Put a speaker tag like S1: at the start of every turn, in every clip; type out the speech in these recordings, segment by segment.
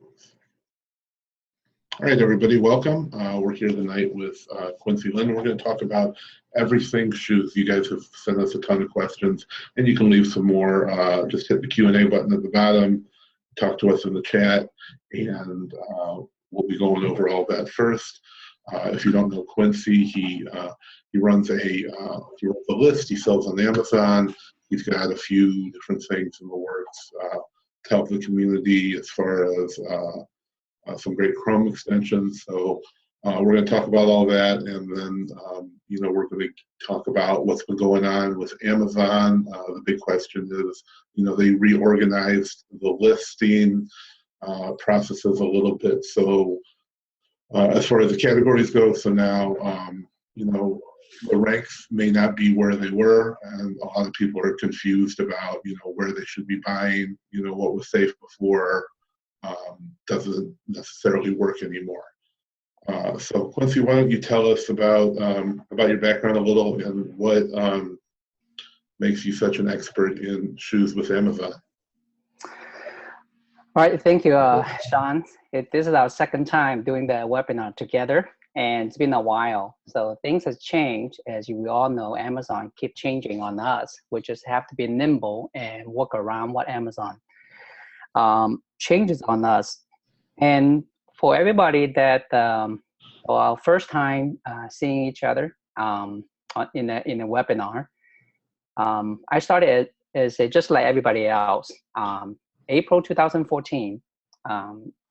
S1: All right, everybody, welcome. We're here tonight with Quincy Lin. We're going to talk about everything shoes. You guys have sent us a ton of questions, and you can leave some more. Just hit the Q&A button at the bottom, talk to us in the chat, and we'll be going over all that first. If you don't know Quincy, he runs a list. He sells on Amazon. He's got a few different things in the works to help the community as far as some great Chrome extensions. So we're going to talk about all that, and then we're going to talk about what's been going on with Amazon. The big question is, they reorganized the listing processes a little bit. So as far as the categories go, so now the ranks may not be where they were, and a lot of people are confused about where they should be buying. What was safe before doesn't necessarily work anymore. So Quincy, why don't you tell us about your background a little and what makes you such an expert in shoes with Amazon?
S2: All right, thank you, Shawn. This is our second time doing the webinar together, and it's been a while. So things have changed. As we all know, Amazon keep changing on us. We just have to be nimble and work around what Amazon changes on us. And for everybody that our first time seeing each other in a webinar, I started as just like everybody else. April 2014,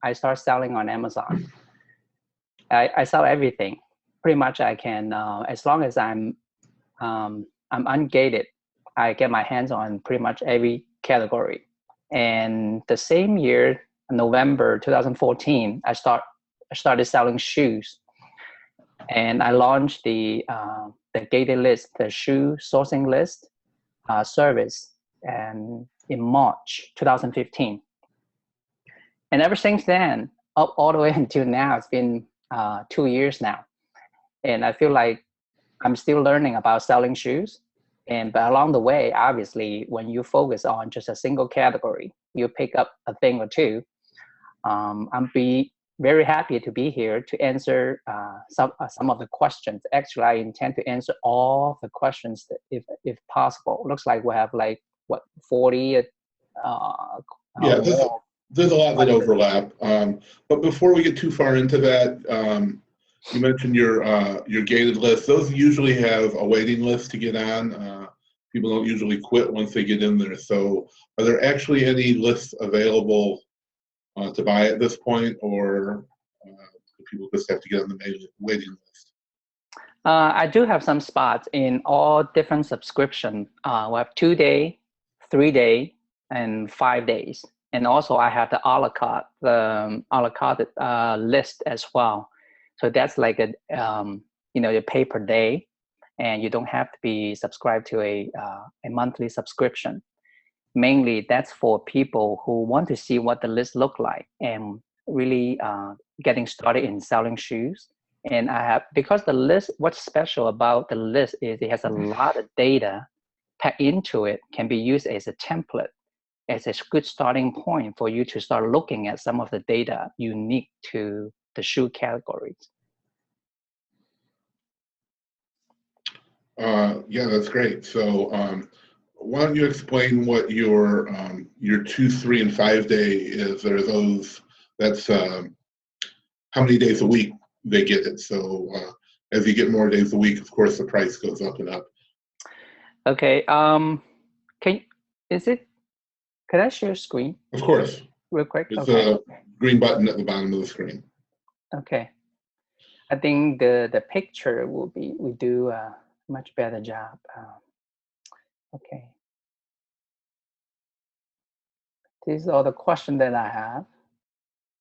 S2: I started selling on Amazon. I sell everything. Pretty much I can, as long as I'm ungated, I get my hands on pretty much every category. And the same year, November 2014, I started selling shoes, and I launched the gated list, the shoe sourcing list service, and in March 2015. And ever since then, up all the way until now, it's been 2 years now, and I feel like I'm still learning about selling shoes. But along the way, obviously, when you focus on just a single category, you pick up a thing or two. I'm very happy to be here to answer some of the questions. Actually, I intend to answer all the questions if possible. Looks like we have 40.
S1: Yeah, there's a lot that overlap. But before we get too far into that, you mentioned your gated list. Those usually have a waiting list to get on. People don't usually quit once they get in there. So are there actually any lists available to buy at this point, or do people just have to get on the waiting list?
S2: I do have some spots in all different subscription. We have 2 day, 3 day, and 5 days. And also I have the a la carte list as well. So that's like you pay per day, and you don't have to be subscribed to a monthly subscription. Mainly that's for people who want to see what the list look like and really getting started in selling shoes. And because the list, what's special about the list is it has a lot of data packed into it, can be used as a template, as a good starting point for you to start looking at some of the data unique to the shoe categories.
S1: Yeah, that's great. So why don't you explain what your 2, 3, and 5 day is? Are those, that's how many days a week they get it. So as you get more days a week, of course, the price goes up and up.
S2: Okay. Can I share screen?
S1: Of course.
S2: Real quick.
S1: There's
S2: okay.
S1: a green button at the bottom of the screen.
S2: Okay. I think the picture we do a much better job. Okay. These are the questions that I have,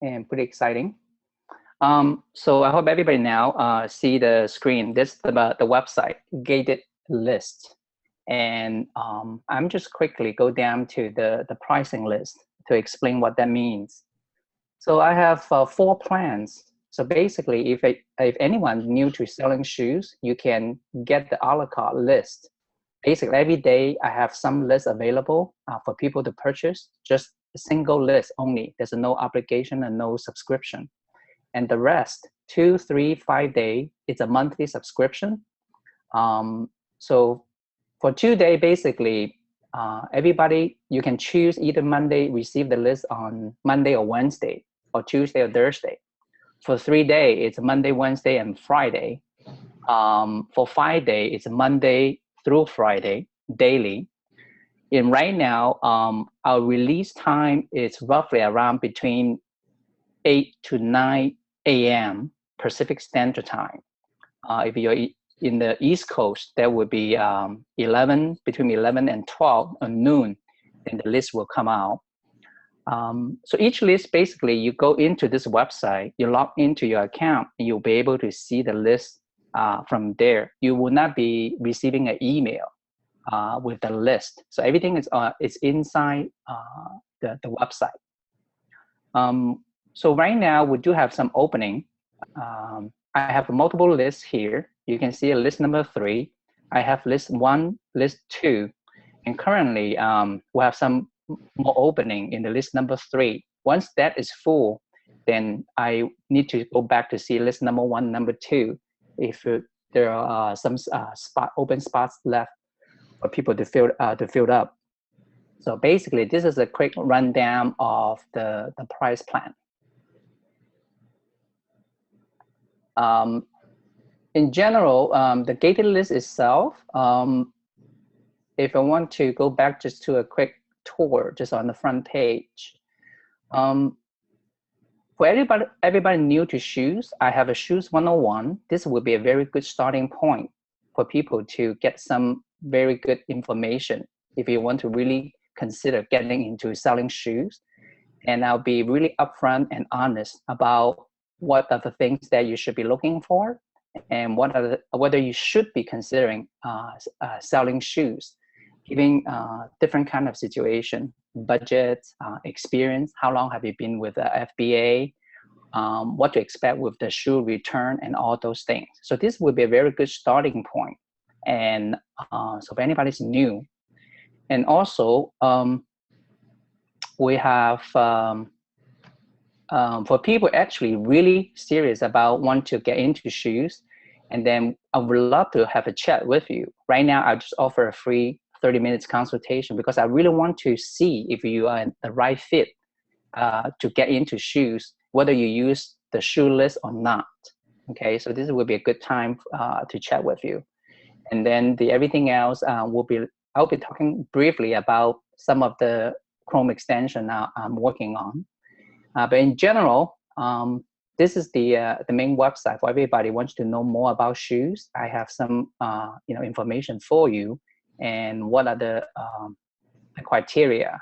S2: and pretty exciting. So I hope everybody now see the screen. This is about the website, gated list. And I'm just quickly go down to the pricing list to explain what that means. So I have 4 plans. So basically, if anyone's new to selling shoes, you can get the a la carte list. Basically, every day I have some lists available for people to purchase. Just a single list only. There's no obligation and no subscription. And the rest, 2, 3, 5 days, it's a monthly subscription. So for 2 days, basically, everybody, you can choose either Monday, receive the list on Monday or Wednesday, or Tuesday or Thursday. For 3 days, it's Monday, Wednesday, and Friday. For 5 days, it's Monday through Friday, daily. And right now, our release time is roughly around between 8 to 9 a.m. Pacific Standard Time. If you're in the East Coast, that would be between 11 and 12 at noon, then the list will come out. So each list, basically, you go into this website, you log into your account, and you'll be able to see the list from there. You will not be receiving an email with the list. So everything is inside the website. So right now, we do have some opening. I have multiple lists here. You can see a list number 3. I have list 1, list 2, and currently we have some more opening in the list number 3. Once that is full, then I need to go back to see list number 1, number 2, if there are some open spots left for people to fill up. So basically, this is a quick rundown of the price plan. In general, the gated list itself, if I want to go back just to a quick tour, just on the front page, for everybody new to shoes, I have a Shoes 101. This would be a very good starting point for people to get some very good information if you want to really consider getting into selling shoes. And I'll be really upfront and honest about what are the things that you should be looking for, and whether you should be considering selling shoes, giving different kind of situation, budget, experience, how long have you been with the FBA, what to expect with the shoe return, and all those things. So this would be a very good starting point. And so if anybody's new, and also we have for people actually really serious about want to get into shoes, and then I would love to have a chat with you. Right now, I just offer a free 30 minutes consultation because I really want to see if you are the right fit to get into shoes, whether you use the shoe list or not. Okay, so this would be a good time to chat with you. And then everything else I'll be talking briefly about some of the Chrome extension I'm working on. But in general, this is the main website for everybody who wants to know more about shoes. I have some information for you, and what are the criteria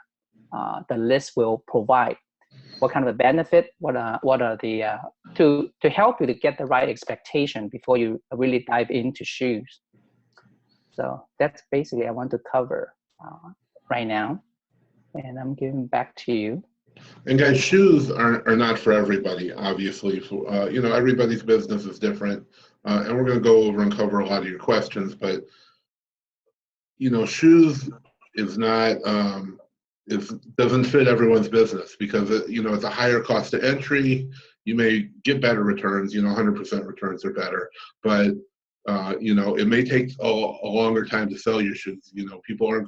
S2: the list will provide. What kind of a benefit? What are the to help you to get the right expectation before you really dive into shoes. So that's basically I want to cover right now, and I'm giving back to you.
S1: And guys, shoes are not for everybody, obviously. Everybody's business is different, and we're going to go over and cover a lot of your questions. But shoes is not doesn't fit everyone's business because it's a higher cost of entry. You may get better returns. 100% returns are better, but it may take a longer time to sell your shoes. People they're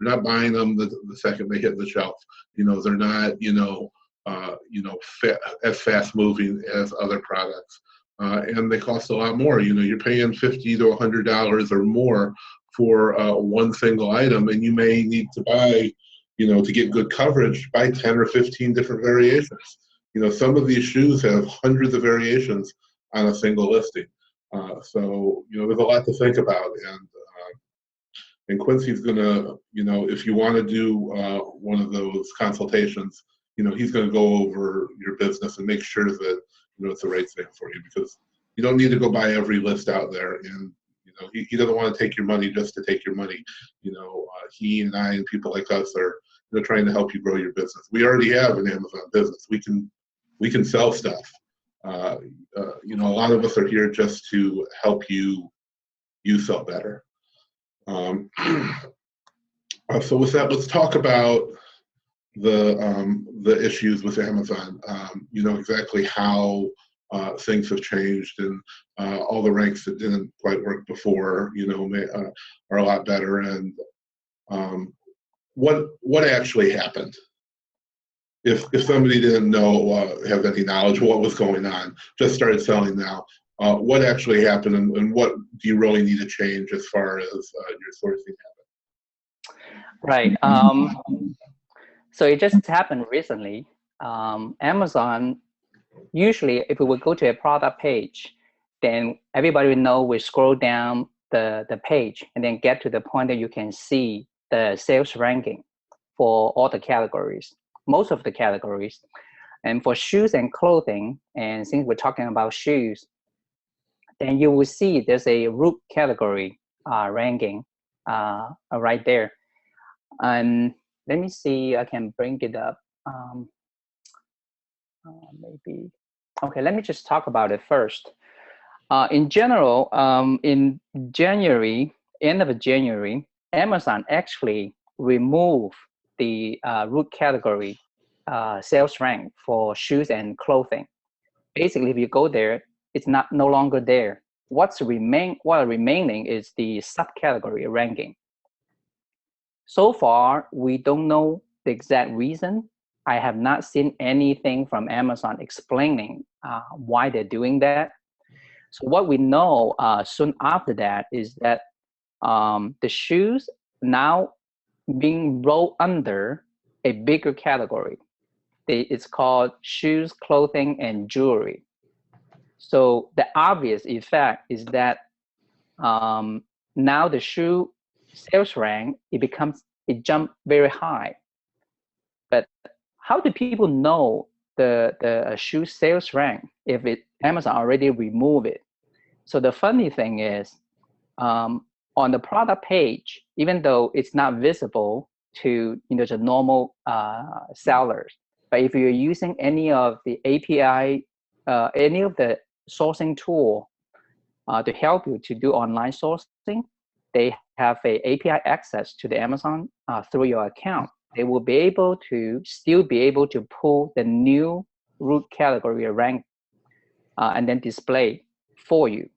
S1: not buying them the second they hit the shelf. They're not, as fast moving as other products. And they cost a lot more. You're paying $50 to $100 or more for one single item, and you may need to buy, to get good coverage, buy 10 or 15 different variations. Some of these shoes have hundreds of variations on a single listing. So there's a lot to think about, and Quincy's gonna, if you want to do one of those consultations, he's gonna go over your business and make sure that it's the right thing for you, because you don't need to go buy every list out there, and he doesn't want to take your money just to take your money. He and I and people like us are trying to help you grow your business. We already have an Amazon business. We can sell stuff. A lot of us are here just to help you sell better. So with that, let's talk about the issues with Amazon. You know exactly how things have changed, and all the ranks that didn't quite work before, you know, are a lot better. And what actually happened? If somebody didn't know, have any knowledge of what was going on, just started selling now, what actually happened, and what do you really need to change as far as your sourcing habit?
S2: Right. So it just happened recently. Amazon, usually if we would go to a product page, then everybody will know we scroll down the page and then get to the point that you can see the sales ranking for all the categories, most of the categories. And for shoes and clothing, and since we're talking about shoes, then you will see there's a root category ranking right there. And let me see, I can bring it up. Maybe, okay, let me just talk about it first. In general, in January, end of January, Amazon actually removed the root category sales rank for shoes and clothing. Basically, if you go there, it's no longer there. What remaining is the subcategory ranking. So far, we don't know the exact reason. I have not seen anything from Amazon explaining why they're doing that. So what we know soon after that is that the shoes now being rolled under a bigger category. It's called shoes, clothing, and jewelry. So the obvious effect is that now the shoe sales rank, it jumped very high. But how do people know the shoe sales rank if Amazon already removed it? So the funny thing is, on the product page, even though it's not visible to the normal sellers, but if you're using any of the API, any of the sourcing tool to help you to do online sourcing, they have a API access to the Amazon through your account. They will be able to still be able to pull the new root category rank and then display for you.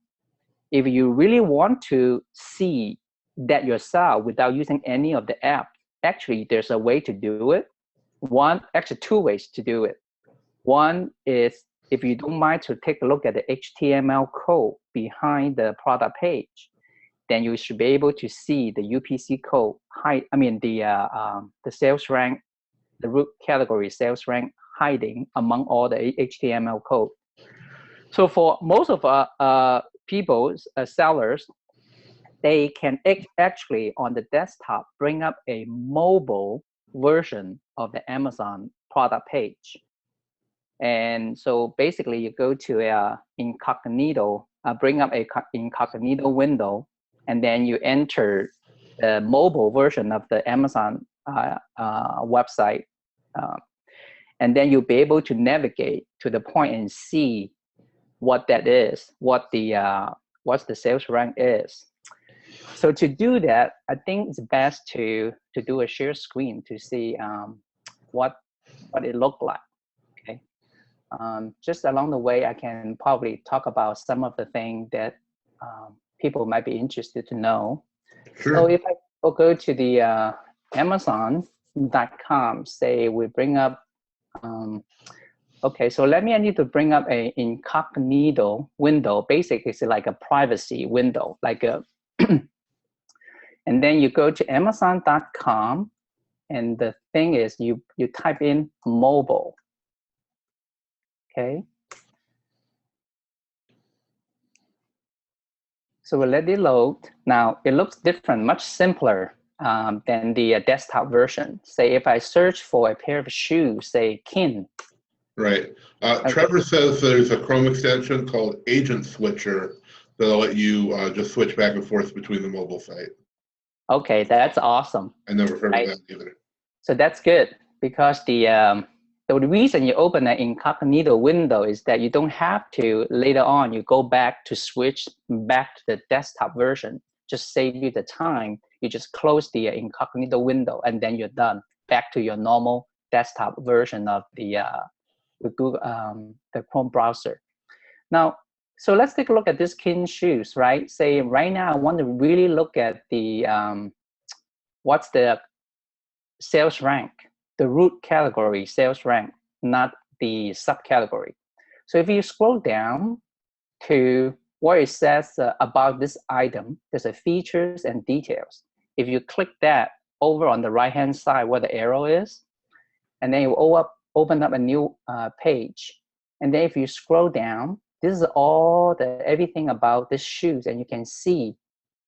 S2: If you really want to see that yourself without using any of the app, actually there's a way to do it. Actually two ways to do it. One is, if you don't mind to take a look at the HTML code behind the product page, then you should be able to see the UPC code, the sales rank, the root category sales rank hiding among all the HTML code. So for most of sellers, they can actually on the desktop bring up a mobile version of the Amazon product page. And so basically you go to a incognito, bring up a incognito window, and then you enter the mobile version of the Amazon website. And then you'll be able to navigate to the point and see what that is, what the sales rank is. So to do that, I think it's best to do a share screen to see what it looked like. Okay. Just along the way, I can probably talk about some of the things that people might be interested to know.
S1: Sure.
S2: So if I go to the Amazon.com, say we bring up, okay, so I need to bring up a incognito window. Basically, it's like a privacy window, like a, and then you go to Amazon.com, and the thing is you type in mobile. Okay. So we'll let it load. Now it looks different, much simpler than the desktop version. Say if I search for a pair of shoes, say Kin.
S1: Right. Trevor says there's a Chrome extension called Agent Switcher that'll let you just switch back and forth between the mobile site.
S2: Okay, that's awesome.
S1: I never heard of that either.
S2: So that's good, because the reason you open an incognito window is that you don't have to later on you go back to switch back to the desktop version. Just save you the time. You just close the incognito window and then you're done, back to your normal desktop version of the Google, the Chrome browser. Now, so let's take a look at this Kin shoes, right? Say right now I want to really look at the what's the sales rank, the root category sales rank, not the subcategory. So if you scroll down to where it says about this item, there's a features and details. If you click that over on the right-hand side where the arrow is, and then you open up a new page. And then if you scroll down, this is all everything about the shoes, and you can see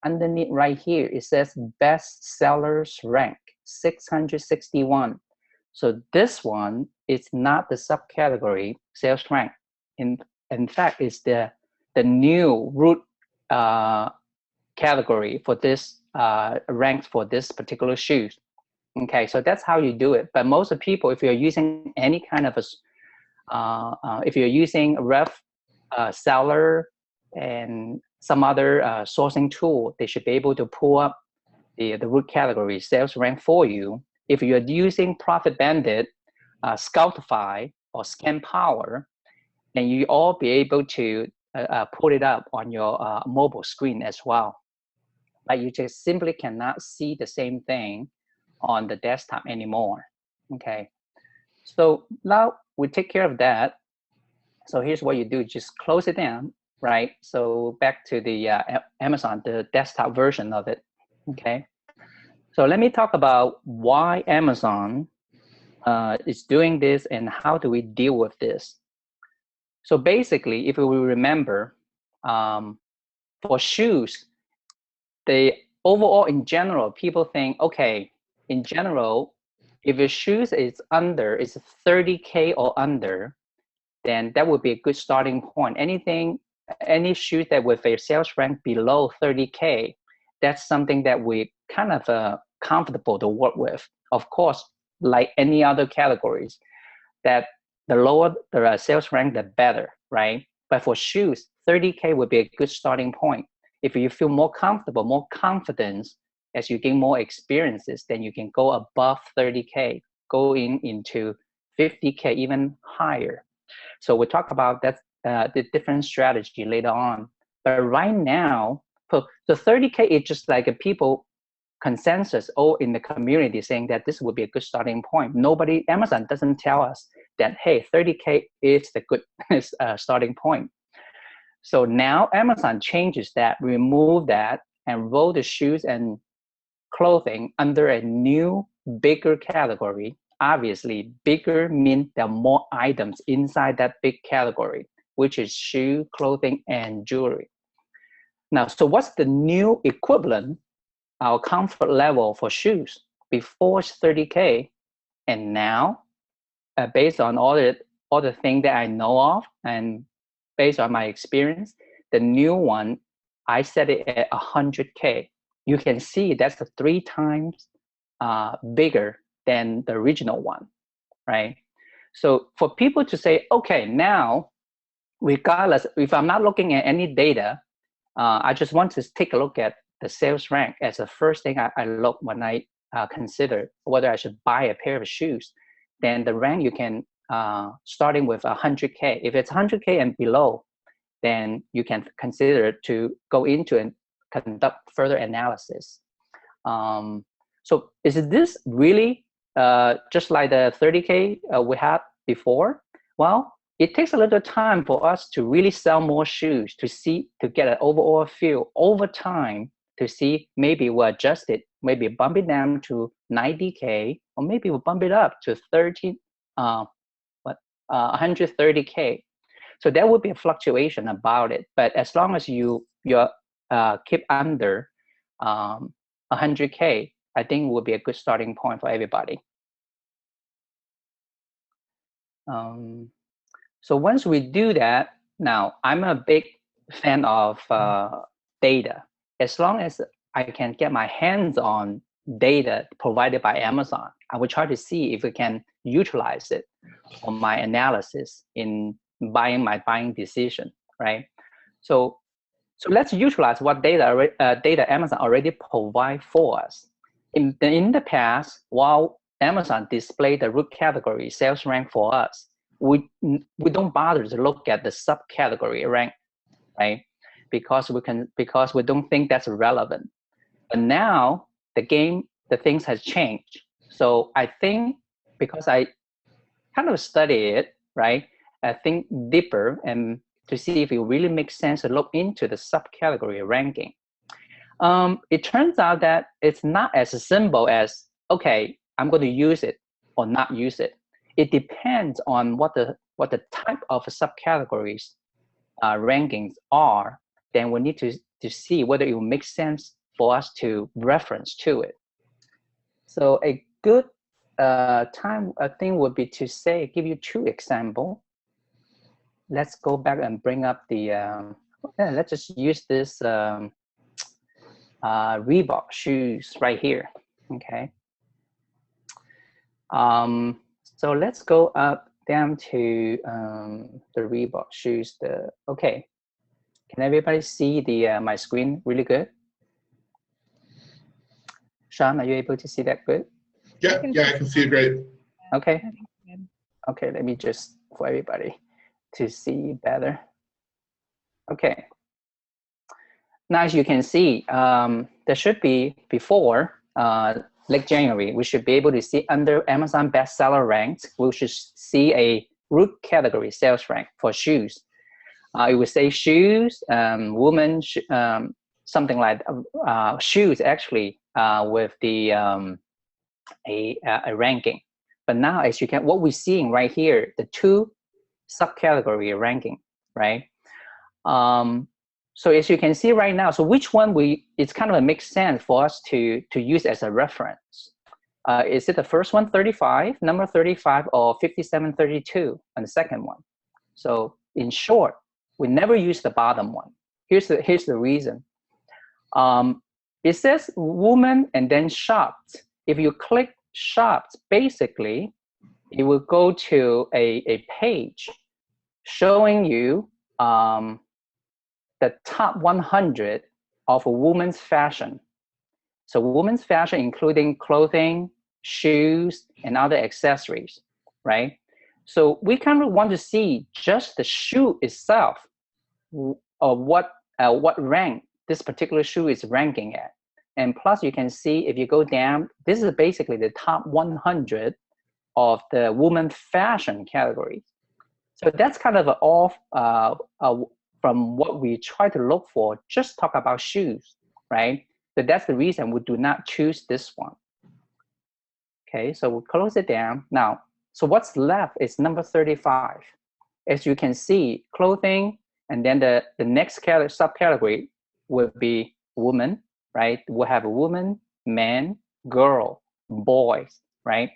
S2: underneath right here, it says best sellers rank 661. So this one is not the subcategory sales rank. In fact, it's the new root category for this ranks for this particular shoes. Okay, so that's how you do it. But most of the people, if you're using any kind of if you're using ref seller and some other sourcing tool, they should be able to pull up the root category sales rank for you. If you're using Profit Bandit, Scoutify, or Scan Power, then you all be able to put it up on your mobile screen as well. But you just simply cannot see the same thing on the desktop anymore. Okay, so now we take care of that. So here's what you do: just close it down, right? So back to the Amazon, the desktop version of it. Okay, so let me talk about why Amazon is doing this and how do we deal with this. So basically, if we remember, for shoes, overall in general, people think, okay, in general, if your shoes is 30K or under, then that would be a good starting point. Any shoes that with a sales rank below 30K, that's something that we kind of comfortable to work with. Of course, like any other categories, that the lower the sales rank, the better, right? But for shoes, 30K would be a good starting point. If you feel more comfortable, more confidence, as you gain more experiences, then you can go above 30K, go into 50K, even higher. So we'll talk about that, the different strategy later on. But right now, so 30K is just like a people consensus all in the community saying that this would be a good starting point. Amazon doesn't tell us that, hey, 30K is the good starting point. So now Amazon changes that, remove that, and roll the shoes and clothing under a new, bigger category. Obviously, bigger means there are more items inside that big category, which is shoe, clothing, and jewelry. Now, so what's the new equivalent, our comfort level for shoes? Before it's 30K, and now, based on all the things that I know of, and based on my experience, the new one, I set it at 100K. You can see that's 3 times bigger than the original one, right? So for people to say, okay, now, regardless, if I'm not looking at any data, I just want to take a look at the sales rank as the first thing I look when I consider whether I should buy a pair of shoes. Then the rank you can, starting with 100K. If it's 100K and below, then you can consider to go into and conduct further analysis. So is this really just like the 30K we had before? Well, it takes a little time for us to really sell more shoes to get an overall feel over time, to see maybe we'll adjust it, maybe bump it down to 90K, or maybe we'll bump it up to 130K. So there would be a fluctuation about it. But as long as you keep under 100K, I think would be a good starting point for everybody. So once we do that, now I'm a big fan of data. As long as I can get my hands on data provided by Amazon, I will try to see if we can utilize it for my analysis in my buying decision, right? So let's utilize what data Amazon already provide for us. In the past, while Amazon display the root category sales rank for us, we don't bother to look at the subcategory rank, right? Because we don't think that's relevant. But now the things has changed. So I think because I kind of study it, right? I think deeper and to see if it really makes sense to look into the subcategory ranking. It turns out that it's not as simple as, okay, I'm going to use it or not use it. It depends on what the type of subcategories rankings are. Then we need to see whether it will make sense for us to reference to it. So a good time, I think, would be to say, give you 2 examples. Let's go back and bring up the, let's just use this Reebok shoes right here, okay? So let's go up down to the Reebok shoes. Okay, can everybody see the my screen really good? Shawn, are you able to see that good?
S1: Yeah, I can see it great.
S2: Okay. Okay, let me just, for everybody to see better. Okay. Now, as you can see, there should be, before late January, we should be able to see under Amazon bestseller ranks, we should see a root category sales rank for shoes. It would say shoes, women, something like shoes actually with the a ranking. But now, as you can, what we're seeing right here, the 2 subcategory ranking, right? So as you can see right now, so which one it's kind of makes sense for us to use as a reference. Is it the first one, 35, number 35, or 5732 on the second one? So in short, we never use the bottom one. Here's the reason. It says woman and then shops. If you click shops, basically, it will go to a page showing you the top 100 of women's fashion. So women's fashion, including clothing, shoes, and other accessories, right? So we kind of want to see just the shoe itself, or what rank this particular shoe is ranking at. And plus, you can see if you go down, this is basically the top 100 of the women fashion categories. So that's kind of off from what we try to look for, just talk about shoes, right? So that's the reason we do not choose this one. Okay, so we'll close it down. Now, so what's left is number 35. As you can see, clothing, and then the next subcategory will be woman, right? We'll have a woman, man, girl, boys, right?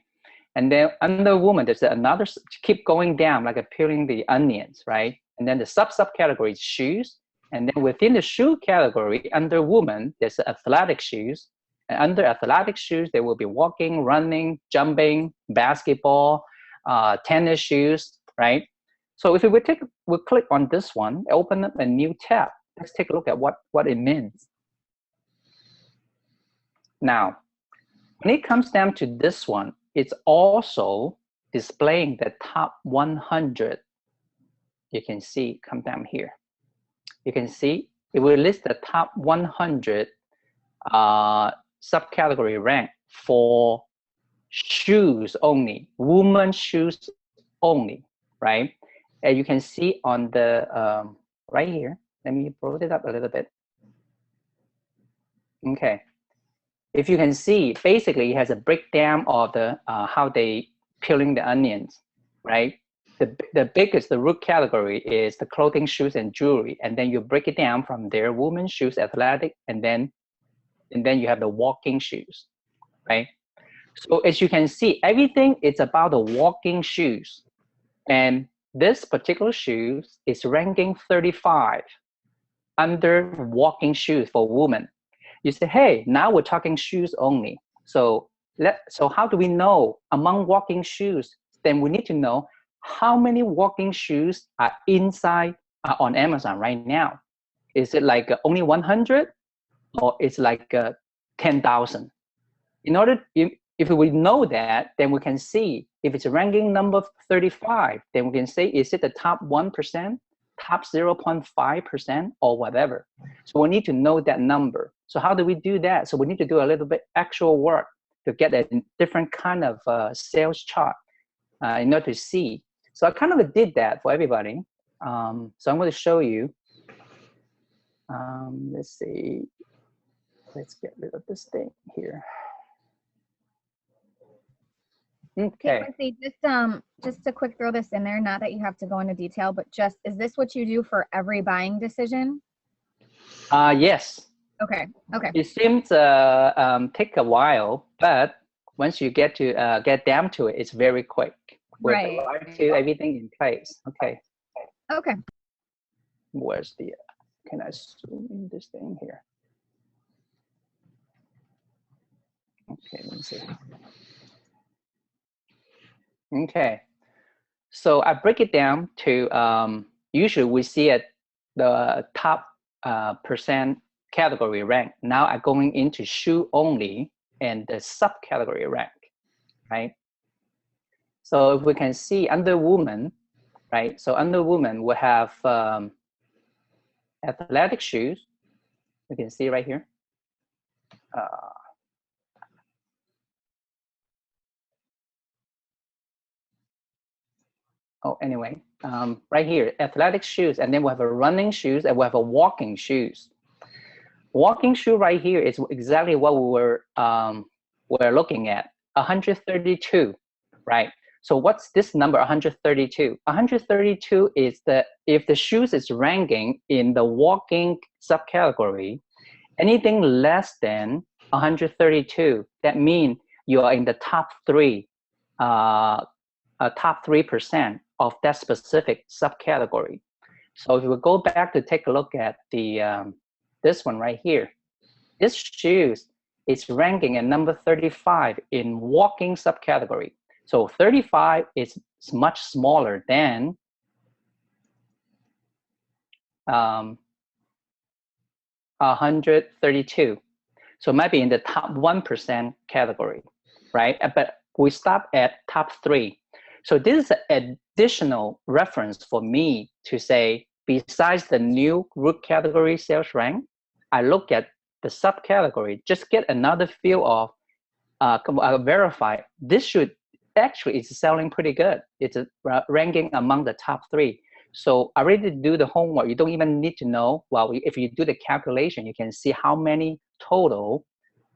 S2: And then under woman, there's another, keep going down, like peeling the onions, right? And then the subcategory is shoes. And then within the shoe category, under woman, there's athletic shoes. And under athletic shoes, there will be walking, running, jumping, basketball, tennis shoes, right? So if we click on this one, open up a new tab. Let's take a look at what it means. Now, when it comes down to this one, it's also displaying the top 100. You can see, come down here. You can see it will list the top 100 subcategory rank for shoes only, women's shoes only, right? And you can see on the right here. Let me blow it up a little bit. Okay. If you can see, basically it has a breakdown of the how they peeling the onions, right? The biggest, the root category is the clothing, shoes, and jewelry, and then you break it down from there: women's shoes, athletic, and then you have the walking shoes, right? So as you can see, everything is about the walking shoes, and this particular shoes is ranking 35 under walking shoes for women. You say, hey, now we're talking shoes only. So how do we know among walking shoes? Then we need to know how many walking shoes are inside on Amazon right now. Is it like only 100, or it's like 10,000? In order, if we know that, then we can see if it's ranking number 35, then we can say, is it the top 1%, top 0.5%, or whatever. So we need to know that number. So how do we do that? So we need to do a little bit actual work to get a different kind of sales chart in order to see. So I kind of did that for everybody. So I'm going to show you. Let's see. Let's get rid of this thing here. Okay.
S3: Quincy, just to quick throw this in there, not that you have to go into detail, but just, is this what you do for every buying decision?
S2: Yes.
S3: Okay. Okay.
S2: It seems take a while, but once you get down to it, it's very quick.
S3: Right.
S2: To everything in place. Okay.
S3: Okay.
S2: Where's the? Can I zoom in this thing here? Okay. Let me see. Okay, so I break it down to usually we see at the top percent category rank. Now I'm going into shoe only and the subcategory rank, right? So if we can see under women, right? So under women we have athletic shoes. You can see right here. Anyway, right here, athletic shoes, and then we have a running shoes, and we have a walking shoes. Walking shoe right here is exactly what we're looking at, 132, right? So what's this number, 132? 132 is if the shoes is ranking in the walking subcategory, anything less than 132, that means you are in the top 3% of that specific subcategory. So if we go back to take a look at the this one right here, this shoes is ranking at number 35 in walking subcategory. So 35 is much smaller than 132. So it might be in the top 1% category, right? But we stop at top 3. So this is an additional reference for me to say, besides the new root category sales rank, I look at the subcategory, just get another feel of verify this should actually is selling pretty good. It's ranking among the top 3. So I already do the homework. You don't even need to know. Well, if you do the calculation, you can see how many total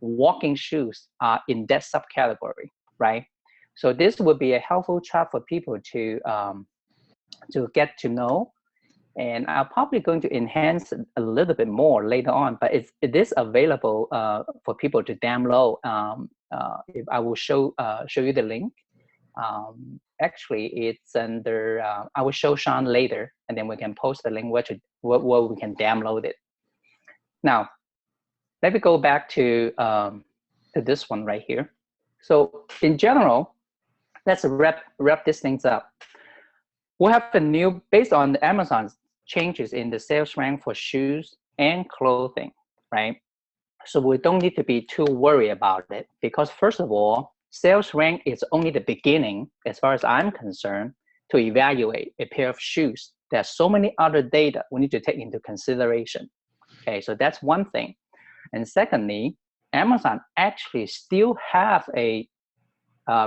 S2: walking shoes are in that subcategory, right? So this would be a helpful chart for people to get to know. And I'm probably going to enhance a little bit more later on, but it is available for people to download. If I will show you the link. Actually, it's under. I will show Shawn later, and then we can post the link where we can download it. Now, let me go back to this one right here. So in general, let's wrap these things up. We have the new, based on the Amazon's changes in the sales rank for shoes and clothing, right? So we don't need to be too worried about it, because first of all, sales rank is only the beginning, as far as I'm concerned, to evaluate a pair of shoes. There's so many other data we need to take into consideration. Okay, so that's one thing. And secondly, Amazon actually still have a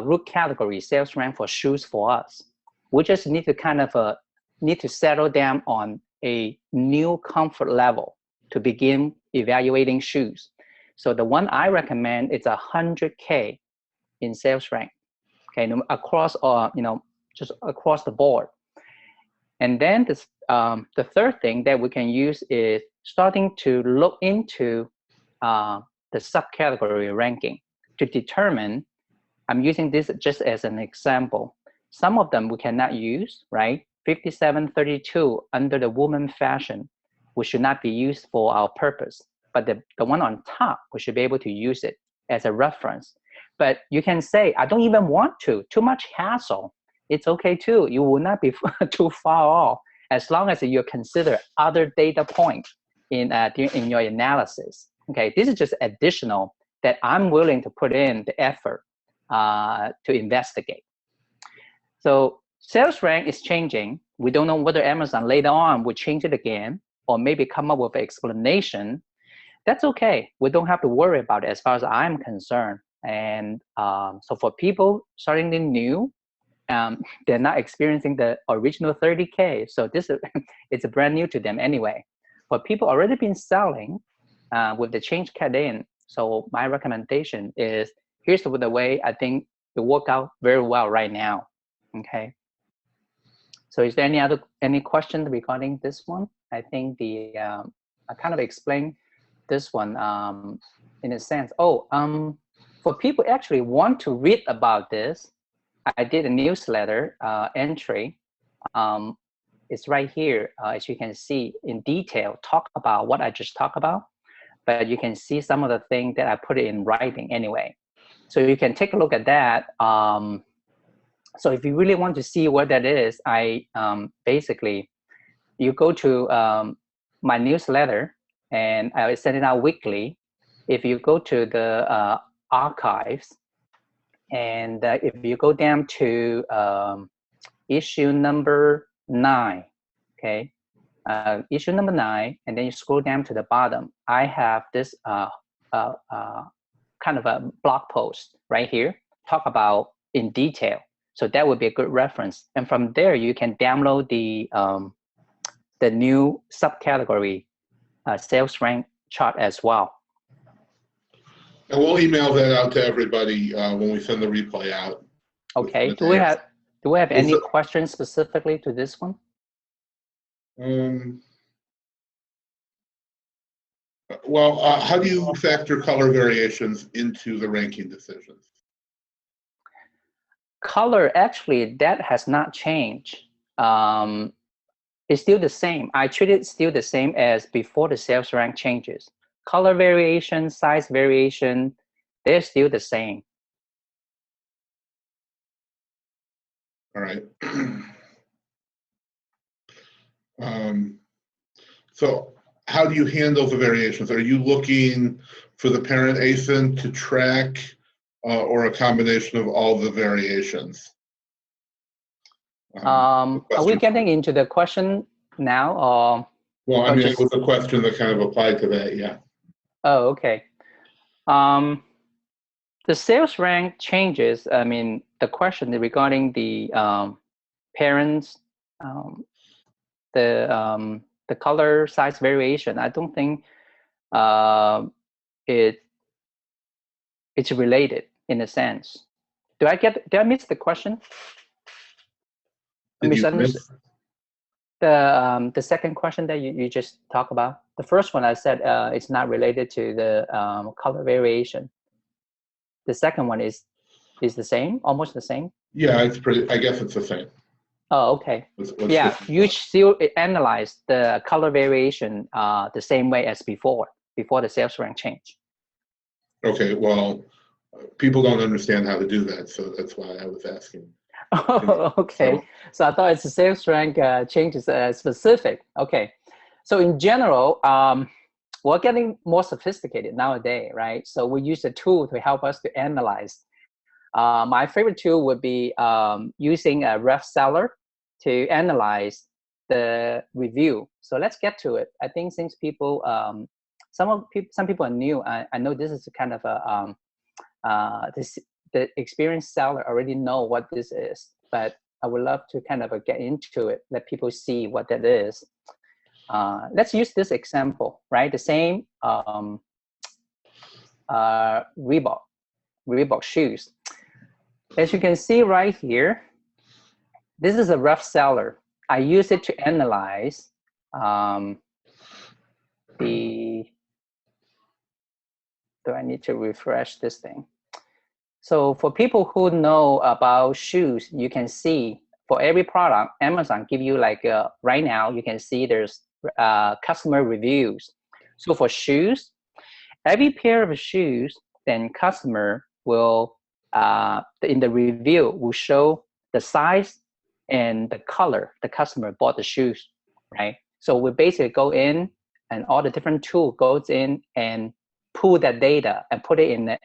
S2: root category sales rank for shoes for us. We just need to kind of need to settle down on a new comfort level to begin evaluating shoes. So the one I recommend is 100K in sales rank, okay, across just across the board. And then this, the third thing that we can use is starting to look into the subcategory ranking to determine. I'm using this just as an example. Some of them we cannot use, right? 5732 under the woman fashion, we should not be used for our purpose. But the one on top, we should be able to use it as a reference. But you can say, I don't even want to, too much hassle. It's okay too. You will not be too far off as long as you consider other data points in your analysis. Okay, this is just additional that I'm willing to put in the effort to investigate. So sales rank is changing. We don't know whether Amazon later on will change it again, or maybe come up with an explanation. That's okay. We don't have to worry about it as far as I'm concerned. And so for people starting new, they're not experiencing the original 30K. So this is it's brand new to them anyway. For people already been selling with the change cut in, so my recommendation is here's the way I think it work out very well right now. Okay. So is there any question regarding this one? I think I kind of explained this one in a sense. For people actually want to read about this, I did a newsletter entry. It's right here, as you can see in detail, talk about what I just talked about, but you can see some of the things that I put it in writing anyway. So you can take a look at that. So if you really want to see what that is, I basically, you go to my newsletter and I will send it out weekly. If you go to the archives, and if you go down to issue number 9, okay, issue number 9, and then you scroll down to the bottom, I have this kind of a blog post right here, talk about in detail. So that would be a good reference. And from there, you can download the new subcategory sales rank chart as well.
S1: And we'll email that out to everybody when we send the replay out.
S2: Okay. Do we have any questions specifically to this one?
S1: Well, how do you factor color variations into the ranking decisions?
S2: Color, actually, that has not changed. It's still the same. I treat it still the same as before the sales rank changes. Color variation, size variation, they're still the same.
S1: All right. So how do you handle the variations? Are you looking for the parent ASIN to track or a combination of all the variations?
S2: Are we getting into the question now? Or
S1: well, I mean, it was a question that kind of applied to that, yeah.
S2: Oh, okay. The sales rank changes. I mean, the question regarding the parents, the color size variation. I don't think it's related in a sense. Did I miss the question?
S1: Did you miss?
S2: The second question that you just talked about. The first one I said it's not related to the color variation. The second one is the same, almost the same.
S1: Yeah, it's pretty. I guess it's the same.
S2: Oh, okay. Yeah, you still analyze the color variation the same way as before the sales rank change.
S1: Okay, well, people don't understand how to do that, so that's why I was asking.
S2: Oh, okay. So I thought it's the sales rank changes specific. Okay. So in general, we're getting more sophisticated nowadays, right? So we use a tool to help us to analyze. My favorite tool would be using a reseller to analyze the review. So let's get to it. I think since people, some people are new, I know this is kind of a, the experienced seller already know what this is, but I would love to kind of get into it, let people see what that is. Let's use this example, right? The same Reebok shoes. As you can see right here, this is a rough seller. I use it to analyze do I need to refresh this thing? So for people who know about shoes, you can see for every product, Amazon give you like, right now, you can see there's customer reviews. So for shoes, every pair of shoes, then customer will, in the review, will show the size and the color the customer bought the shoes, right? So we basically go in and all the different tool goes in and pull that data and put it in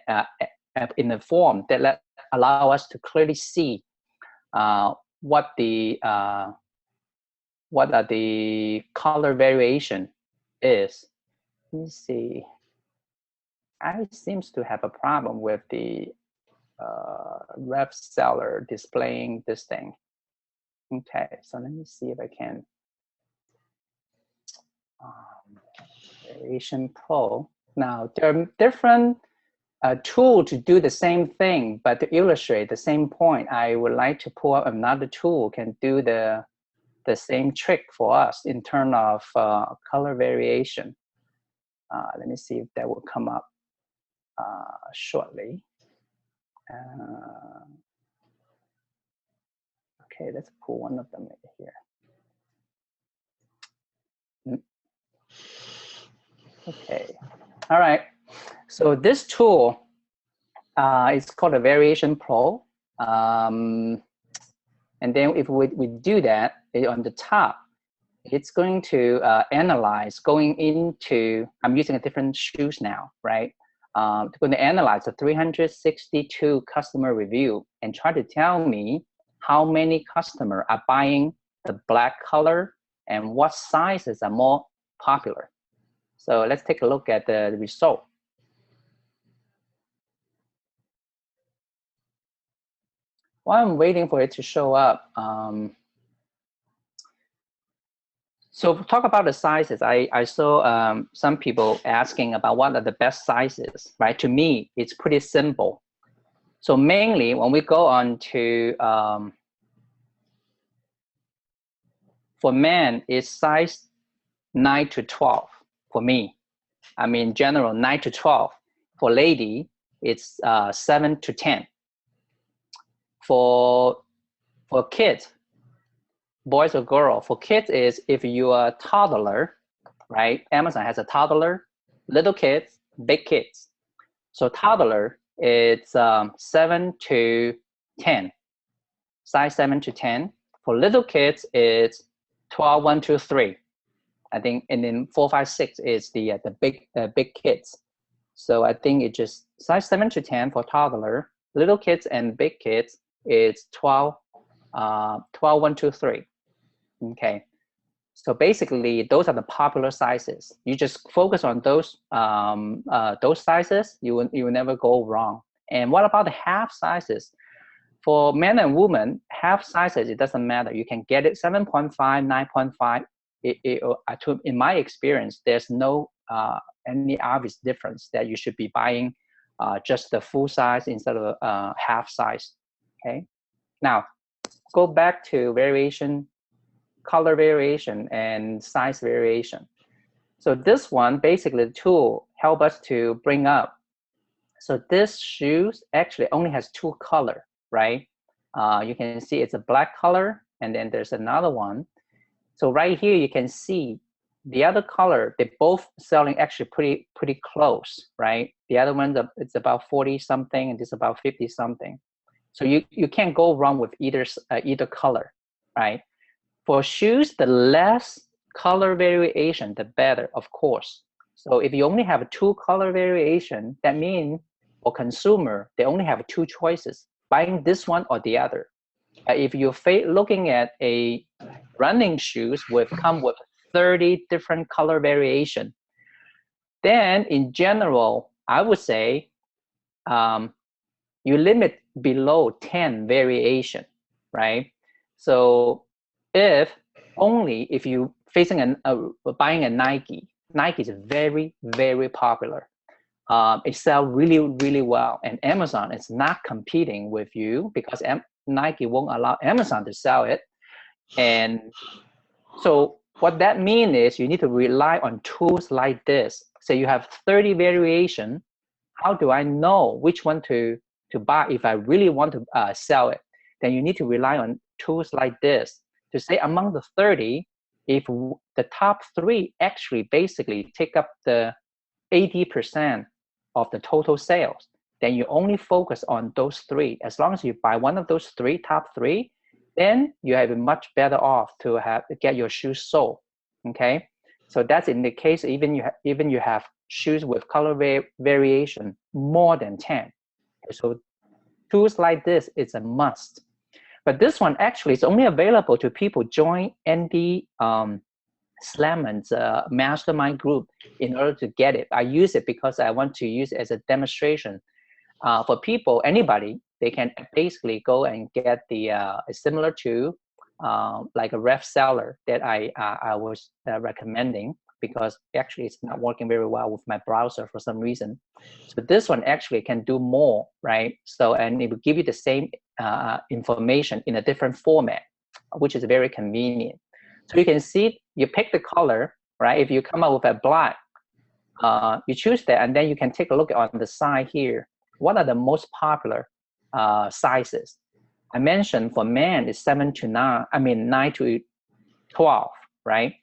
S2: the form that let allow us to clearly see what the color variation is. Let me see. I seems to have a problem with the ref seller displaying this thing. Okay, so let me see if I can. Variation Pro. Now there are different tools to do the same thing, but to illustrate the same point, I would like to pull up another tool can do the same trick for us in terms of color variation. Let me see if that will come up shortly. Okay, let's pull one of them here. Okay, all right. So this tool is called a Variation Pro. And then if we do that, on the top, it's going to analyze going into, I'm using a different shoes now, right? It's going to analyze the 362 customer review and try to tell me how many customers are buying the black color and what sizes are more popular. So let's take a look at the result. While I'm waiting for it to show up, so talk about the sizes. I saw some people asking about what are the best sizes, right? To me, it's pretty simple. So mainly when we go on to, for men, it's size 9 to 12 for me. I mean, general 9 to 12. For lady, it's 7 to 10. For kids, boys or girl, for kids is if you are a toddler, right? Amazon has a toddler, little kids, big kids. So toddler, it's 7 to 10, size 7 to 10. For little kids, it's 12, 1, 2, 3. I think, and then 4, 5, 6 is the big kids. So I think it just size 7 to 10 for toddler, little kids and big kids, it's 12, 12, 1, 2, 3. Okay. So basically, those are the popular sizes. You just focus on those sizes. You will never go wrong. And what about the half sizes? For men and women, half sizes, it doesn't matter. You can get it 7.5, 9.5. In my experience, there's no any obvious difference that you should be buying just the full size instead of half size. Okay. Now, go back to variation, color variation, and size variation. So this one, basically, the tool help us to bring up. So this shoes actually only has 2 color, right? You can see it's a black color, and then there's another one. So right here, you can see the other color, they both selling actually pretty close, right? The other one, it's about 40 something, and this about 50 something. So you can't go wrong with either color, right? For shoes, the less color variation, the better, of course. So if you only have 2 color variation, that means for consumer, they only have 2 choices, buying this one or the other. If you're looking at a running shoes come with 30 different color variation, then in general, I would say you limit below 10 variation, right? So if you facing buying a Nike is very, very popular. It sells really, really well, and Amazon is not competing with you because Nike won't allow Amazon to sell it. And so what that means is you need to rely on tools like this. So you have 30 variation. How do I know which one to buy if I really want to sell it? Then you need to rely on tools like this to say among the 30, if the top 3 actually basically take up the 80% of the total sales, then you only focus on those 3. As long as you buy one of those top 3, then you have a much better off to get your shoes sold. Okay, so that's in the case even you have shoes with color variation more than 10. So tools like this is a must. But this one actually is only available to people join Andy Slamon's mastermind group in order to get it. I use it because I want to use it as a demonstration. For people, anybody, they can basically go and get the similar to like a ref seller that I was recommending, because actually it's not working very well with my browser for some reason. So this one actually can do more, right? So, and it will give you the same information in a different format, which is very convenient. So you can see, you pick the color, right? If you come up with a black, you choose that, and then you can take a look on the side here. What are the most popular sizes? I mentioned for men is 7 to 9, I mean 9 to 12, right?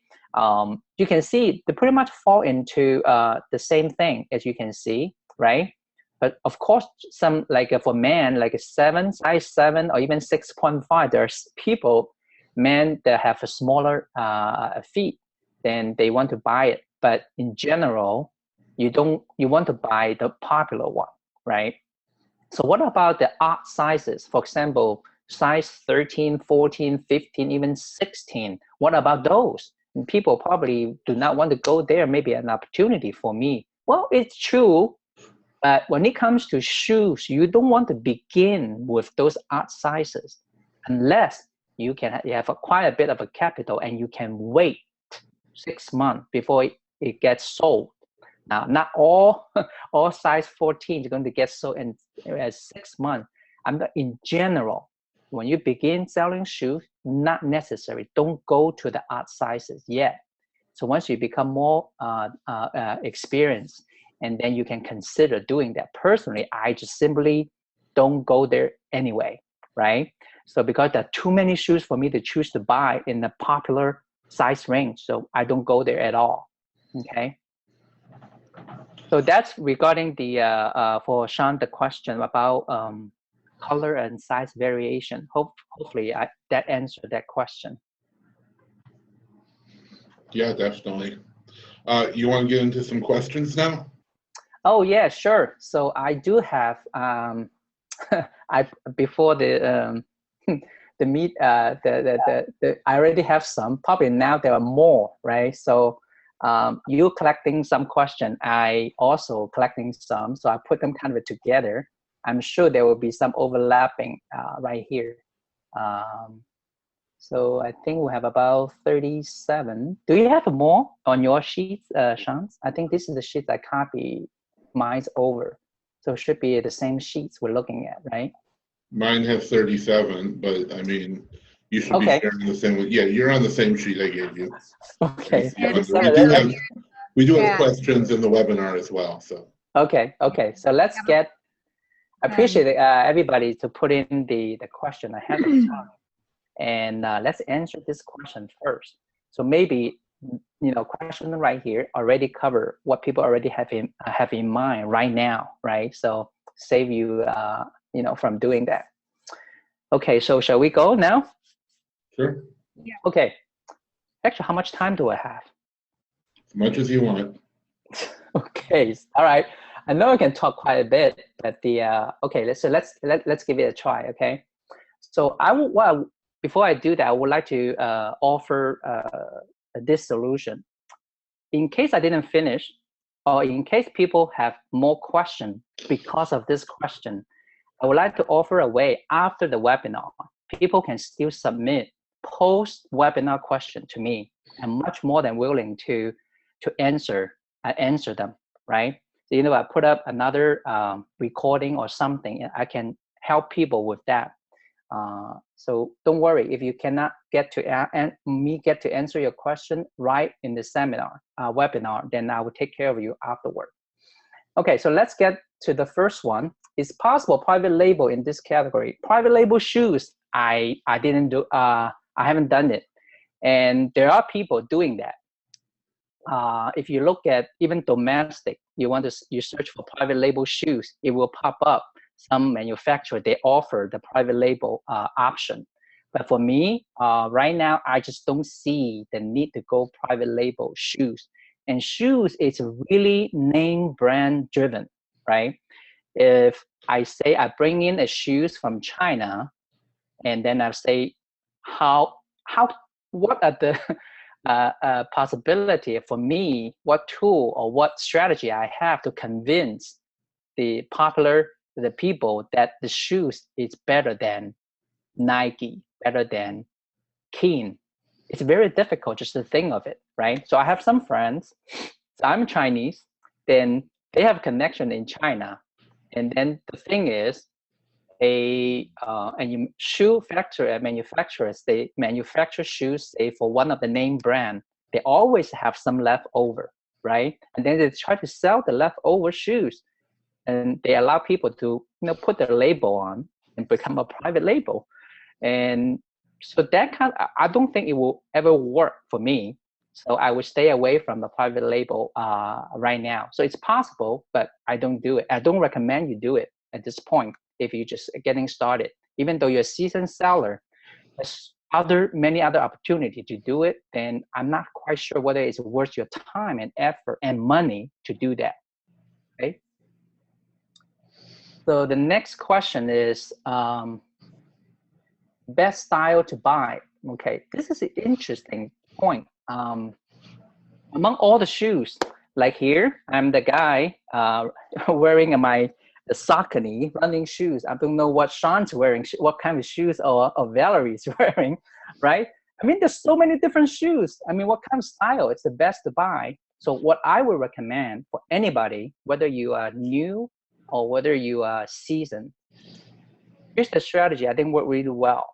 S2: You can see they pretty much fall into the same thing, as you can see, right? But of course, some like for men, like a 7, size 7, or even 6.5, there's people, men that have a smaller feet, then they want to buy it. But in general, you want to buy the popular one, right? So what about the odd sizes? For example, size 13, 14, 15, even 16. What about those? And people probably do not want to go there. Maybe an opportunity for me. Well, it's true. But when it comes to shoes, you don't want to begin with those odd sizes unless you have quite a bit of a capital and you can wait 6 months before it gets sold. Now, not all size 14 is going to get sold in 6 months. In general, when you begin selling shoes, not necessary. Don't go to the odd sizes yet. So once you become more experienced, and then you can consider doing that. Personally, I just simply don't go there anyway, right? So because there are too many shoes for me to choose to buy in the popular size range, so I don't go there at all, okay? So that's regarding the, for Shawn, the question about color and size variation. Hopefully that answered that question.
S1: Yeah, definitely. You want to get into some questions now? Oh
S2: yeah, sure. So I do have before the the meet I already have some. Probably now there are more, right? So you collecting some question, I also collecting some. So I put them kind of together. I'm sure there will be some overlapping right here. So I think we have about 37. Do you have more on your sheets, Shawn? I think this is the sheet I copied mine's over. So it should be the same sheets we're looking at, right?
S1: Mine has 37, but I mean, you should
S2: Okay.
S1: be sharing the same with, yeah, you're on the same sheet I gave you.
S2: Okay.
S1: We do have questions in the webinar as well, so.
S2: Okay, so let's get, I appreciate everybody to put in the question ahead of time. And let's answer this question first. So maybe, question right here already cover what people already have in mind right now, right? So save you, from doing that. Okay, so shall we go now?
S1: Sure.
S3: Yeah.
S2: Okay. Actually, how much time do I have?
S1: As much as you want.
S2: Okay, all right. I know I can talk quite a bit, but okay, let's give it a try. Okay, so before I do that, I would like to offer this solution. In case I didn't finish, or in case people have more questions because of this question, I would like to offer a way after the webinar. People can still submit post-webinar question to me. I'm much more than willing to answer them, right? So, I put up another recording or something, and I can help people with that. So don't worry if you cannot get to answer your question right in the seminar webinar, then I will take care of you afterward. Okay, so let's get to the first one. Is possible private label in this category? Private label shoes, I didn't do, I haven't done it, and there are people doing that. If you look at even domestic, you search for private label shoes, it will pop up. Some manufacturer, they offer the private label option. But for me, right now, I just don't see the need to go private label shoes. And shoes is really name brand driven, right? If I say I bring in a shoes from China, and then I say what are the possibility for me, what tool or what strategy I have to convince the people that the shoes is better than Nike, better than Keen. It's very difficult just to think of it, right? So I have some friends, so I'm Chinese, then they have connection in China. And then the thing is, shoe factory manufacturers, they manufacture shoes, say for one of the name brand, they always have some leftover, right? And then they try to sell the leftover shoes, and they allow people to put their label on and become a private label. And so I don't think it will ever work for me. So I would stay away from the private label right now. So it's possible, but I don't do it. I don't recommend you do it at this point if you're just getting started. Even though you're a seasoned seller, there's many other opportunities to do it, then I'm not quite sure whether it's worth your time and effort and money to do that. Okay. So the next question is, best style to buy. Okay, this is an interesting point. Among all the shoes, like here, I'm the guy wearing my Saucony running shoes. I don't know what Shawn's wearing, what kind of shoes or Valerie's wearing, right? I mean, there's so many different shoes. I mean, what kind of style it's the best to buy? So what I would recommend for anybody, whether you are new or whether you are seasoned, here's the strategy I think work really well.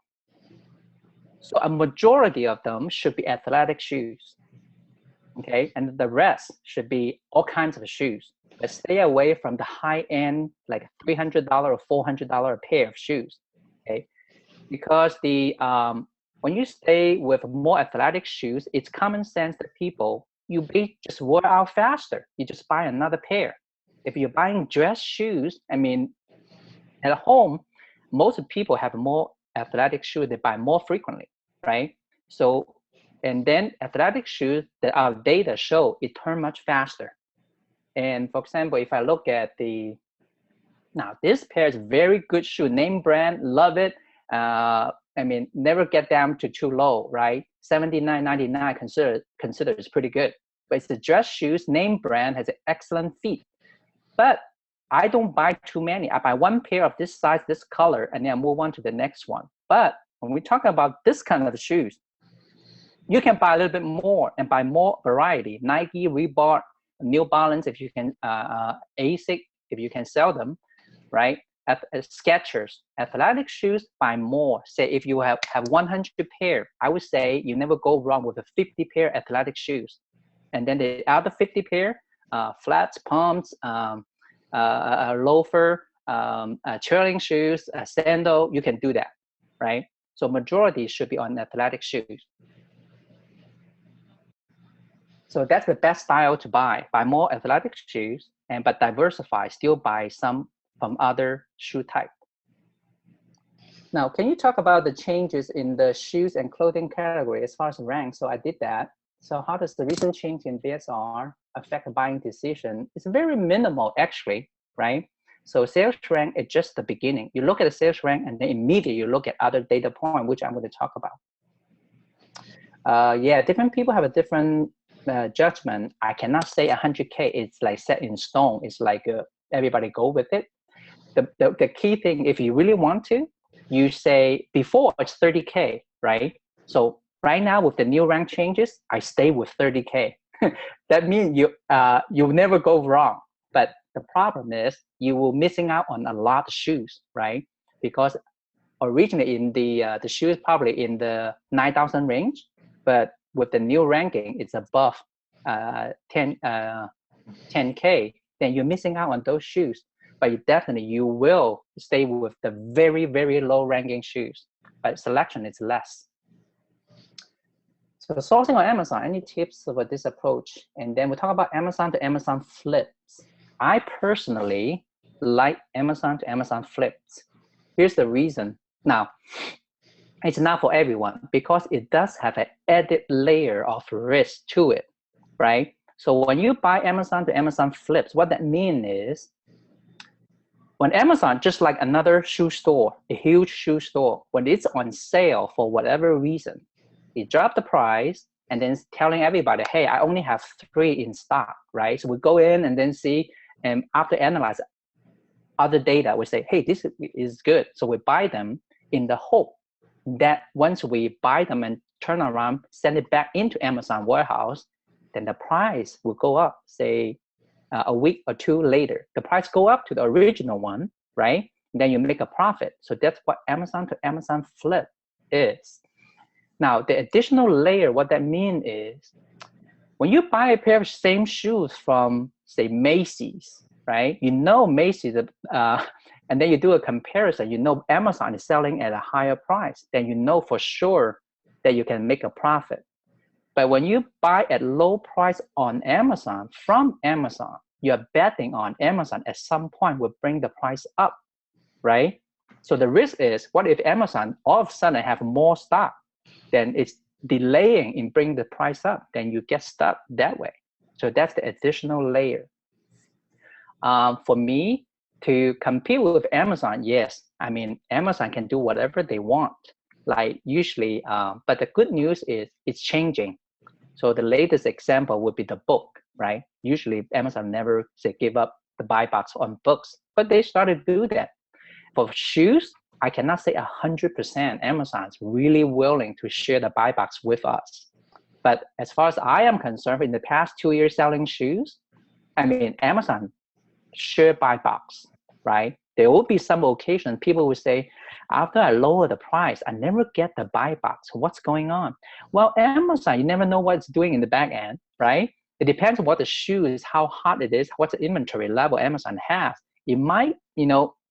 S2: So a majority of them should be athletic shoes, okay? And the rest should be all kinds of shoes. But stay away from the high-end, like $300 or $400 a pair of shoes, okay? Because when you stay with more athletic shoes, it's common sense that you just wear out faster. You just buy another pair. If you're buying dress shoes, I mean, at home, most people have more athletic shoes they buy more frequently, right? So, and then athletic shoes that our data show it turn much faster. And for example, if I look at now this pair is very good shoe, name brand, love it. I mean, never get down to too low, right? $79.99 considered is pretty good. But it's the dress shoes, name brand, has an excellent feet. But I don't buy too many. I buy one pair of this size, this color, and then I move on to the next one. But when we talk about this kind of shoes, you can buy a little bit more and buy more variety. Nike, Reebok, New Balance, if you can, ASIC, if you can sell them, right? Skechers, athletic shoes, buy more. Say if you have 100 pair, I would say you never go wrong with a 50 pair athletic shoes. And then the other 50 pair, flats, pumps, loafer, trailing shoes, sandal, you can do that, right? So majority should be on athletic shoes. So that's the best style to buy. Buy more athletic shoes, but diversify, still buy some from other shoe type. Now, can you talk about the changes in the shoes and clothing category as far as rank? So I did that. So how does the recent change in BSR affect the buying decision? It's very minimal actually, right? So sales rank is just the beginning. You look at the sales rank and then immediately you look at other data point, which I'm going to talk about. Yeah, different people have a different judgment. I cannot say 100K is like set in stone. It's like everybody go with it. The key thing, if you really want to, you say before it's 30K, right? So right now with the new rank changes, I stay with 30K. That means you'll never go wrong. But the problem is you will missing out on a lot of shoes, right? Because originally in the shoes probably in the 9,000 range, but with the new ranking, it's above 10K. Then you're missing out on those shoes. But you will stay with the very, very low ranking shoes, but selection is less. So sourcing on Amazon, any tips about this approach? And then we talk about Amazon to Amazon flips. I personally like Amazon to Amazon flips. Here's the reason. Now, it's not for everyone because it does have an added layer of risk to it, right? So when you buy Amazon to Amazon flips, what that means is When Amazon, just like another shoe store, a huge shoe store, when it's on sale for whatever reason, it dropped the price and then telling everybody, hey, I only have 3 in stock, right? So we go in and then see, and after analyze other data, we say, hey, this is good. So we buy them in the hope that once we buy them and turn around, send it back into Amazon warehouse, then the price will go up, say, a week or 2 later. The price go up to the original one, right? And then you make a profit. So that's what Amazon to Amazon flip is. Now, the additional layer, what that means is, when you buy a pair of same shoes from, say, Macy's, right? You know Macy's, and then you do a comparison, you know Amazon is selling at a higher price, then you know for sure that you can make a profit. But when you buy at low price on Amazon, from Amazon, you're betting on Amazon at some point will bring the price up, right? So the risk is, what if Amazon all of a sudden have more stock? Then it's delaying in bringing the price up, then you get stuck that way. So that's the additional layer. For me, to compete with Amazon, yes, I mean, Amazon can do whatever they want, like usually, but the good news is it's changing. So the latest example would be the book, right? Usually Amazon never say give up the buy box on books, but they started to do that. For shoes, I cannot say 100% Amazon's really willing to share the buy box with us. But as far as I am concerned, in the past 2 years selling shoes, I mean, Amazon share buy box, right? There will be some occasion people will say, after I lower the price, I never get the buy box. What's going on? Well, Amazon, you never know what it's doing in the back end, right? It depends on what the shoe is, how hot it is, what's the inventory level Amazon has. It might,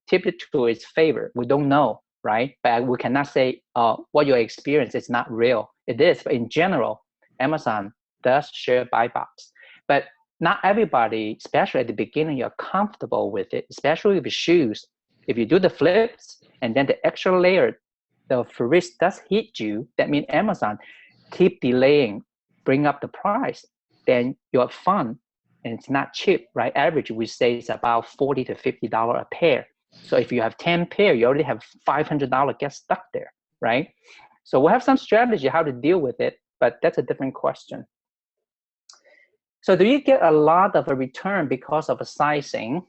S2: tip it to its favor. We don't know, right? But we cannot say what your experience is not real. It is, but in general, Amazon does share buy box. But not everybody, especially at the beginning, you're comfortable with it, especially with shoes. If you do the flips and then the extra layer, the risk does hit you, that means Amazon keep delaying, bring up the price, then you're fun and it's not cheap, right? Average, we say it's about $40 to $50 a pair. So if you have 10 pair, you already have $500 get stuck there, right? So we'll have some strategy how to deal with it, but that's a different question. So do you get a lot of a return because of a sizing?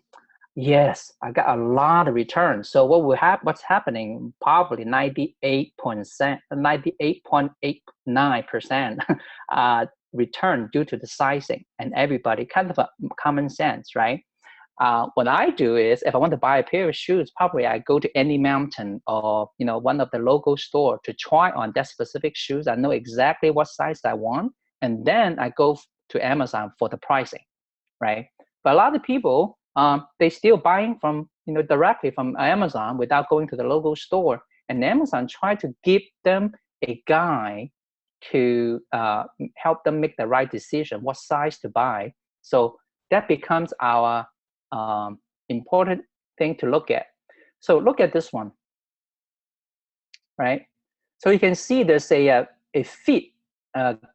S2: Yes, I got a lot of return. So what's happening? Probably 98.89% return due to the sizing, and everybody kind of a common sense, right? What I do is, if I want to buy a pair of shoes, probably I go to any mountain or one of the local store to try on that specific shoes. I know exactly what size I want, and then I go to Amazon for the pricing, right? But a lot of people, they still buying from directly from Amazon without going to the local store, and Amazon try to give them a guide to help them make the right decision, what size to buy. So that becomes our important thing to look at. So look at this one, right? So you can see there's a fit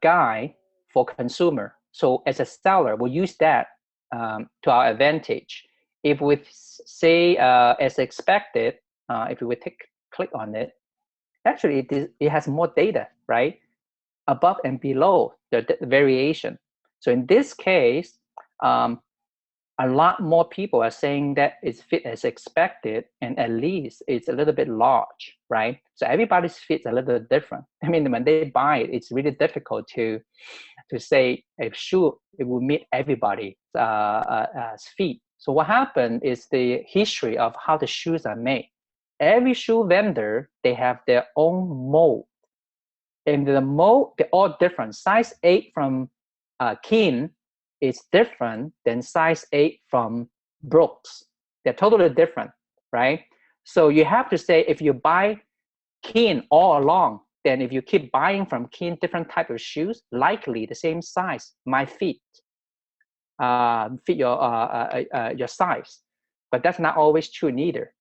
S2: guide for consumer. So as a seller, we'll use that to our advantage. If we say as expected, if we would click on it, actually it has more data, right? Above and below the variation. So in this case, a lot more people are saying that it's fit as expected, and at least it's a little bit large, right? So everybody's fit's a little bit different. I mean, when they buy it, it's really difficult to say a shoe it will meet everybody's feet. So what happened is the history of how the shoes are made. Every shoe vendor, they have their own mold. And the mold, they're all different. Size 8 from Keen is different than size 8 from Brooks. They're totally different, right? So you have to say, if you buy Keen all along, then if you keep buying from Keen different type of shoes, likely the same size might fit your size. But that's not always true neither,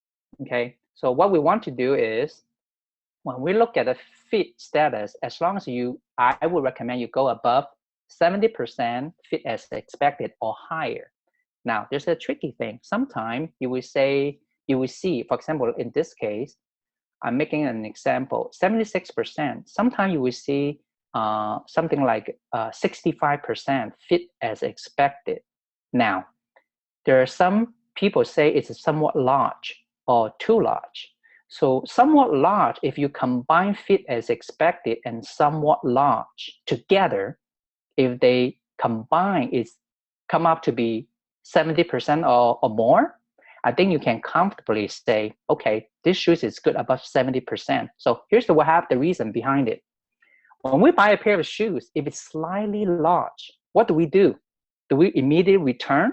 S2: okay? So what we want to do is, when we look at the fit status, as long as I would recommend you go above 70% fit as expected or higher. Now, there's a tricky thing. Sometimes you will say you will see, for example, in this case, I'm making an example, 76%. Sometimes you will see something like 65% fit as expected. Now, there are some people say it's somewhat large or too large. So somewhat large, if you combine fit as expected and somewhat large together, if they combine, it's come up to be 70% or more, I think you can comfortably say, okay, this shoes is good above 70%. So here's the reason behind it. When we buy a pair of shoes, if it's slightly large, what do? Do we immediately return?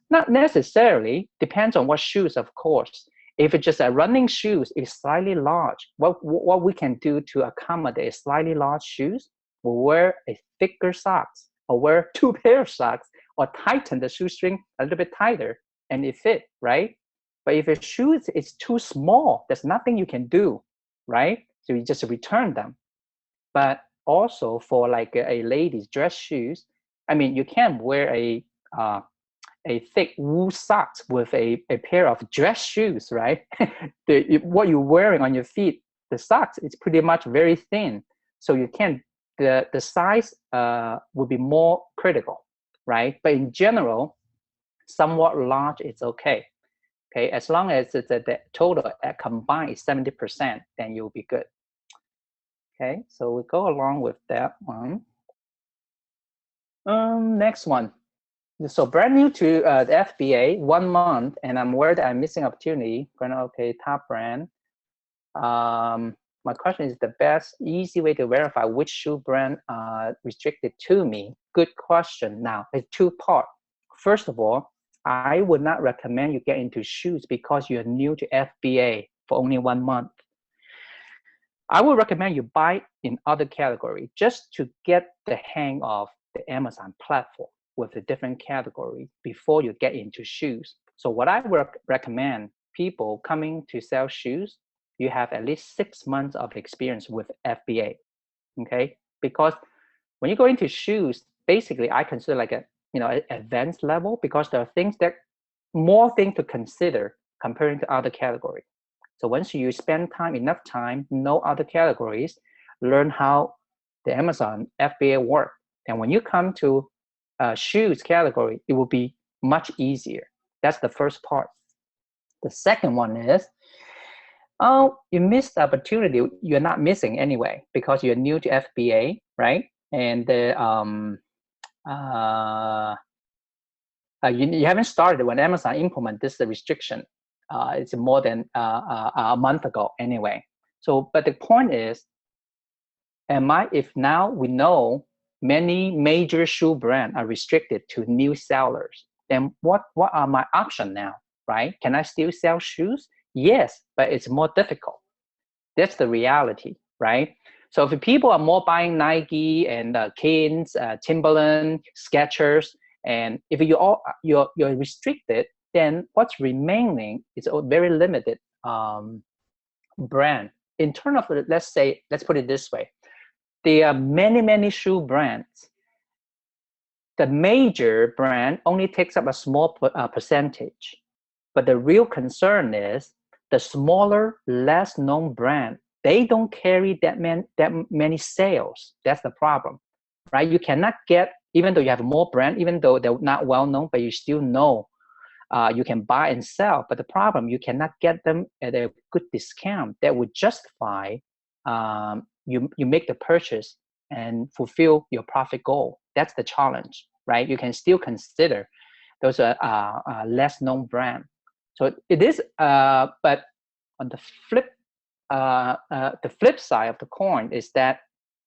S2: Not necessarily, depends on what shoes, of course. If it's just a running shoes, it's slightly large. What we can do to accommodate slightly large shoes, we'll wear a thicker socks, or wear 2 pairs of socks, or tighten the shoestring a little bit tighter, and it fit, right? But if a shoe is too small, there's nothing you can do, right? So you just return them. But also for like a lady's dress shoes, I mean, you can't wear a thick wool socks with a pair of dress shoes, right? What you're wearing on your feet, the socks, it's pretty much very thin. So you can't, the size would be more critical, right? But in general, somewhat large, it's okay. Okay, as long as the total combined is 70%, then you'll be good. Okay, so we go along with that one. Next one. So brand new to the FBA, 1 month, and I'm worried I'm missing opportunity. Okay, top brand. My question is the best, easy way to verify which shoe brand restricted to me. Good question. Now, it's 2 parts. First of all, I would not recommend you get into shoes because you're new to FBA for only 1 month. I would recommend you buy in other category just to get the hang of the Amazon platform with the different categories before you get into shoes. So what I would recommend people coming to sell shoes, you have at least 6 months of experience with FBA, okay? Because when you go into shoes, basically I consider like a advanced level because there are more things to consider comparing to other categories. So once you spend enough time, know other categories, learn how the Amazon FBA work, and when you come to shoes category, it will be much easier. That's the first part. The second one is, you missed the opportunity. You're not missing anyway because you're new to FBA, right? And you haven't started when Amazon implement this restriction. It's more than a month ago anyway. So, but the point is, if now we know many major shoe brands are restricted to new sellers, then what are my options now, right? Can I still sell shoes? Yes, but it's more difficult. That's the reality, right? So if people are more buying Nike and Kins, Timberland, Skechers, and if you're restricted, then what's remaining is a very limited brand. In terms of, let's put it this way. There are many shoe brands. The major brand only takes up a small percentage. But the real concern is the smaller, less known brand. They don't carry that many sales. That's the problem, right? You cannot get, even though you have more brand, even though they're not well known, but you still know you can buy and sell. But the problem, you cannot get them at a good discount that would justify you make the purchase and fulfill your profit goal. That's the challenge, right? You can still consider those are less known brand. So it is, but on the flip side of the coin is that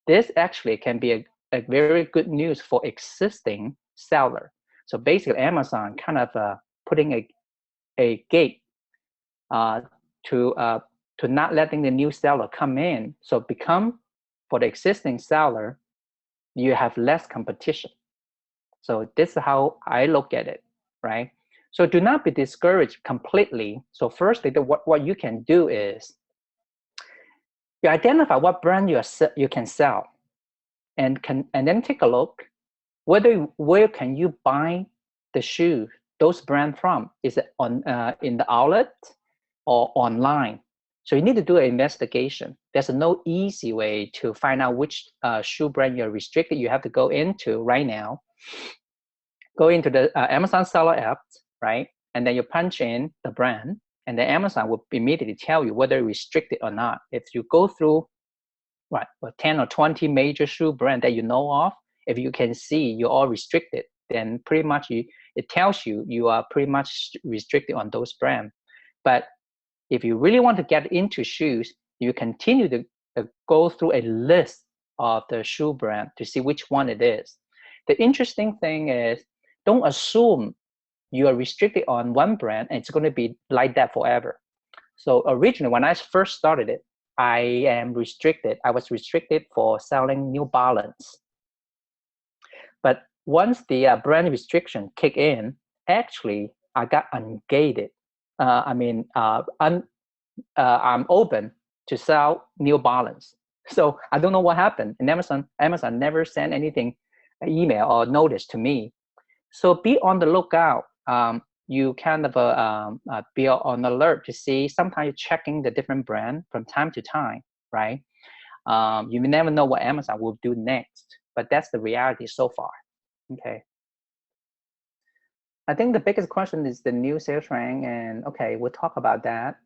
S2: this actually can be a very good news for existing seller. So basically, Amazon kind of putting a gate to not letting the new seller come in. So for the existing seller, you have less competition. So this is how I look at it, right? So do not be discouraged completely. So firstly, what you can do is you identify what brand you can sell, and then take a look where can you buy the shoe, those brand from? Is it on in the outlet? or online. So you need to do an investigation. There's no easy way to find out which shoe brand you're restricted. You have to go into right now, go into the Amazon seller app, right? And then you punch in the brand, and then Amazon will immediately tell you whether restricted or not. If you go through 10 or 20 major shoe brand that you know of, if you can see you're all restricted, then pretty much it tells you you are pretty much restricted on those brands. But if you really want to get into shoes, you continue to go through a list of the shoe brand to see which one it is. The interesting thing is, don't assume you are restricted on one brand and it's going to be like that forever. So originally, when I first started it, I was restricted for selling New Balance. But once the brand restriction kick in, actually, I got ungated. I'm open to sell New Balance. So I don't know what happened. And Amazon never sent anything, email or notice to me. So be on the lookout. You kind of be on alert to see. Sometimes you're checking the different brand from time to time, right? You may never know what Amazon will do next, but that's the reality so far. Okay. I think the biggest question is the new sales rank, and okay, we'll talk about that.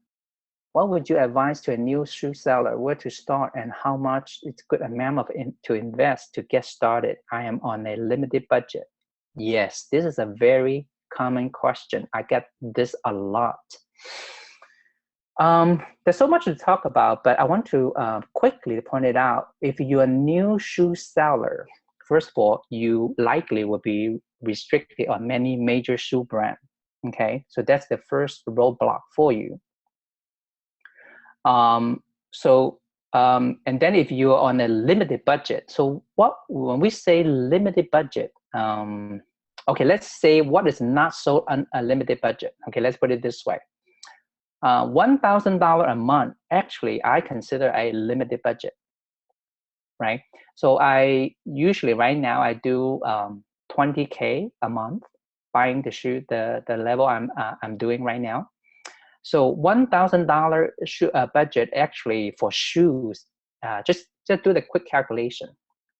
S2: What would you advise to a new shoe seller? Where to start and how much it's good amount to invest to get started? I am on a limited budget. Yes, this is a very common question. I get this a lot. There's so much to talk about, but I want to quickly point it out. If you're a new shoe seller, first of all, you likely will be restricted on many major shoe brands. Okay, so that's the first roadblock for you. And then if you're on a limited budget, so when we say limited budget, okay, let's say what is not so unlimited budget. Okay, let's put it this way. $1,000 a month, actually, I consider a limited budget, right? So I usually right now I do $20K a month buying the shoe, the level I'm doing right now. So $1,000 budget actually for shoes, just do the quick calculation.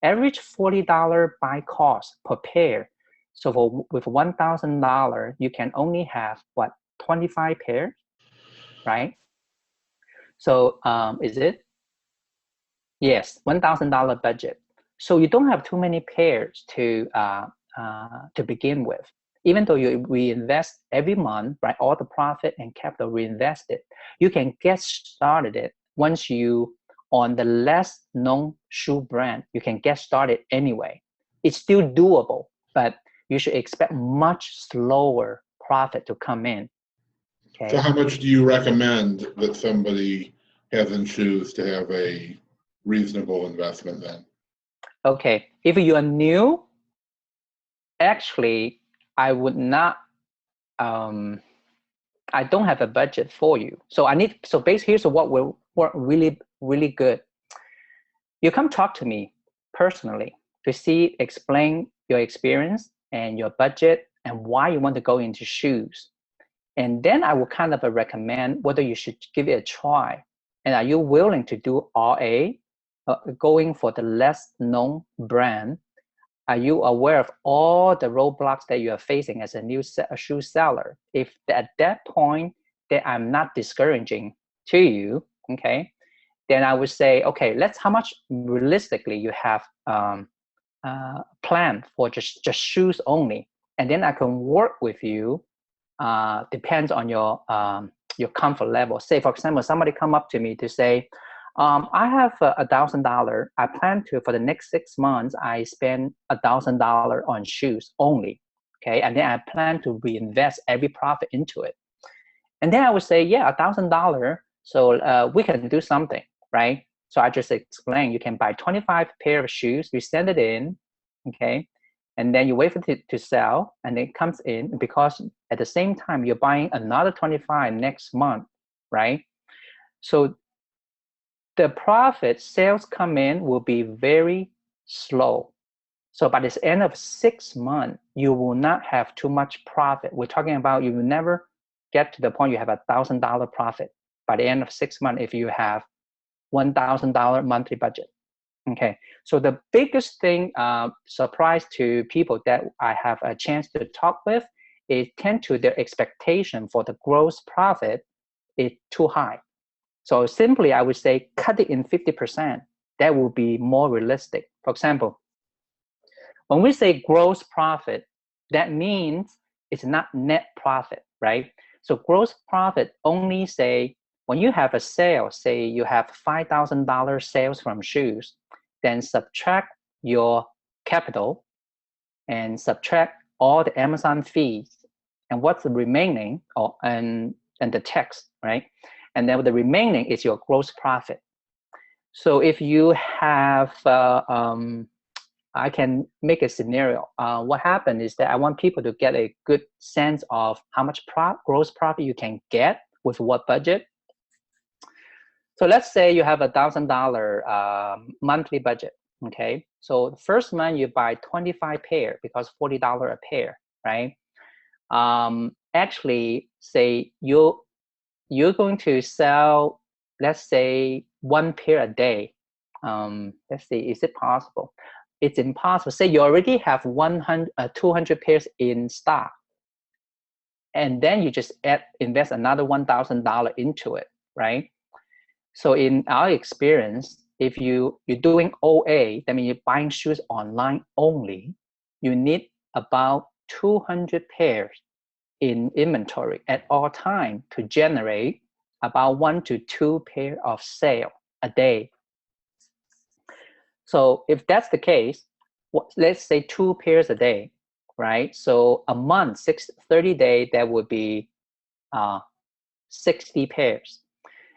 S2: Average $40 buy cost per pair. So with $1,000, you can only have 25 pairs, right? So is it? Yes, $1,000 budget. So you don't have too many pairs to begin with. Even though you reinvest every month, right, all the profit and capital reinvested, you can get started it once you on the less known shoe brand. You can get started anyway. It's still doable, but you should expect much slower profit to come in. Okay.
S1: So how much do you recommend that somebody has in shoes to have a reasonable investment then?
S2: Okay, if you are new, actually, I would not, I don't have a budget for you. So basically here's what will work really, really good. You come talk to me personally to explain your experience and your budget and why you want to go into shoes. And then I will kind of recommend whether you should give it a try. And are you willing to do RA, going for the less known brand? Are you aware of all the roadblocks that you are facing as a new shoe seller? If at that point that I'm not discouraging to you, okay, then I would say, okay, how much realistically you have planned for just shoes only, and then I can work with you. Depends on your comfort level. Say, for example, somebody come up to me to say, I have $1,000. I plan to, for the next 6 months, I spend $1,000 on shoes only. Okay, and then I plan to reinvest every profit into it. And then I would say, yeah, $1,000. So we can do something, right? So I just explain, you can buy 25 pair of shoes, you send it in, okay, and then you wait for it to sell, and it comes in because at the same time you're buying another 25 next month, right? So the profit sales come in will be very slow. So by the end of 6 months, you will not have too much profit. We're talking about you will never get to the point you have $1,000 profit by the end of 6 months if you have $1,000 monthly budget. Okay, so the biggest thing surprise to people that I have a chance to talk with is tend to their expectation for the gross profit is too high. So simply, I would say cut it in 50%. That will be more realistic. For example, when we say gross profit, that means it's not net profit, right? So gross profit only say when you have a sale, say you have $5,000 sales from shoes, then subtract your capital and subtract all the Amazon fees, and what's the remaining, and the tax, right? And then the remaining is your gross profit. So if you have, I can make a scenario. What happened is that I want people to get a good sense of how much gross profit you can get with what budget. So let's say you have $1,000 monthly budget, okay? So the first month you buy 25 pair because $40 a pair, right? Actually, say you're going to sell, let's say, 1 pair a day. Let's see, is it possible? It's impossible. Say you already have 200 pairs in stock, and then you just invest another $1,000 into it, right? So in our experience, if you're doing OA, that means you're buying shoes online only, you need about 200 pairs in inventory at all time to generate about 1 to 2 pair of sale a day. So if that's the case, let's say 2 pairs a day, right? So a month, 30 days, that would be 60 pairs.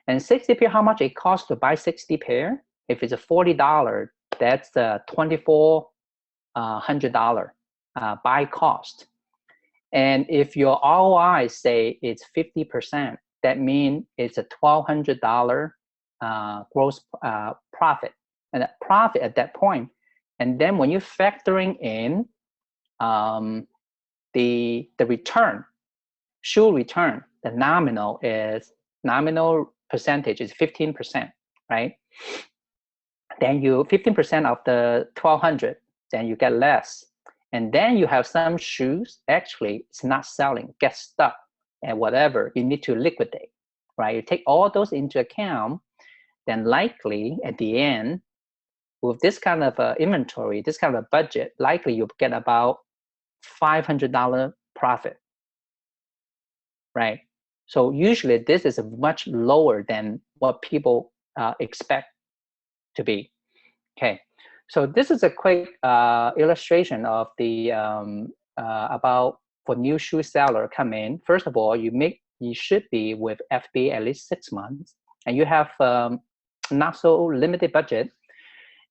S2: And 60 pair, how much it costs to buy 60 pair? If it's a $40, that's $2,400 by cost. And if your ROI say it's 50%, that means it's a $1,200 gross profit, and that profit at that point. And then when you're factoring in the return, shoe return, the nominal percentage is 15%, right? Then you 15% of the 1,200, then you get less. And then you have some shoes, actually, it's not selling, get stuck, and whatever, you need to liquidate, right? You take all those into account, then likely at the end, with this kind of inventory, this kind of budget, likely you'll get about $500 profit, right? So usually this is much lower than what people expect to be, okay? So this is a quick illustration of the about for new shoe seller come in. First of all, you should be with FBA at least 6 months, and you have not so limited budget,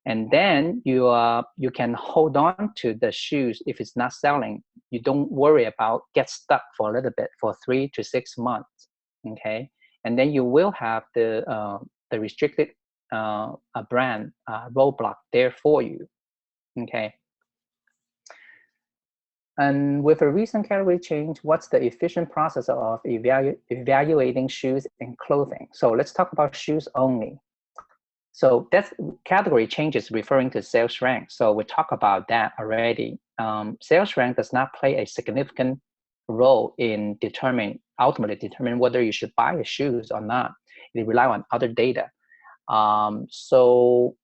S2: and then you can hold on to the shoes if it's not selling. You don't worry about get stuck for a little bit for 3 to 6 months, okay? And then you will have the restricted a brand roadblock there for you, okay? And with a recent category change, what's the efficient process of evaluating shoes and clothing? So let's talk about shoes only. So that's category changes referring to sales rank. So we talked about that already. Sales rank does not play a significant role in ultimately determine whether you should buy the shoes or not. It relies on other data. So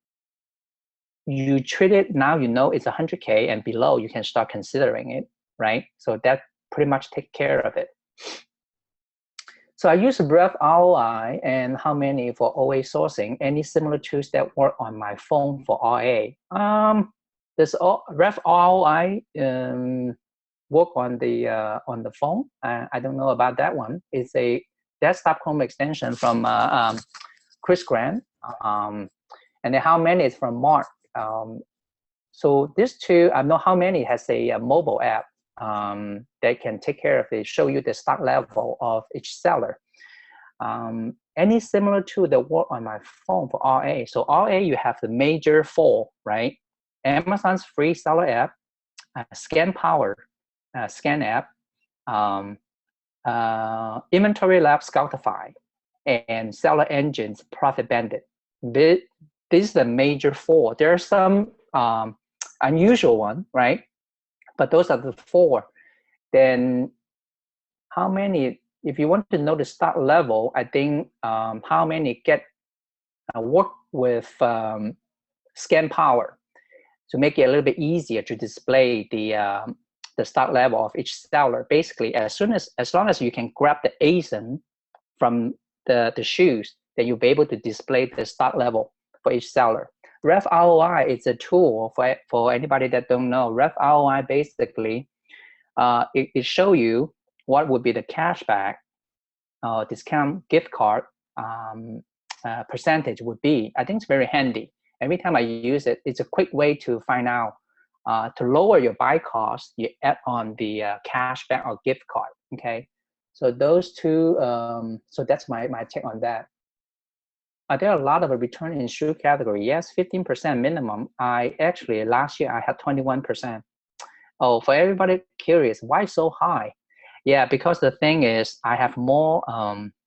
S2: you treat it now, you know it's 100K and below, you can start considering it, right? So that pretty much take care of it. So I use Ref ROI and how many for OA sourcing. Any similar tools that work on my phone for RA? Does Ref ROI work on the phone? I don't know about that one. It's a desktop Chrome extension from Chris Grant, and then how many is from Mark. So these two, I know how many has a mobile app that can take care of it, show you the stock level of each seller. Any similar tool that work on my phone for RA? So RA, you have the major 4, right? Amazon's free seller app, Scan Power, Scan app, inventory lab Scoutify, and seller engines profit bandit. These are the major four. There are some unusual one, right? But those are the four. Then how many, if you want to know the start level, I think how many get work with scan power to make it a little bit easier to display the start level of each seller. Basically, as long as you can grab the ASIN from the shoes, then you'll be able to display the start level for each seller. Ref ROI is a tool for anybody that don't know. Ref ROI basically it show you what would be the cashback discount gift card percentage would be. I think it's very handy. Every time I use it, it's a quick way to find out to lower your buy cost. You add on the cashback or gift card. Okay, so those two. So that's my take on that. There are a lot of return in shoe category. Yes, 15% minimum. I actually last year I had 21%. Oh, for everybody curious, why so high? Yeah, because the thing is, I have more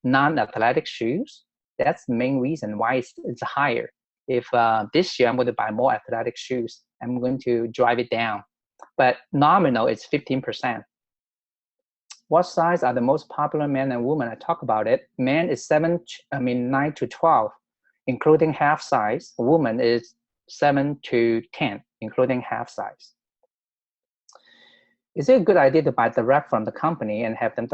S2: non-athletic shoes. That's the main reason why it's higher. If this year I'm going to buy more athletic shoes, I'm going to drive it down. But nominal, it's 15%. What size are the most popular men and women? I talk about it. Men is 9 to 12, including half size. Woman is 7 to 10, including half size. Is it a good idea to buy direct from the company and have them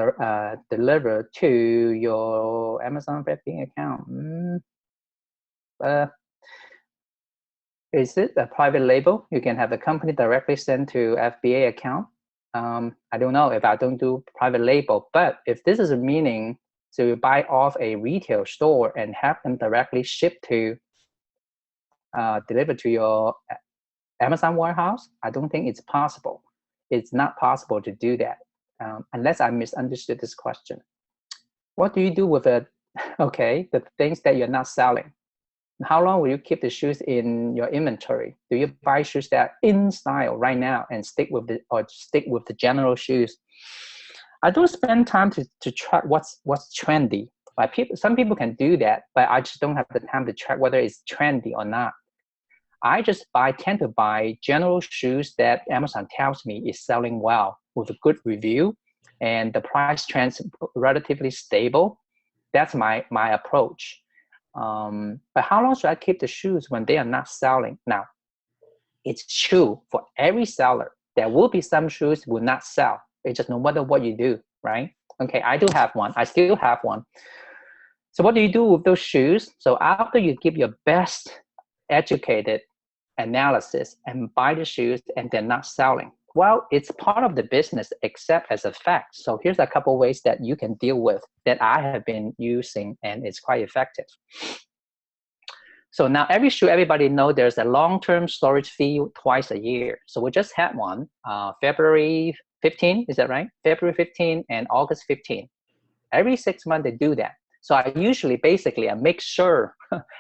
S2: deliver to your Amazon FBA account? Is it a private label? You can have the company directly send to FBA account. I don't know if I don't do private label, but if this is a meaning to buy off a retail store and have them directly shipped to deliver to your Amazon warehouse, I don't think it's possible. It's not possible to do that unless I misunderstood this question. What do you do with the things that you're not selling? How long will you keep the shoes in your inventory? Do you buy shoes that are in style right now and stick with the general shoes? I don't spend time to track what's trendy. Like some people can do that, but I just don't have the time to track whether it's trendy or not. I just tend to buy general shoes that Amazon tells me is selling well with a good review and the price trend's relatively stable. That's my approach. But how long should I keep the shoes when they are not selling? Now, it's true for every seller. There will be some shoes will not sell. It's just no matter what you do, right? Okay, I do have one. I still have one. So what do you do with those shoes? So after you give your best educated analysis and buy the shoes and they're not selling, well, it's part of the business except as a fact. So here's a couple ways that you can deal with that I have been using and it's quite effective. So now every shoe, everybody know there's a long-term storage fee twice a year. So we just had one, February 15, is that right? February 15 and August 15. Every 6 months they do that. So I usually I make sure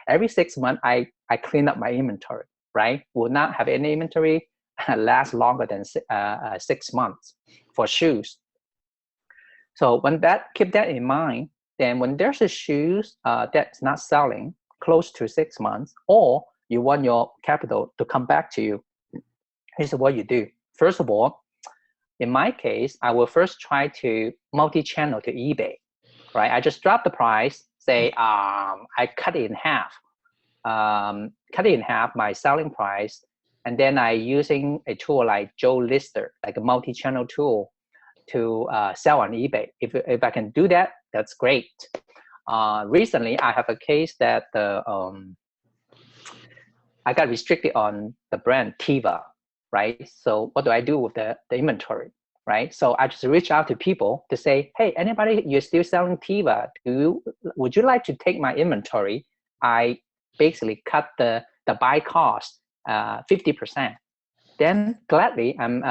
S2: every 6 months I clean up my inventory, right? Will not have any inventory last longer than 6 months for shoes. So keep that in mind, then when there's a shoes that's not selling close to 6 months, or you want your capital to come back to you, here's what you do. First of all, in my case, I will first try to multi-channel to eBay, right? I just drop the price, say I cut it in half, my selling price, and then I using a tool like Joe Lister, like a multi-channel tool to sell on eBay. If I can do that, that's great. Recently, I have a case that I got restricted on the brand Tiva, right? So what do I do with the inventory, right? So I just reach out to people to say, hey, anybody, you're still selling Tiva? Would you like to take my inventory? I basically cut the buy cost 50%. Then gladly, I'm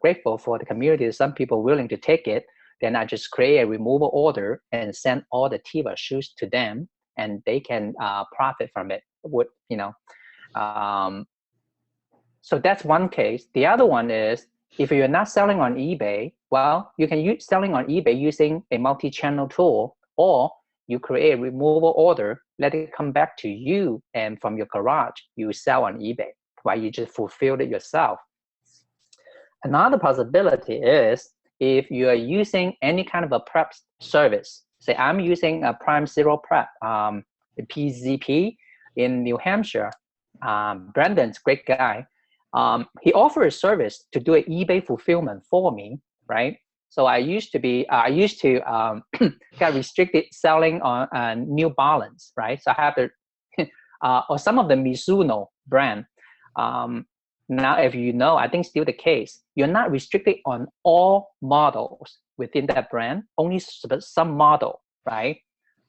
S2: grateful for the community. Some people willing to take it. Then I just create a removal order and send all the Tiva shoes to them, and they can profit from it. So that's one case. The other one is if you're not selling on eBay, well, you can use selling on eBay using a multi-channel tool, or you create a removal order, let it come back to you, and from your garage, you sell on eBay, right? You just fulfilled it yourself. Another possibility is if you are using any kind of a prep service, say I'm using a Prime Zero Prep, a PZP in New Hampshire. Brandon's a great guy. He offered a service to do an eBay fulfillment for me, right? So I used to get restricted selling on New Balance, right? So I have to, or some of the Mizuno brand. Now, if you know, I think still the case, you're not restricted on all models within that brand, only some model, right?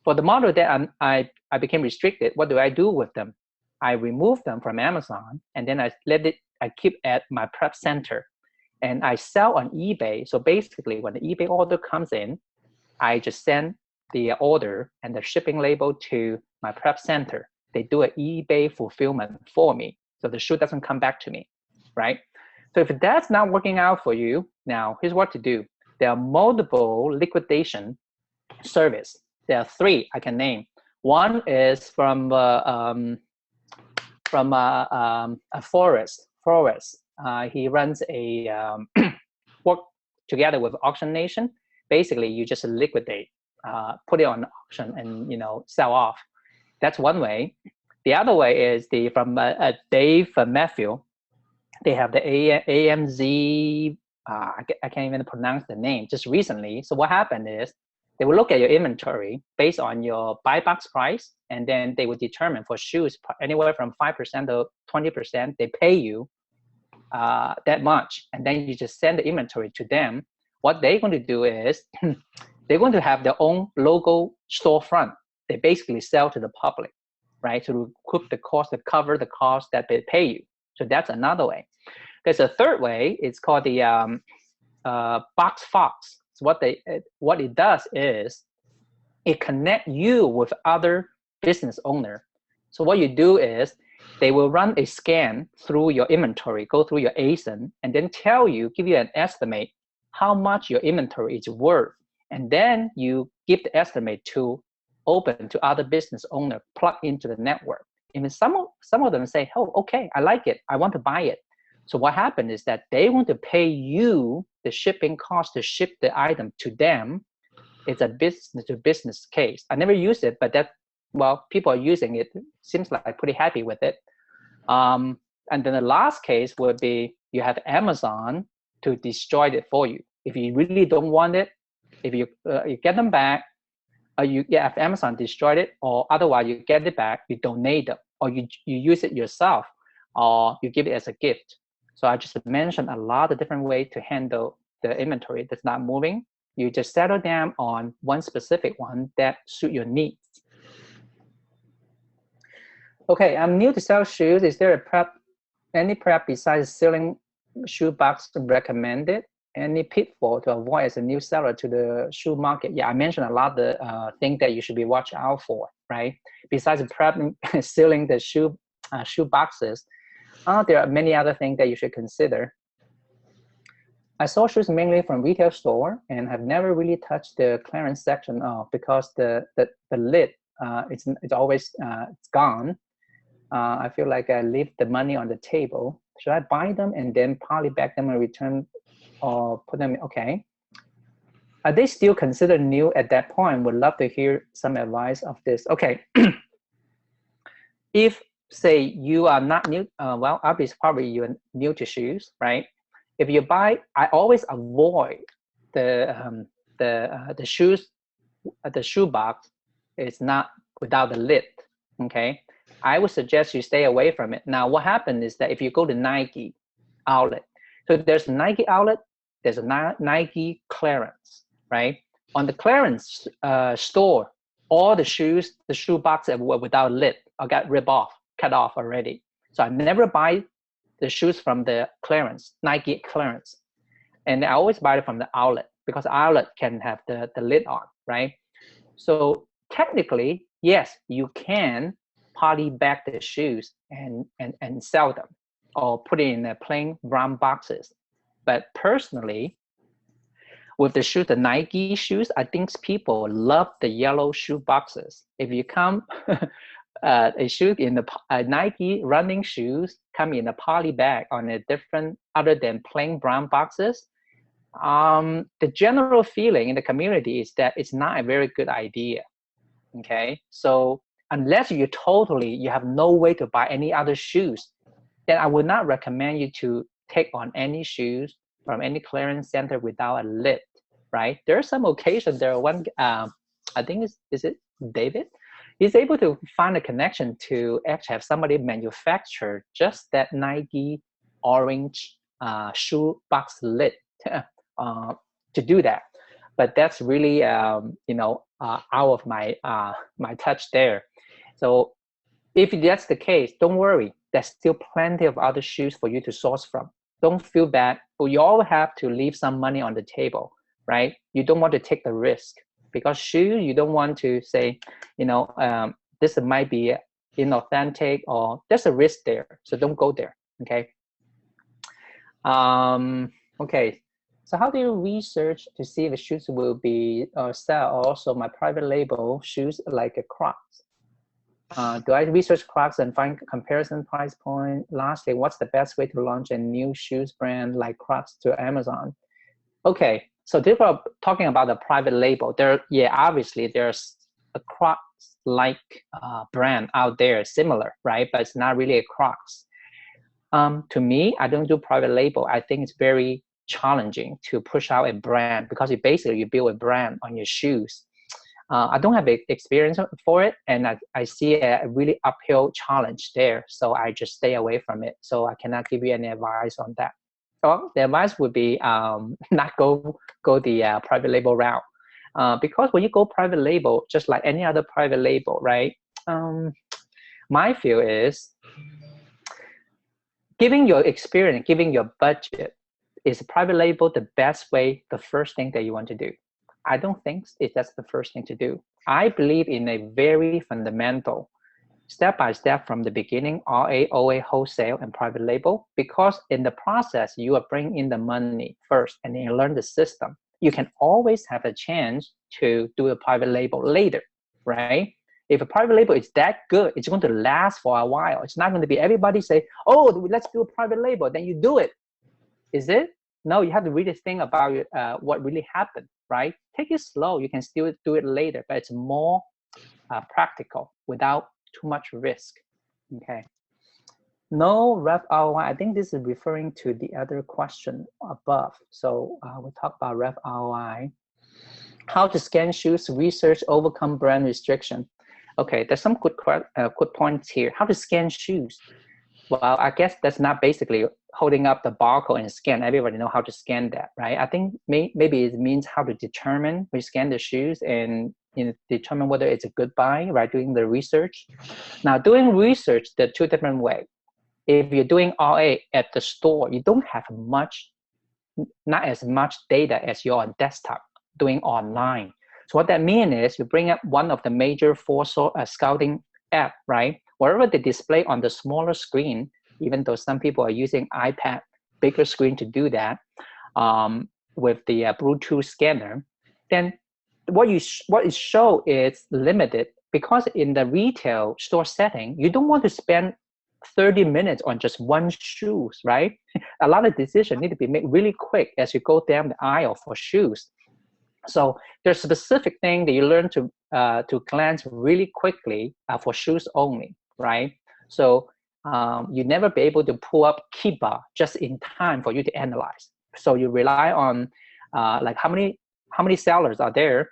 S2: For the model that I became restricted, what do I do with them? I remove them from Amazon, and then I keep at my prep center, and I sell on eBay. So basically, when the eBay order comes in, I just send the order and the shipping label to my prep center. They do an eBay fulfillment for me, so the shoe doesn't come back to me, right? So if that's not working out for you, now here's what to do. There are multiple liquidation service. There are 3 I can name. One is from a Forest. He runs a work together with Auction Nation. Basically, you just liquidate, put it on auction, and sell off. That's one way. The other way is from Dave Matthew. They have the AMZ. I can't even pronounce the name. Just recently. So what happened is they will look at your inventory based on your buy box price, and then they will determine for shoes anywhere from 5% to 20%. They pay you that much, and then you just send the inventory to them. What they're going to do is they're going to have their own logo storefront. They basically sell to the public, right? To recoup the cost, to cover the cost that they pay you. So that's another way. There's a third way. It's called the Box Fox. So what it does is it connects you with other business owner. So what you do is they will run a scan through your inventory, go through your ASIN, and then give you an estimate how much your inventory is worth. And then you give the estimate to open to other business owner, plug into the network. And some of them say, oh, okay, I like it. I want to buy it. So what happened is that they want to pay you the shipping cost to ship the item to them. It's a business-to-business case. I never used it, but people are using it. Seems like pretty happy with it. And then the last case would be you have Amazon to destroy it for you. If you really don't want it, if you get them back, if Amazon destroyed it, or otherwise you get it back, you donate them, or you use it yourself, or you give it as a gift. So I just mentioned a lot of different ways to handle the inventory that's not moving. You just settle down on one specific one that suit your needs. Okay, I'm new to sell shoes. Is there any prep besides selling shoe box recommended? Any pitfall to avoid as a new seller to the shoe market? Yeah, I mentioned a lot of the things that you should be watch out for, right? Besides prepping, selling the shoe boxes, there are many other things that you should consider. I saw shoes mainly from retail store and have never really touched the clearance section because the lid it's always it's gone. I feel like I leave the money on the table. Should I buy them and then poly bag them and return, or put them? Okay. Are they still considered new at that point? Would love to hear some advice of this. Okay. If say you are not new, obviously probably you're new to shoes, right? If you buy, I always avoid the shoes. The shoe box is not without the lid. Okay, I would suggest you stay away from it. Now, what happened is that if you go to Nike outlet, so there's a Nike outlet, there's a Nike clearance, right? On the clearance store, all the shoes, the shoe box that were without lid, I got cut off already. So I never buy the shoes from the clearance, Nike clearance. And I always buy it from the outlet because outlet can have the lid on, right? So technically, yes, you can poly bag the shoes and sell them or put it in a plain brown boxes. But personally, with the shoes, the Nike shoes, I think people love the yellow shoe boxes. If you come, a shoe in the Nike running shoes come in a poly bag on a different, other than plain brown boxes. The general feeling in the community is that it's not a very good idea. Okay, so unless you have no way to buy any other shoes, then I would not recommend you to take on any shoes from any clearance center without a lid, right? There are some occasions, there are one, I think is it David? He's able to find a connection to actually have somebody manufacture just that Nike orange shoe box lid to do that. But that's really, out of my my touch there. So if that's the case, don't worry. There's still plenty of other shoes for you to source from. Don't feel bad, but you all have to leave some money on the table, right? You don't want to take the risk, because shoes, you don't want to say, this might be inauthentic, or there's a risk there. So don't go there, okay? Okay. So how do you research to see if the shoes will be sell? Also, my private label shoes like a Crocs. Do I research Crocs and find comparison price point? Lastly, what's the best way to launch a new shoes brand like Crocs to Amazon? Okay, so people are talking about the private label. Obviously there's a Crocs-like brand out there, similar, right? But it's not really a Crocs. To me, I don't do private label. I think it's very challenging to push out a brand, because you build a brand on your shoes. I don't have experience for it, and I see a really uphill challenge there, so I just stay away from it. So I cannot give you any advice on that. So the advice would be not go the private label route, because when you go private label, just like any other private label, right? My feel is, given your experience, given your budget, is private label the best way, the first thing that you want to do? I don't think that's the first thing to do. I believe in a very fundamental, step-by-step from the beginning, RA, OA, wholesale, and private label, because in the process, you are bringing in the money first, and then you learn the system. You can always have a chance to do a private label later, right? If a private label is that good, it's going to last for a while. It's not going to be everybody say, oh, let's do a private label, then you do it. Is it? No, you have to really think about what really happened, right? Take it slow. You can still do it later, but it's more practical without too much risk, okay? No ref ROI. I think this is referring to the other question above. So we'll talk about ref ROI. How to scan shoes, research, overcome brand restriction. Okay, there's some good points here. How to scan shoes. Well, I guess that's not basically holding up the barcode and scan. Everybody know how to scan that, right? I think maybe it means how to determine, we scan the shoes and determine whether it's a good buy, right? Doing the research. Now, doing research, there are two different ways. If you're doing RA at the store, you don't have not as much data as you're on desktop doing online. So what that means is you bring up one of the major scouting app, right? Wherever they display on the smaller screen, even though some people are using iPad, bigger screen to do that with the Bluetooth scanner, then what is show is limited, because in the retail store setting, you don't want to spend 30 minutes on just one shoes, right? A lot of decisions need to be made really quick as you go down the aisle for shoes. So there's specific thing that you learn to glance really quickly for shoes only, right? So you never be able to pull up Kiba just in time for you to analyze. So you rely on like how many sellers are there,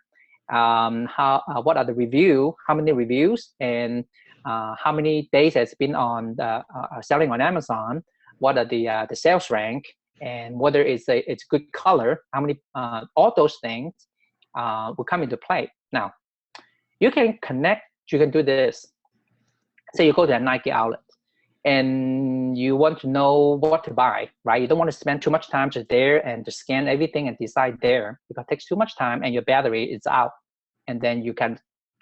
S2: what are the review, how many reviews, and how many days has been on selling on Amazon, what are the sales rank, and whether it's good color, how many, all those things will come into play. Now, you can do this. Say you go to a Nike outlet and you want to know what to buy, right? You don't want to spend too much time just there and to scan everything and decide there, because it takes too much time and your battery is out, and then you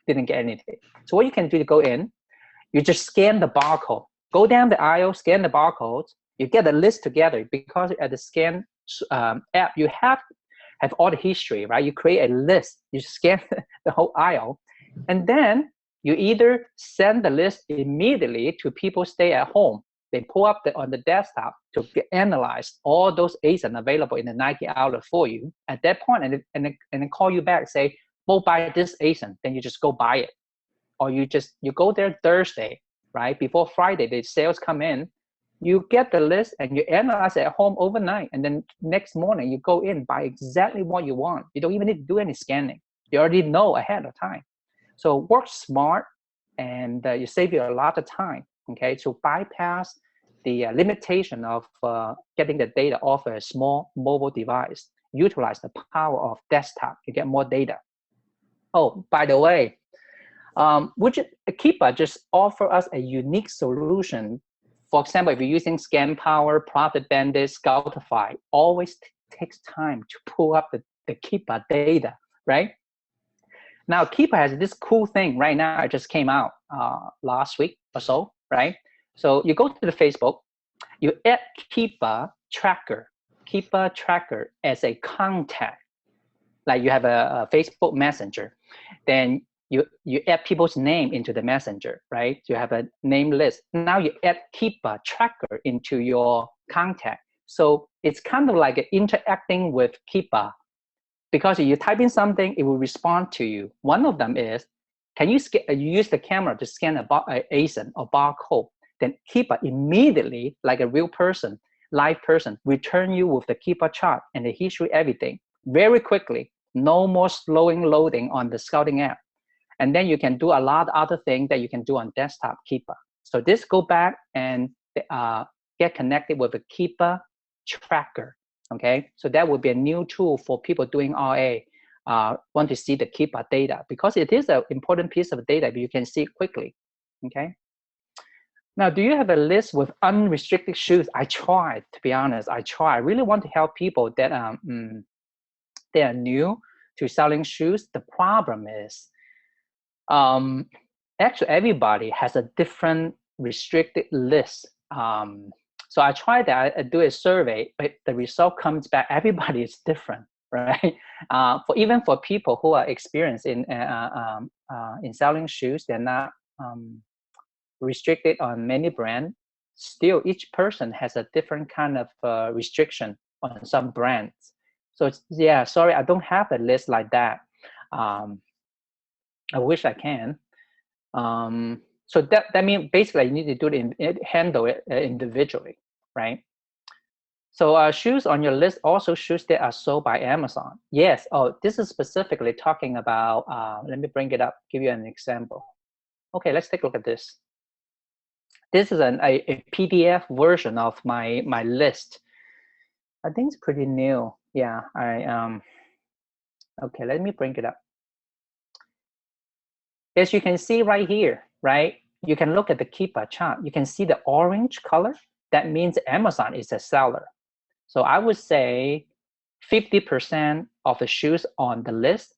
S2: didn't get anything. So what you can do to go in, you just scan the barcode, go down the aisle, scan the barcodes, you get a list together, because at the scan app, you have all the history, right? You create a list, you scan the whole aisle, and then you either send the list immediately to people stay at home. They pull up on the desktop to analyze all those ASIN available in the Nike outlet for you. At that point, and then call you back, say, go buy this ASIN. Then you just go buy it. Or you go there Thursday, right? Before Friday, the sales come in. You get the list and you analyze it at home overnight. And then next morning, you go in, buy exactly what you want. You don't even need to do any scanning. You already know ahead of time. So work smart, and you save you a lot of time, okay? To bypass the limitation of getting the data off a small mobile device. Utilize the power of desktop to get more data. Oh, by the way, Keepa just offer us a unique solution. For example, if you're using ScanPower, Profit Bandit, Scoutify, always takes time to pull up the Keepa data, right? Now, Keepa has this cool thing right now. It just came out last week or so, right? So you go to the Facebook, you add Keepa tracker as a contact. Like you have a Facebook Messenger, then you add people's name into the messenger, right? You have a name list. Now you add Keepa tracker into your contact. So it's kind of like interacting with Keepa, because if you type in something, it will respond to you. One of them is, can you use the camera to scan a ASIN or barcode? Then Keepa immediately, like a real person, live person, return you with the Keepa chart and the history, everything, very quickly. No more loading on the scouting app. And then you can do a lot of other things that you can do on desktop Keepa. So this go back and get connected with a Keepa tracker, okay? So that would be a new tool for people doing RA, want to see the Keepa data, because it is an important piece of data, but you can see it quickly, okay? Now, do you have a list with unrestricted shoes? I tried, to be honest, I really want to help people that they are new to selling shoes. The problem is, actually everybody has a different restricted list. So I tried that, I do a survey, but the result comes back, everybody is different, right? Even for people who are experienced in selling shoes, they're not restricted on many brands. Still, each person has a different kind of restriction on some brands. So yeah, sorry, I don't have a list like that. I wish I can. So that means basically you need to do handle it individually, right? So shoes on your list, also shoes that are sold by Amazon. Yes. Oh, this is specifically talking about. Let me bring it up. Give you an example. Okay, let's take a look at this. This is a PDF version of my list. I think it's pretty new. Yeah. Okay, let me bring it up. As you can see right here, right? You can look at the Keepa chart. You can see the orange color. That means Amazon is a seller. So I would say 50% of the shoes on the list,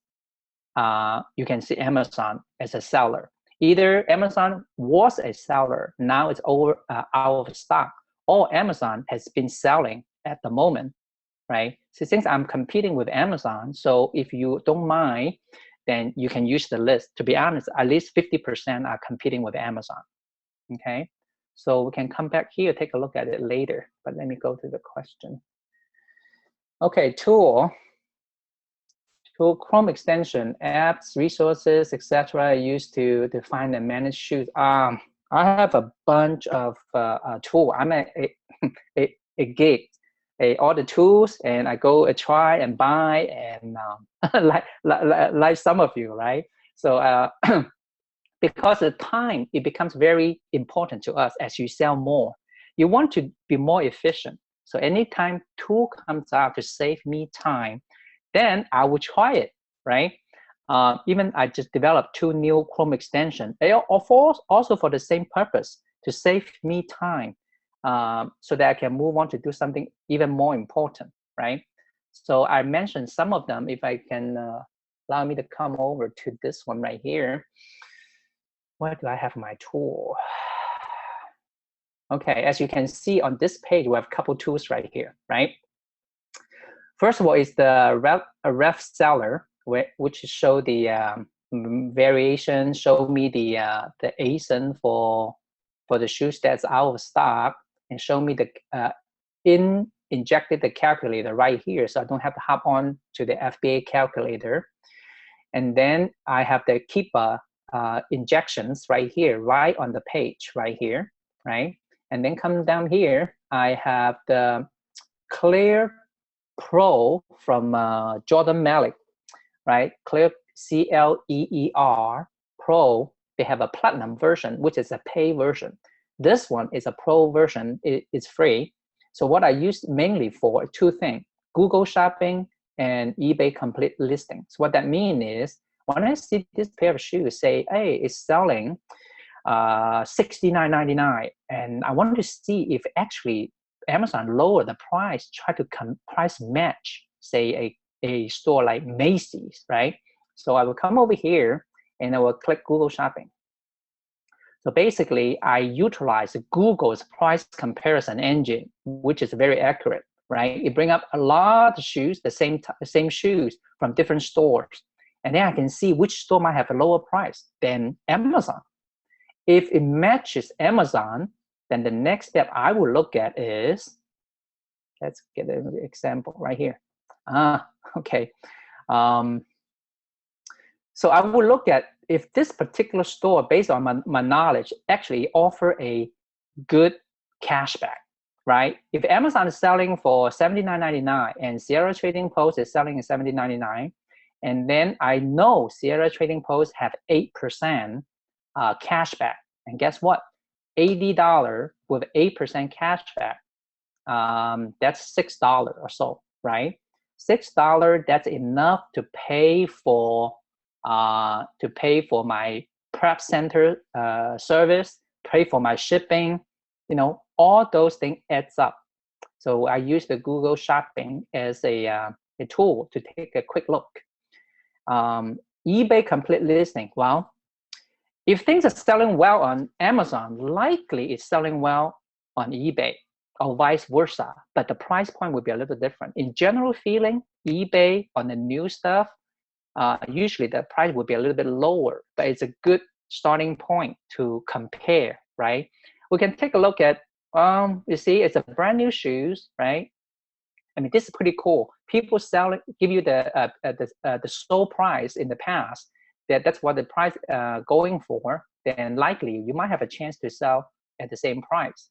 S2: you can see Amazon as a seller. Either Amazon was a seller, now it's out of stock, or Amazon has been selling at the moment, right? So since I'm competing with Amazon, so if you don't mind, then you can use the list. To be honest, at least 50% are competing with Amazon, okay? So we can come back here, take a look at it later, but let me go to the question. Okay, tool, Chrome extension, apps, resources, etc. used to define and manage shoes. I have a bunch of tools. I'm a geek. All the tools, and I go try and buy, and like some of you, right? So because of time, it becomes very important to us as you sell more. You want to be more efficient. So anytime tool comes out to save me time, then I will try it, right? Even I just developed 2 new Chrome extensions, also for the same purpose, to save me time. So that I can move on to do something even more important, right? So I mentioned some of them. If I can allow me to come over to this one right here. Where do I have my tool? Okay, as you can see on this page, we have a couple tools right here, right? First of all, is the ref seller, which show the variation, show me the ASIN for the shoes that's out of stock, and show me the injected the calculator right here, so I don't have to hop on to the FBA calculator. And then I have the Keepa injections right here, right on the page, right here, right? And then come down here, I have the Clear Pro from Jordan Malik, right? Clear, C-L-E-E-R, Pro. They have a platinum version, which is a pay version. This one is a pro version. It's free. So what I use mainly for two things: Google Shopping and eBay complete listings. What that means is when I see this pair of shoes, say, hey, it's selling $69.99, and I want to see if actually Amazon lower the price, try to price match, say a store like Macy's, right? So I will come over here and I will click Google Shopping. So basically, I utilize Google's price comparison engine, which is very accurate, right? It brings up a lot of shoes, the same shoes from different stores. And then I can see which store might have a lower price than Amazon. If it matches Amazon, then the next step I will look at is, let's get an example right here. Okay. So I will look at if this particular store, based on my knowledge, actually offer a good cashback, right? If Amazon is selling for $79.99 and Sierra Trading Post is selling at $70.99, and then I know Sierra Trading Post have 8% cashback, and guess what? $80 with 8% cashback, that's $6 or so, right? $6, that's enough to pay for my prep center service, pay for my shipping, all those things adds up. So I use the Google Shopping as a tool to take a quick look. eBay complete listing. Well, if things are selling well on Amazon, likely it's selling well on eBay or vice versa, but the price point would be a little different. In general feeling, eBay on the new stuff, usually the price would be a little bit lower, but it's a good starting point to compare, right? We can take a look at, you see, it's a brand new shoes, right? I mean, this is pretty cool. People sell it, give you the sold price in the past. That's what the price going for. Then likely you might have a chance to sell at the same price.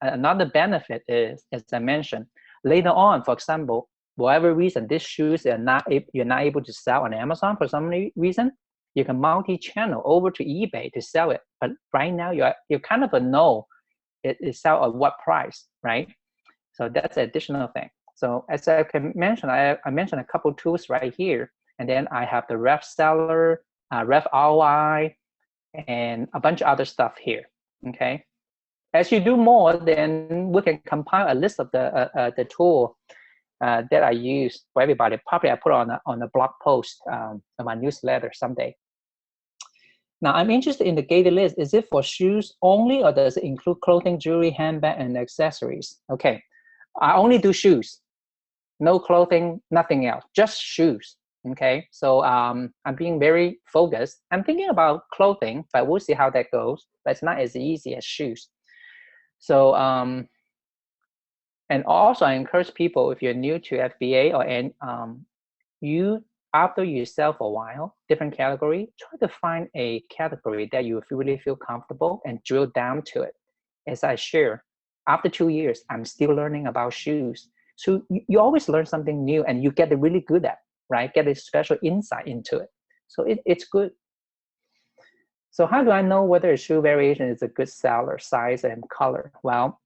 S2: Another benefit is, as I mentioned, later on, for example, whatever reason, these shoes you're not able to sell on Amazon for some reason, you can multi-channel over to eBay to sell it. But right now, you kind of know it sell at what price, right? So that's an additional thing. So as I can mention, I mentioned a couple tools right here, and then I have the ref seller, ref ROI, and a bunch of other stuff here. Okay. As you do more, then we can compile a list of the tool that I use for everybody. Probably I put on a blog post on my newsletter someday. Now I'm interested in the gated list. Is it for shoes only, or does it include clothing, jewelry, handbag, and accessories? Okay, I only do shoes, no clothing, nothing else, just shoes. Okay, so I'm being very focused. I'm thinking about clothing, but we'll see how that goes. But it's not as easy as shoes. So and also I encourage people, if you're new to FBA or after you sell for a while, different category, try to find a category that you really feel comfortable and drill down to it. As I share, after 2 years, I'm still learning about shoes. So you always learn something new and you get really good at, right? Get a special insight into it. So it's good. So how do I know whether a shoe variation is a good seller, size and color? Well,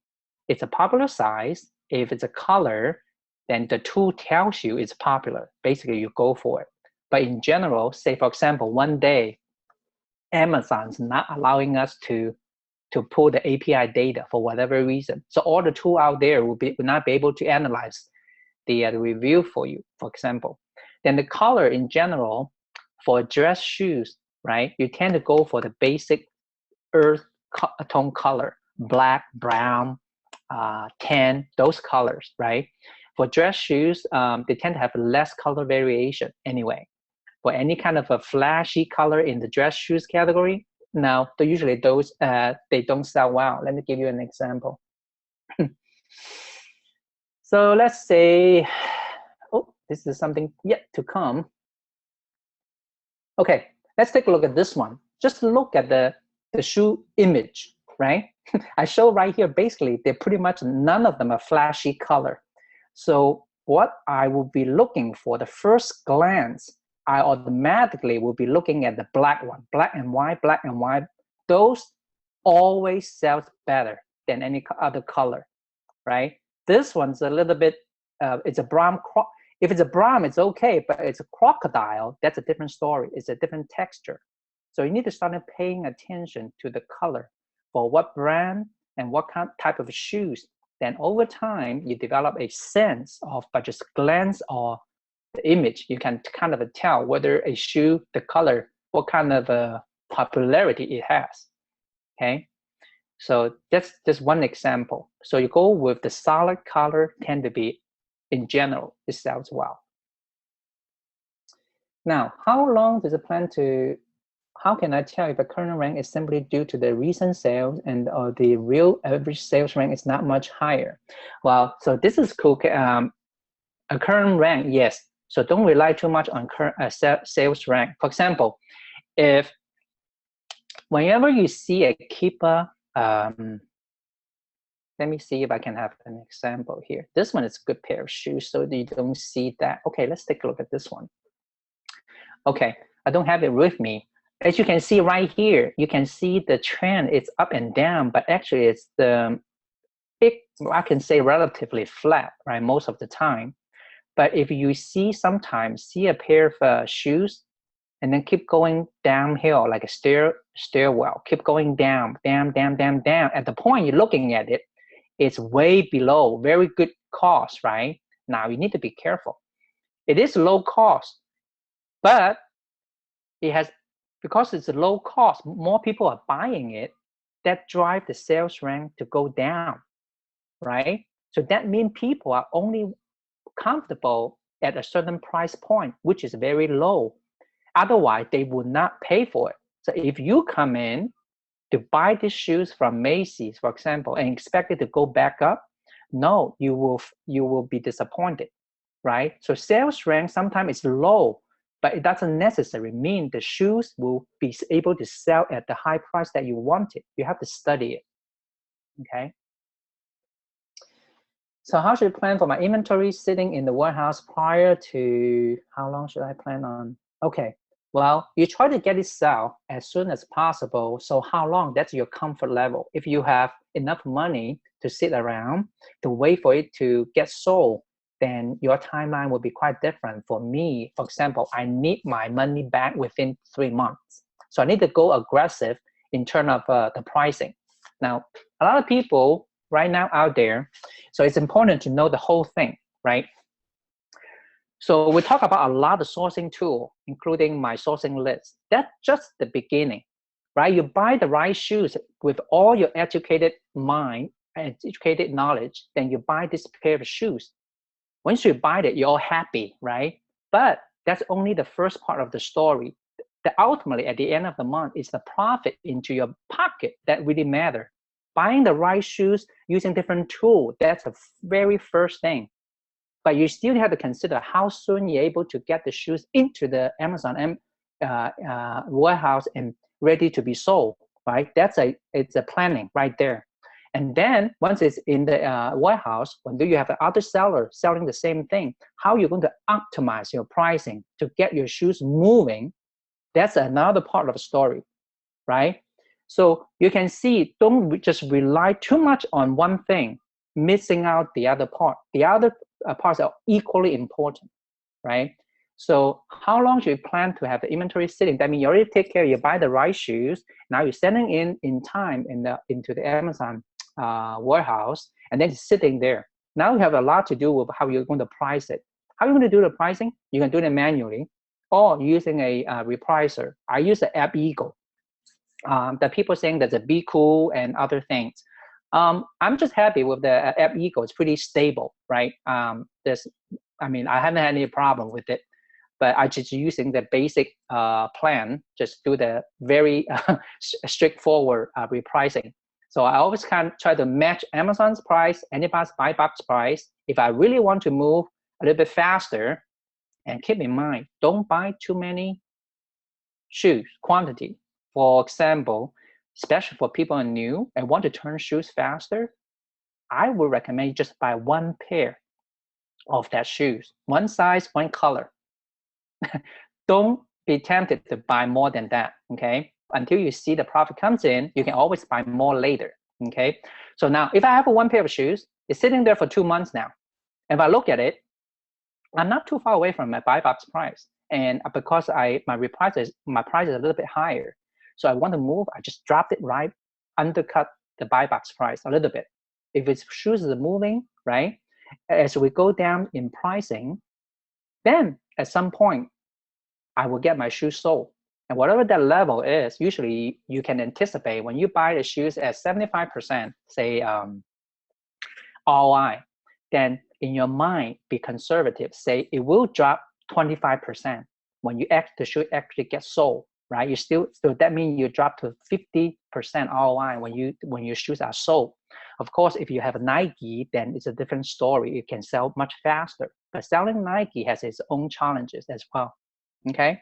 S2: it's a popular size. If it's a color, then the tool tells you it's popular. Basically, you go for it. But in general, say for example, one day, Amazon's not allowing us to pull the API data for whatever reason. So all the tool out there will not be able to analyze the review for you, for example. Then the color in general, for dress shoes, right? You tend to go for the basic earth tone color, black, brown, tan, those colors, right? For dress shoes, they tend to have less color variation anyway. For any kind of a flashy color in the dress shoes category, now usually those they don't sell well. Let me give you an example. So let's say, oh, this is something yet to come. Okay, let's take a look at this one. Just look at the shoe image, right? I show right here, basically, they're pretty much none of them are flashy color. So what I will be looking for, the first glance, I automatically will be looking at the black one, black and white, black and white. Those always sells better than any other color, right? This one's a little bit, it's a brown. If it's a brown, it's okay, but it's a crocodile, that's a different story. It's a different texture. So you need to start paying attention to the color for what brand and what type of shoes. Then over time, you develop a sense of, by just glance or the image, you can kind of tell whether a shoe, the color, what kind of popularity it has, okay? So that's just one example. So you go with the solid color, tend to be, in general, it sells well. Now, how long does it plan to, how can I tell if a current rank is simply due to the recent sales and the real average sales rank is not much higher? Well, so this is cool. A current rank, yes. So don't rely too much on current sales rank. For example, if whenever you see a keeper, let me see if I can have an example here. This one is a good pair of shoes, so you don't see that. Okay, let's take a look at this one. Okay, I don't have it with me. As you can see right here, you can see the trend, it's up and down, but actually it's I can say relatively flat, right, most of the time. But if you sometimes see a pair of shoes and then keep going downhill like a stairwell, keep going down, down, down, down, down. At the point you're looking at it, it's way below, very good cost, right? Now you need to be careful. It is low cost, but it has, because it's low cost, more people are buying it, that drive the sales rank to go down, right? So that means people are only comfortable at a certain price point, which is very low. Otherwise, they would not pay for it. So if you come in to buy these shoes from Macy's, for example, and expect it to go back up, no, you will be disappointed, right? So sales rank sometimes is low, but it doesn't necessarily mean the shoes will be able to sell at the high price that you want it. You have to study it, okay? So how should I plan for my inventory sitting in the warehouse prior to, how long should I plan on? Okay, well, you try to get it sell as soon as possible. So how long, that's your comfort level. If you have enough money to sit around to wait for it to get sold, then your timeline will be quite different. For me, for example, I need my money back within 3 months. So I need to go aggressive in terms of the pricing. Now, a lot of people right now out there, so it's important to know the whole thing, right? So we talk about a lot of sourcing tool, including my sourcing list. That's just the beginning, right? You buy the right shoes with all your educated mind and educated knowledge, then you buy this pair of shoes. Once you buy it, you're all happy, right? But that's only the first part of the story. Ultimately, at the end of the month, it's the profit into your pocket that really matters. Buying the right shoes using different tools, that's the very first thing. But you still have to consider how soon you're able to get the shoes into the Amazon warehouse and ready to be sold, right? It's a planning right there. And then once it's in the warehouse, when you have other sellers selling the same thing, how you're going to optimize your pricing to get your shoes moving, that's another part of the story, right? So you can see, don't just rely too much on one thing, missing out the other part. The other parts are equally important, right? So how long should you plan to have the inventory sitting? That means you already take care, you buy the right shoes, now you're sending in time into the Amazon warehouse, and then it's sitting there. Now you have a lot to do with how you're going to price it. How are you going to do the pricing? You can do it manually or using a repricer. I use the app Eagle. The people saying there's a Be Cool and other things. I'm just happy with the app Eco. It's pretty stable, right? I haven't had any problem with it, but I just using the basic plan, just do the very straightforward repricing. So I always kind of try to match Amazon's price, anybody's buy box price. If I really want to move a little bit faster, and keep in mind, don't buy too many shoes quantity. For example, especially for people who are new and want to turn shoes faster, I would recommend you just buy one pair of that shoes, one size, one color. Don't be tempted to buy more than that, okay? Until you see the profit comes in, you can always buy more later, okay? So now, if I have one pair of shoes, it's sitting there for 2 months now. If I look at it, I'm not too far away from my buy box price. And because my price is a little bit higher, so I want to move, I just dropped it right, undercut the buy box price a little bit. If it's shoes is moving, right, as we go down in pricing, then at some point, I will get my shoes sold. And whatever that level is, usually you can anticipate when you buy the shoes at 75%, say ROI, then in your mind, be conservative, say it will drop 25% when the shoe actually gets sold, right? So that means you drop to 50% ROI when your shoes are sold. Of course, if you have a Nike, then it's a different story. It can sell much faster. But selling Nike has its own challenges as well. Okay.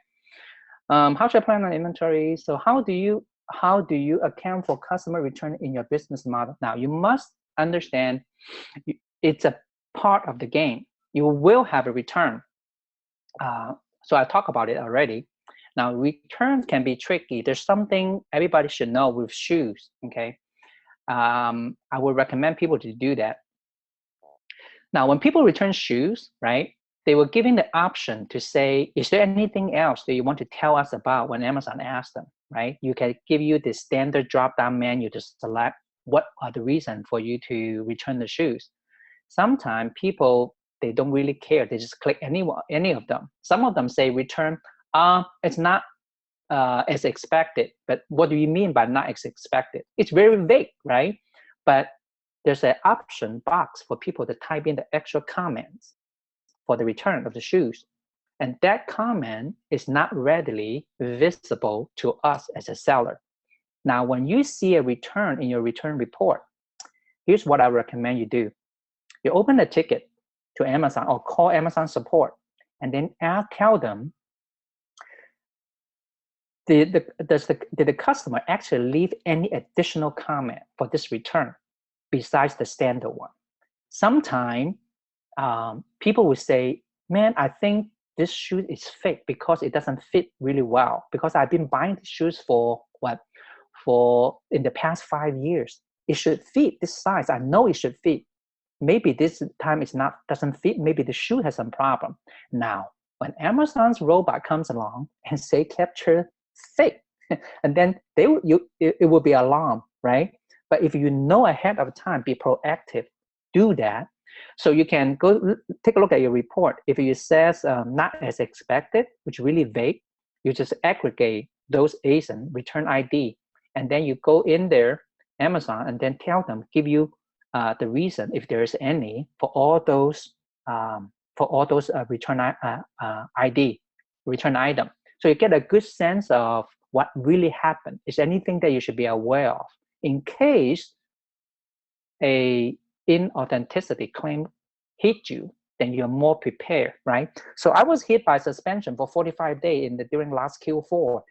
S2: How should I plan on inventory? So how do you account for customer return in your business model? Now you must understand it's a part of the game. You will have a return. So I talked about it already. Now returns can be tricky. There's something everybody should know with shoes. Okay. I would recommend people to do that. Now, when people return shoes, right, they were given the option to say, is there anything else that you want to tell us about when Amazon asks them, right? You can give you the standard drop-down menu to select what are the reasons for you to return the shoes. Sometimes people, they don't really care. They just click any of them. Some of them say return, it's not as expected. But what do you mean by not as expected? It's very vague, right? But there's an option box for people to type in the extra comments for the return of the shoes. And that comment is not readily visible to us as a seller. Now, when you see a return in your return report, here's what I recommend you do. You open a ticket to Amazon or call Amazon support and then tell them, did the customer actually leave any additional comment for this return besides the standard one? Sometimes people will say, man, I think this shoe is fake because it doesn't fit really well, because I've been buying these shoes for in the past 5 years. It should fit this size. I know it should fit. Maybe this time doesn't fit. Maybe the shoe has some problem. Now, when Amazon's robot comes along and say capture fake, and then it will be alarmed, right? But if you know ahead of time, be proactive, do that. So you can go take a look at your report. If it says not as expected, which is really vague, you just aggregate those ASIN, return ID, and then you go in there, Amazon, and then tell them, give you the reason, if there is any, for all those return ID, return item. So you get a good sense of what really happened. Is anything that you should be aware of in case a inauthenticity claim hit you, then you're more prepared, right? So I was hit by suspension for 45 days during last Q4.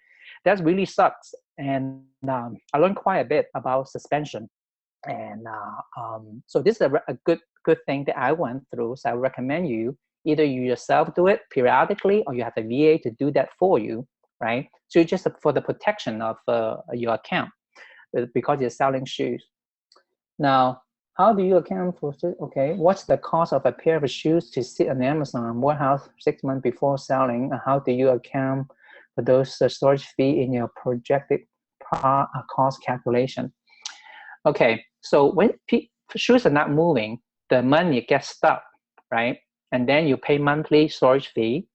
S2: That really sucks. And I learned quite a bit about suspension. And so this is a good thing that I went through. So I recommend you, either you yourself do it periodically or you have a VA to do that for you, right? So just for the protection of your account because you're selling shoes. Now, how do you account for, okay, what's the cost of a pair of shoes to sit on Amazon warehouse 6 months before selling? How do you account for those storage fee in your projected cost calculation? Okay, so when shoes are not moving, the money gets stuck, right? And then you pay monthly storage fee.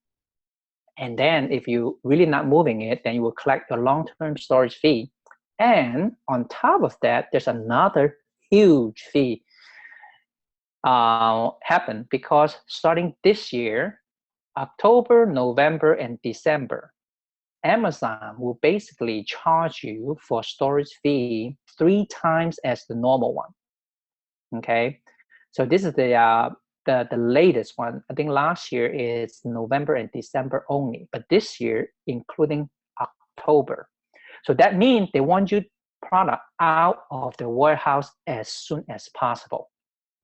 S2: And then if you really not moving it, then you will collect your long-term storage fee. And on top of that, there's another huge fee happen because starting this year, October, November, and December, Amazon will basically charge you for storage fee 3 times as the normal one. Okay, so this is the latest one. I think last year is November and December only, but this year including October. So that means they want you product out of the warehouse as soon as possible.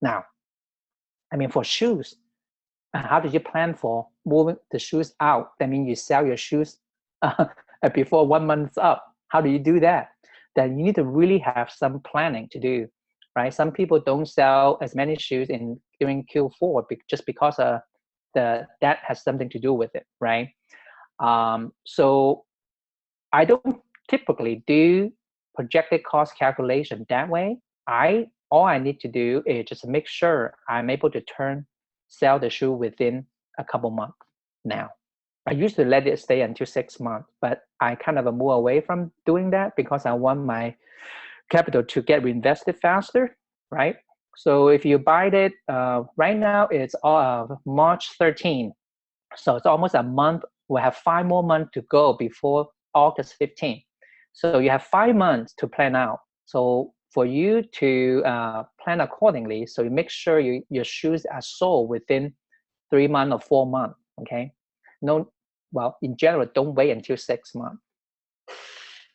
S2: Now, I mean, for shoes, how do you plan for moving the shoes out? That means you sell your shoes before 1 month's up. How do you do that? Then you need to really have some planning to do, right? Some people don't sell as many shoes during Q4 just because that has something to do with it, right? So I don't typically do projected cost calculation that way. All I need to do is just make sure I'm able to sell the shoe within a couple months now. I used to let it stay until 6 months, but I kind of move away from doing that because I want my capital to get reinvested faster, right? So if you buy it, right now it's March 13. So it's almost a month. We have 5 more months to go before August 15. So you have 5 months to plan out. So for you to plan accordingly, so you make sure your shoes are sold within 3 months or 4 months, okay? Well, in general, don't wait until 6 months.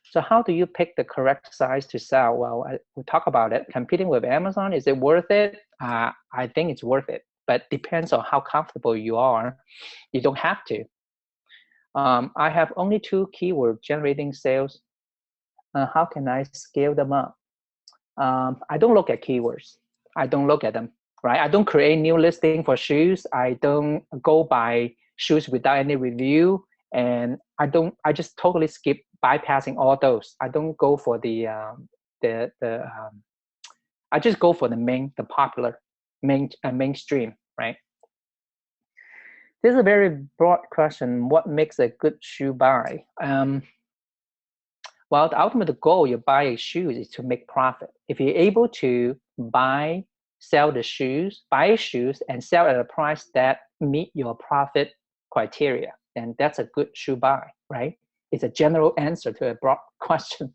S2: So how do you pick the correct size to sell? Well, we'll talk about it. Competing with Amazon, is it worth it? I think it's worth it, but depends on how comfortable you are. You don't have to. I have only 2 keywords generating sales. How can I scale them up? I don't look at keywords. I don't look at them, right? I don't create new listing for shoes. I don't go by shoes without any review. And I just totally skip bypassing all those. I don't go for I just go for the popular, mainstream, right? This is a very broad question. What makes a good shoe buy? Well, the ultimate goal you buy a shoes is to make profit. If you're able to buy shoes and sell at a price that meet your profit criteria, then that's a good shoe buy, right? It's a general answer to a broad question.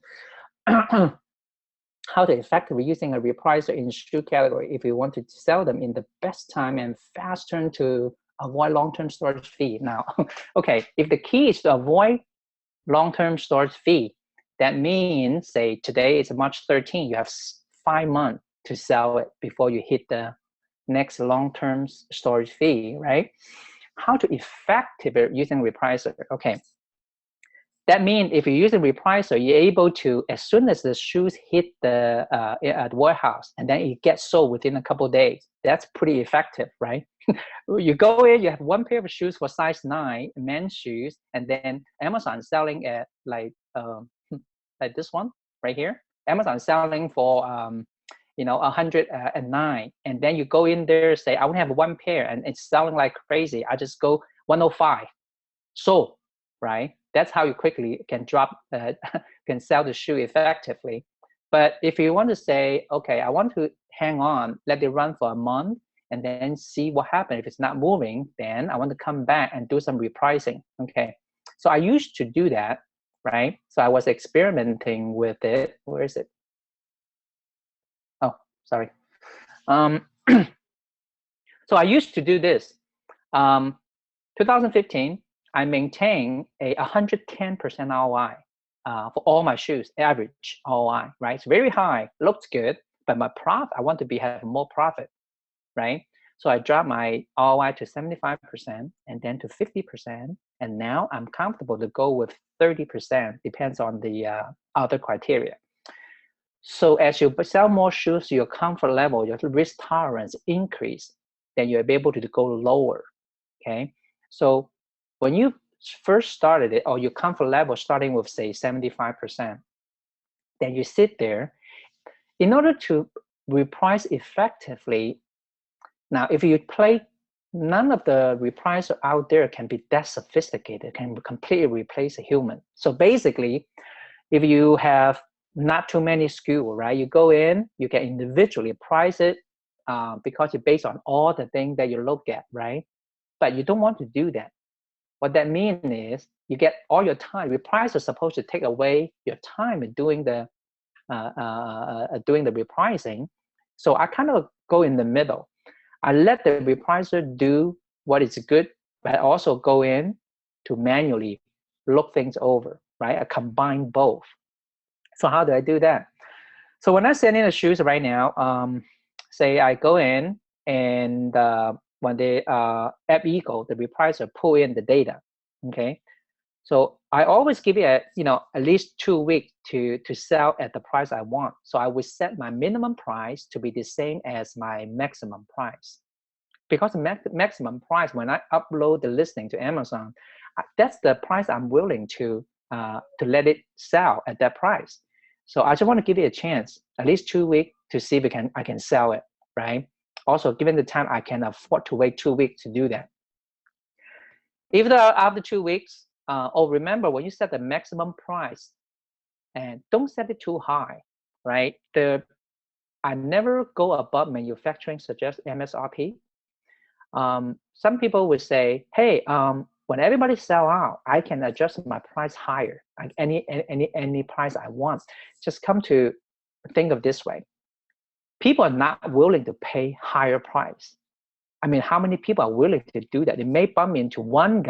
S2: How to effectively using a repricer in shoe category if you want to sell them in the best time and fast turn to avoid long-term storage fee. Now, okay, if the key is to avoid long-term storage fee, that means, say, today is March 13, you have 5 months to sell it before you hit the next long-term storage fee, right? How to effectively using repricer? Okay, that means if you're using repricer, you're able to, as soon as the shoes hit the warehouse, and then it gets sold within a couple of days. That's pretty effective, right? You go in, you have 1 pair of shoes for size 9, men's shoes, and then Amazon selling at like this one right here. Amazon selling for 109, and then you go in there, say I only have 1 pair, and it's selling like crazy. I just go 105, sold, right? That's how you quickly can can sell the shoe effectively. But if you want to say, okay, I want to hang on, let it run for a month, and then see what happens. If it's not moving, then I want to come back and do some repricing. Okay, so I used to do that, right? So I was experimenting with it. Where is it? Oh, sorry. So I used to do this. 2015, I maintained a 110% ROI for all my shoes, average ROI, right? It's very high, looks good, but my profit, I want to have more profit, right? So I dropped my ROI to 75% and then to 50%. And now I'm comfortable to go with 30%, depends on the other criteria. So as you sell more shoes, your comfort level, your risk tolerance increase, then you'll be able to go lower, okay? So when you first started it, or your comfort level starting with, say, 75%, then you sit there. In order to reprice effectively, now if you play, none of the repricer out there can be that sophisticated, can completely replace a human. So basically, if you have not too many SKU, right? You go in, you can individually price it because it's based on all the things that you look at, right? But you don't want to do that. What that means is you get all your time. Your price is supposed to take away your time in doing the repricing. So I kind of go in the middle. I let the repricer do what is good, but also go in to manually look things over, right? I combine both. So how do I do that? So when I send in the shoes right now, say I go in and when the app ego, the repricer, pull in the data, okay? So I always give it at least 2 weeks to sell at the price I want. So I would set my minimum price to be the same as my maximum price. Because the maximum price, when I upload the listing to Amazon, that's the price I'm willing to let it sell at that price. So I just want to give it a chance, at least 2 weeks, to see if I can sell it, right? Also, given the time, I can afford to wait 2 weeks to do that. Even after 2 weeks, remember when you set the maximum price, and don't set it too high, right? I never go above manufacturing suggest MSRP. Some people would say, hey, when everybody sell out, I can adjust my price higher, like any price I want. Just come to think of this way. People are not willing to pay higher price. I mean, how many people are willing to do that? They may bump into one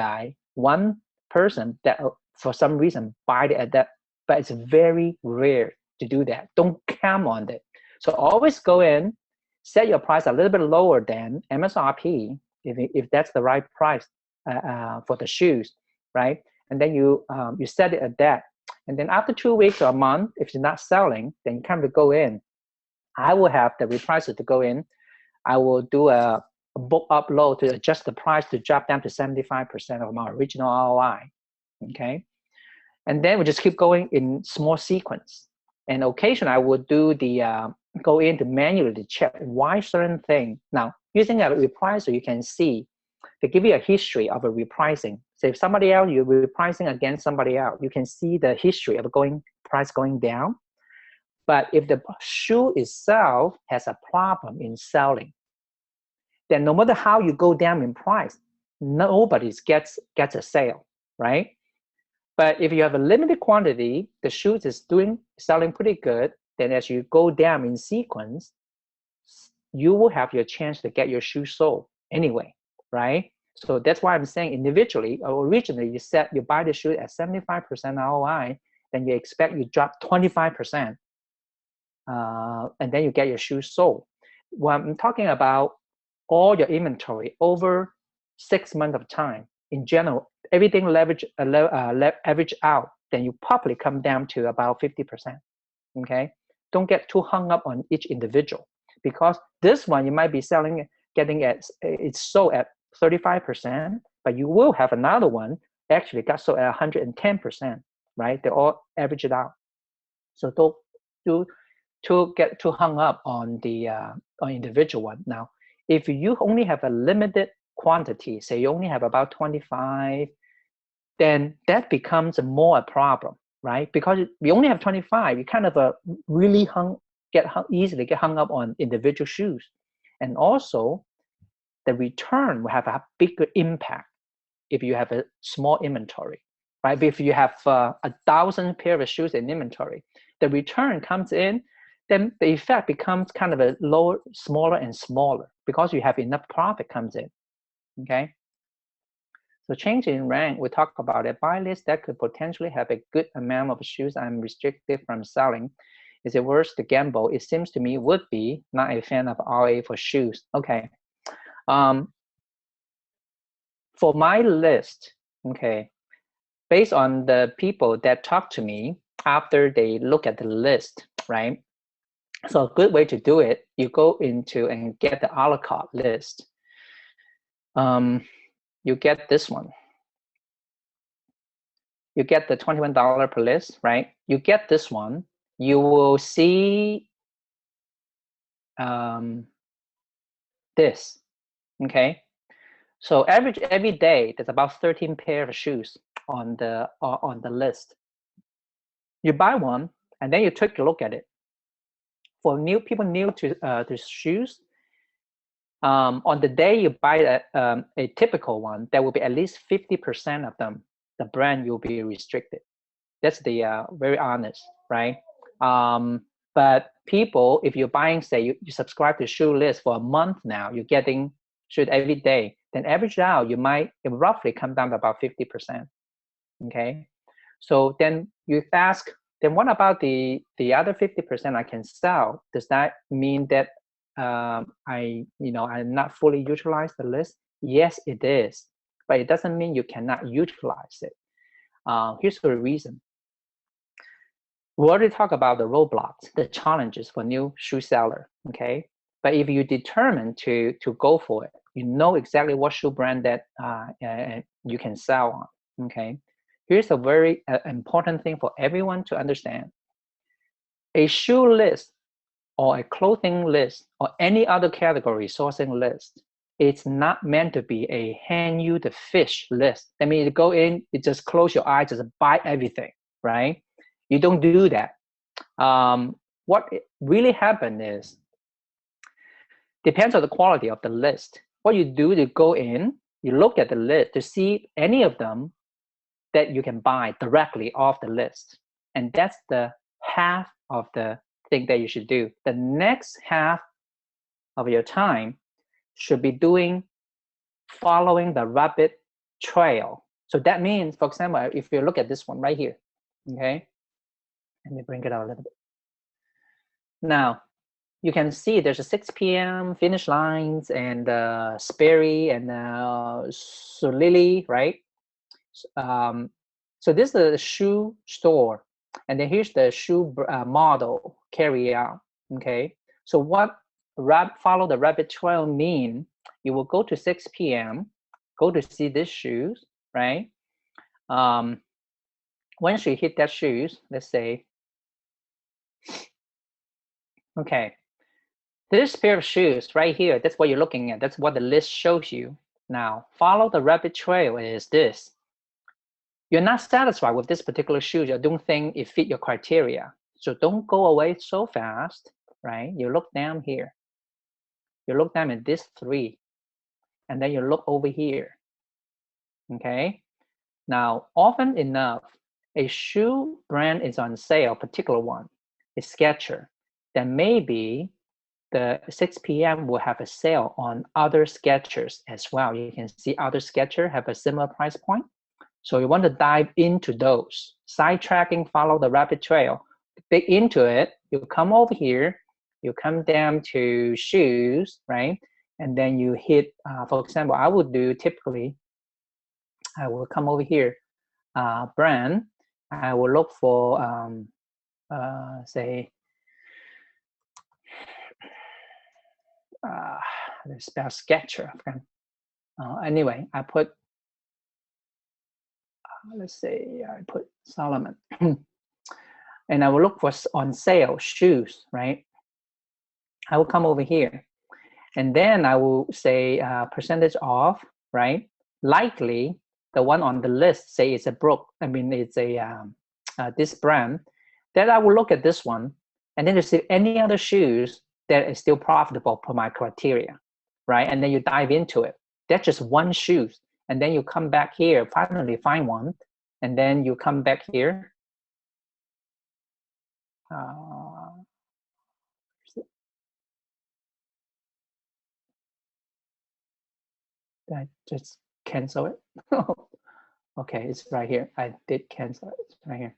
S2: person that for some reason buy it at that, but it's very rare to do that. Don't count on it. So always go in, set your price a little bit lower than MSRP if that's the right price for the shoes, right? And then you set it at that. And then after 2 weeks or a month, if you're not selling, then you kind of go in. I will have the repricer to go in. I will do a book upload to adjust the price to drop down to 75% of my original ROI, okay? And then we just keep going in small sequence. And occasionally I would do the, go in to manually check why certain thing. Now, using a repricer, you can see, they give you a history of a repricing. So if somebody else, you're repricing against somebody else, you can see the history of price going down. But if the shoe itself has a problem in selling, then no matter how you go down in price, nobody gets a sale, right? But if you have a limited quantity, the shoes is selling pretty good, then as you go down in sequence, you will have your chance to get your shoe sold anyway, right? So that's why I'm saying individually, or originally you buy the shoe at 75% ROI, then you expect you drop 25%, and then you get your shoe sold. When I'm talking about all your inventory over 6 months of time, in general, everything average out, then you probably come down to about 50%, okay? Don't get too hung up on each individual, because this one you might be it's sold at 35%, but you will have another one actually got sold at 110%, right? They all average it out. So don't get too hung up on the on individual one. Now, if you only have a limited quantity, say you only have about 25, then that becomes more a problem, right? Because you only have 25, you kind of really easily get hung up on individual shoes. And also, the return will have a bigger impact if you have a small inventory, right? But if you have 1,000 pair of shoes in inventory, the return comes in, then the effect becomes kind of a smaller and smaller, because you have enough profit comes in, okay? So change in rank, we talk about a buy list that could potentially have a good amount of shoes I'm restricted from selling. Is it worth the gamble? It seems to me would be. Not a fan of RA for shoes. Okay. For my list, okay, based on the people that talk to me after they look at the list, right? So a good way to do it, you go into and get the a la carte list. You get this one. You get the $21 per list, right? You get this one. You will see this, okay? So every day, there's about 13 pairs of shoes on the list. You buy one, and then you take a look at it. For people new to shoes, on the day you buy a typical one, there will be at least 50% of them, the brand will be restricted. That's the very honest, right? But people, if you're buying, say you subscribe to shoe list for a month now, you're getting shoe every day, then average out, it roughly come down to about 50%. Okay, so then you ask, then what about the other 50% I can sell? Does that mean that I'm not fully utilize the list? Yes, it is, but it doesn't mean you cannot utilize it. Here's the reason. We already talked about the roadblocks, the challenges for new shoe seller. Okay, but if you determine to go for it, you know exactly what shoe brand that you can sell on. Okay, here's a very important thing for everyone to understand. A shoe list or a clothing list or any other category sourcing list, it's not meant to be a hand you the fish list. I mean, you go in, you just close your eyes, just buy everything, right? You don't do that. What really happened is, depends on the quality of the list. What you do to go in, you look at the list to see any of them that you can buy directly off the list. And that's the half of the thing that you should do. The next half of your time should be following the rabbit trail. So that means, for example, if you look at this one right here, okay, let me bring it out a little bit. Now, you can see there's a 6 p.m. finish lines and Sperry and Solili, right? So this is the shoe store, and then here's the shoe model carry out. Okay, so what follow the rabbit trail mean? You will go to 6 p.m. go to see these shoes, right? Once you hit that shoes, let's say, okay, this pair of shoes right here, that's what you're looking at. That's what the list shows you. Now, follow the rabbit trail is this. You're not satisfied with this particular shoe. You don't think it fit your criteria. So don't go away so fast, right? You look down here. You look down at this 3. And then you look over here. Okay? Now, often enough, a shoe brand is on sale, particular one, a Skechers. Then maybe the 6 p.m. will have a sale on other Skechers as well. You can see other Skechers have a similar price point. So you want to dive into those. Sidetracking, follow the rabbit trail. Dig into it, you come over here, you come down to shoes, right? And then you hit, for example, I would do typically, I will come over here, brand. I will look for, say, let's spell Skechers. Anyway, I put, let's say I put Solomon. And I will look for on sale shoes, right? I will come over here. And then I will say percentage off, right? Likely the one on the list, say it's a it's a this brand. Then I will look at this one and then to see any other shoes that is still profitable per my criteria, right? And then you dive into it. That's just one shoe. And then you come back here, finally find one. And then you come back here. I just cancel it. Okay, it's right here. I did cancel it. It's right here.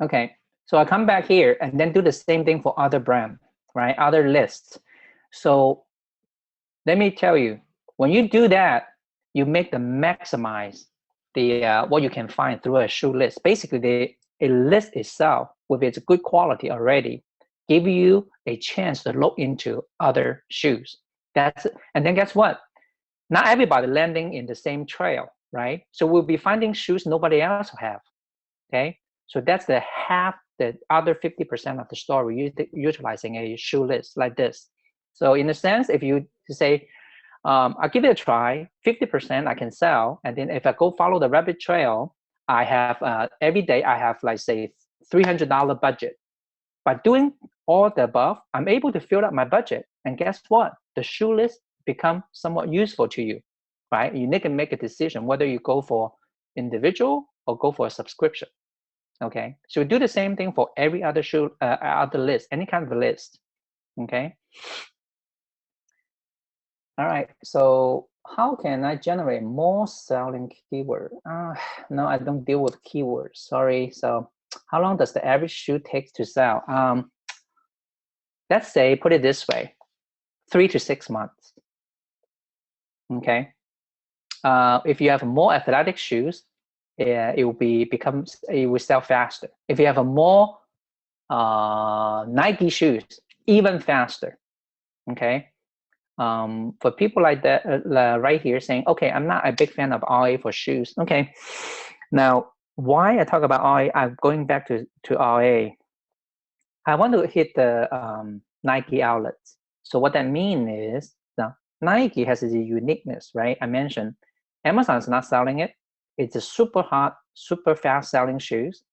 S2: Okay, so I come back here and then do the same thing for other brand, right? Other lists. So let me tell you, when you do that, you make the maximize the what you can find through a shoe list. Basically, a list itself, with its good quality already, give you a chance to look into other shoes. And then guess what? Not everybody landing in the same trail, right? So we'll be finding shoes nobody else will have. Okay, so that's the other 50% of the story, utilizing a shoe list like this. So in a sense, if you say, I'll give it a try. 50% I can sell, and then if I go follow the rabbit trail, I have every day I have like say $300 budget. By doing all the above, I'm able to fill up my budget, and guess what? The shoe list become somewhat useful to you, right? You need to make a decision whether you go for individual or go for a subscription. Okay, so we do the same thing for every other shoe, other list, any kind of a list. Okay. All right. So how can I generate more selling keyword? No, I don't deal with keywords. Sorry. So how long does the average shoe take to sell? Let's say, put it this way, 3 to 6 months. Okay. If you have more athletic shoes, it will sell faster. If you have a more Nike shoes, even faster. Okay. For people like that right here saying, okay, I'm not a big fan of RA for shoes. Okay. Now, why I talk about RA, I'm going back to RA. I want to hit the Nike outlets. So what that means is, now Nike has a uniqueness, right? I mentioned Amazon's not selling it. It's a super hot, super fast selling shoes.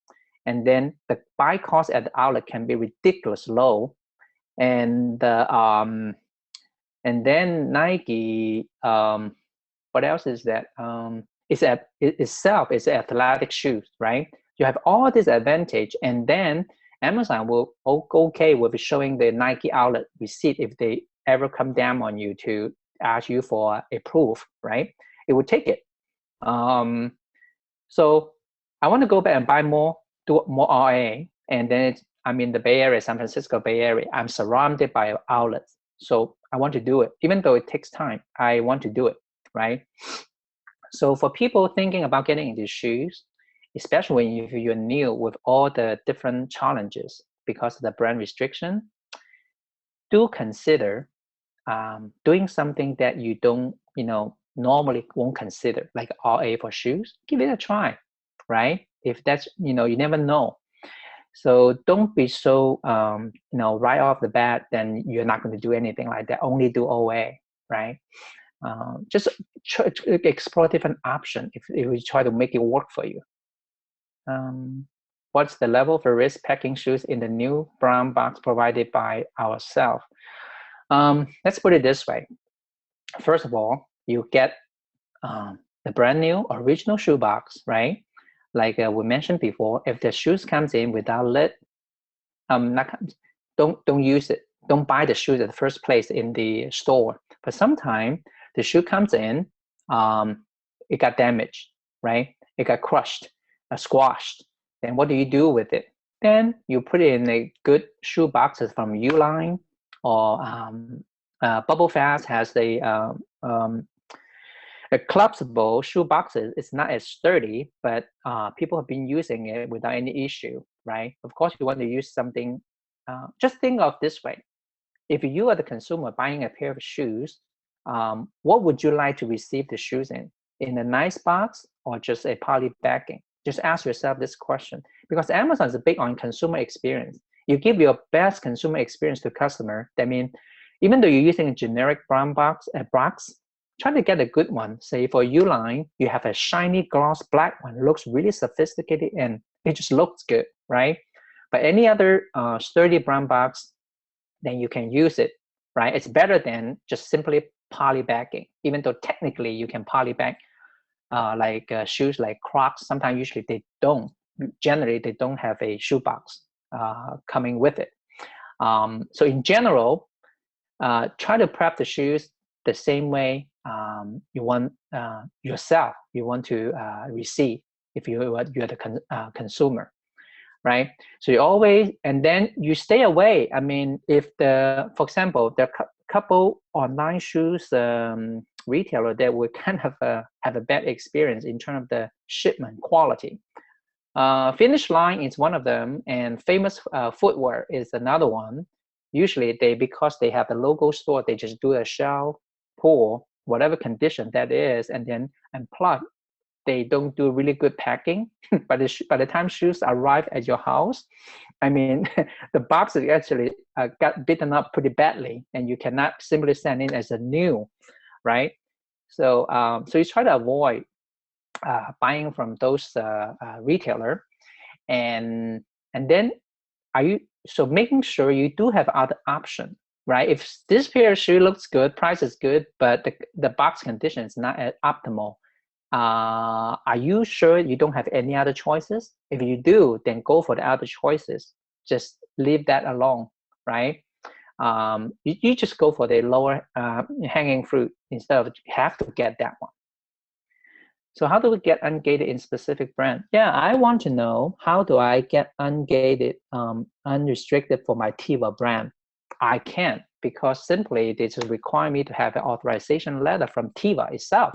S2: And then the buy cost at the outlet can be ridiculous low. And then Nike, what else is that? Itself is athletic shoes, right? You have all this advantage, and then Amazon will okay with showing the Nike outlet receipt if they ever come down on you to ask you for a proof, right? It will take it. So I want to go back and buy more, do more RA, and then I'm in the Bay Area, San Francisco Bay Area. I'm surrounded by outlets. So I want to do it. Even though it takes time, I want to do it, right? So for people thinking about getting into shoes, especially if you're new with all the different challenges because of the brand restriction, do consider doing something that you don't, normally won't consider, like RA for shoes. Give it a try, right? If that's, you never know. So don't be so, right off the bat, then you're not going to do anything like that. Only do OA, right? Just explore different options if you try to make it work for you. What's the level for risk packing shoes in the new brown box provided by ourselves? Let's put it this way. First of all, you get the brand new original shoe box, right? Like we mentioned before, if the shoes comes in without lid, don't use it. Don't buy the shoes at the first place in the store. But sometimes the shoe comes in, it got damaged, right? It got crushed, squashed. Then what do you do with it? Then you put it in a good shoe boxes from Uline, or Bubble Fast has a collapsible shoe boxes. It's not as sturdy, but people have been using it without any issue, right? Of course, you want to use something. Just think of this way: if you are the consumer buying a pair of shoes, what would you like to receive the shoes in a nice box or just a poly backing? Just ask yourself this question, because Amazon is big on consumer experience. You give your best consumer experience to customer. That means even though you're using a generic brown box, try to get a good one. Say for Uline, you have a shiny gloss black one, looks really sophisticated and it just looks good, right? But any other sturdy brown box, then you can use it, right? It's better than just simply poly bagging, even though technically you can poly bag shoes like Crocs. Sometimes usually they don't. Generally, they don't have a shoe box coming with it. So in general, try to prep the shoes the same way you want yourself. You want to receive if you're the consumer, right? So you always, and then you stay away. I mean, if for example, the couple online shoes retailer that would kind of have a bad experience in terms of the shipment quality. Finish Line is one of them, and Famous Footwear is another one. Usually because they have the logo store, they just do a shell pull, whatever condition that is, and then unplug. They don't do really good packing. By the time shoes arrive at your house, I mean, the box is actually got beaten up pretty badly, and you cannot simply send in as a new. right? So so you try to avoid buying from those retailer, and then so making sure you do have other option, right? If this pair of shoe looks good, price is good, but the box condition is not optimal, are you sure you don't have any other choices? If you do, then go for the other choices. Just leave that alone, right? You just go for the lower hanging fruit instead of have to get that one. So how do we get ungated in specific brand? Yeah, I want to know, how do I get ungated, unrestricted for my Tiva brand? I can't, because simply they just require me to have an authorization letter from Tiva itself.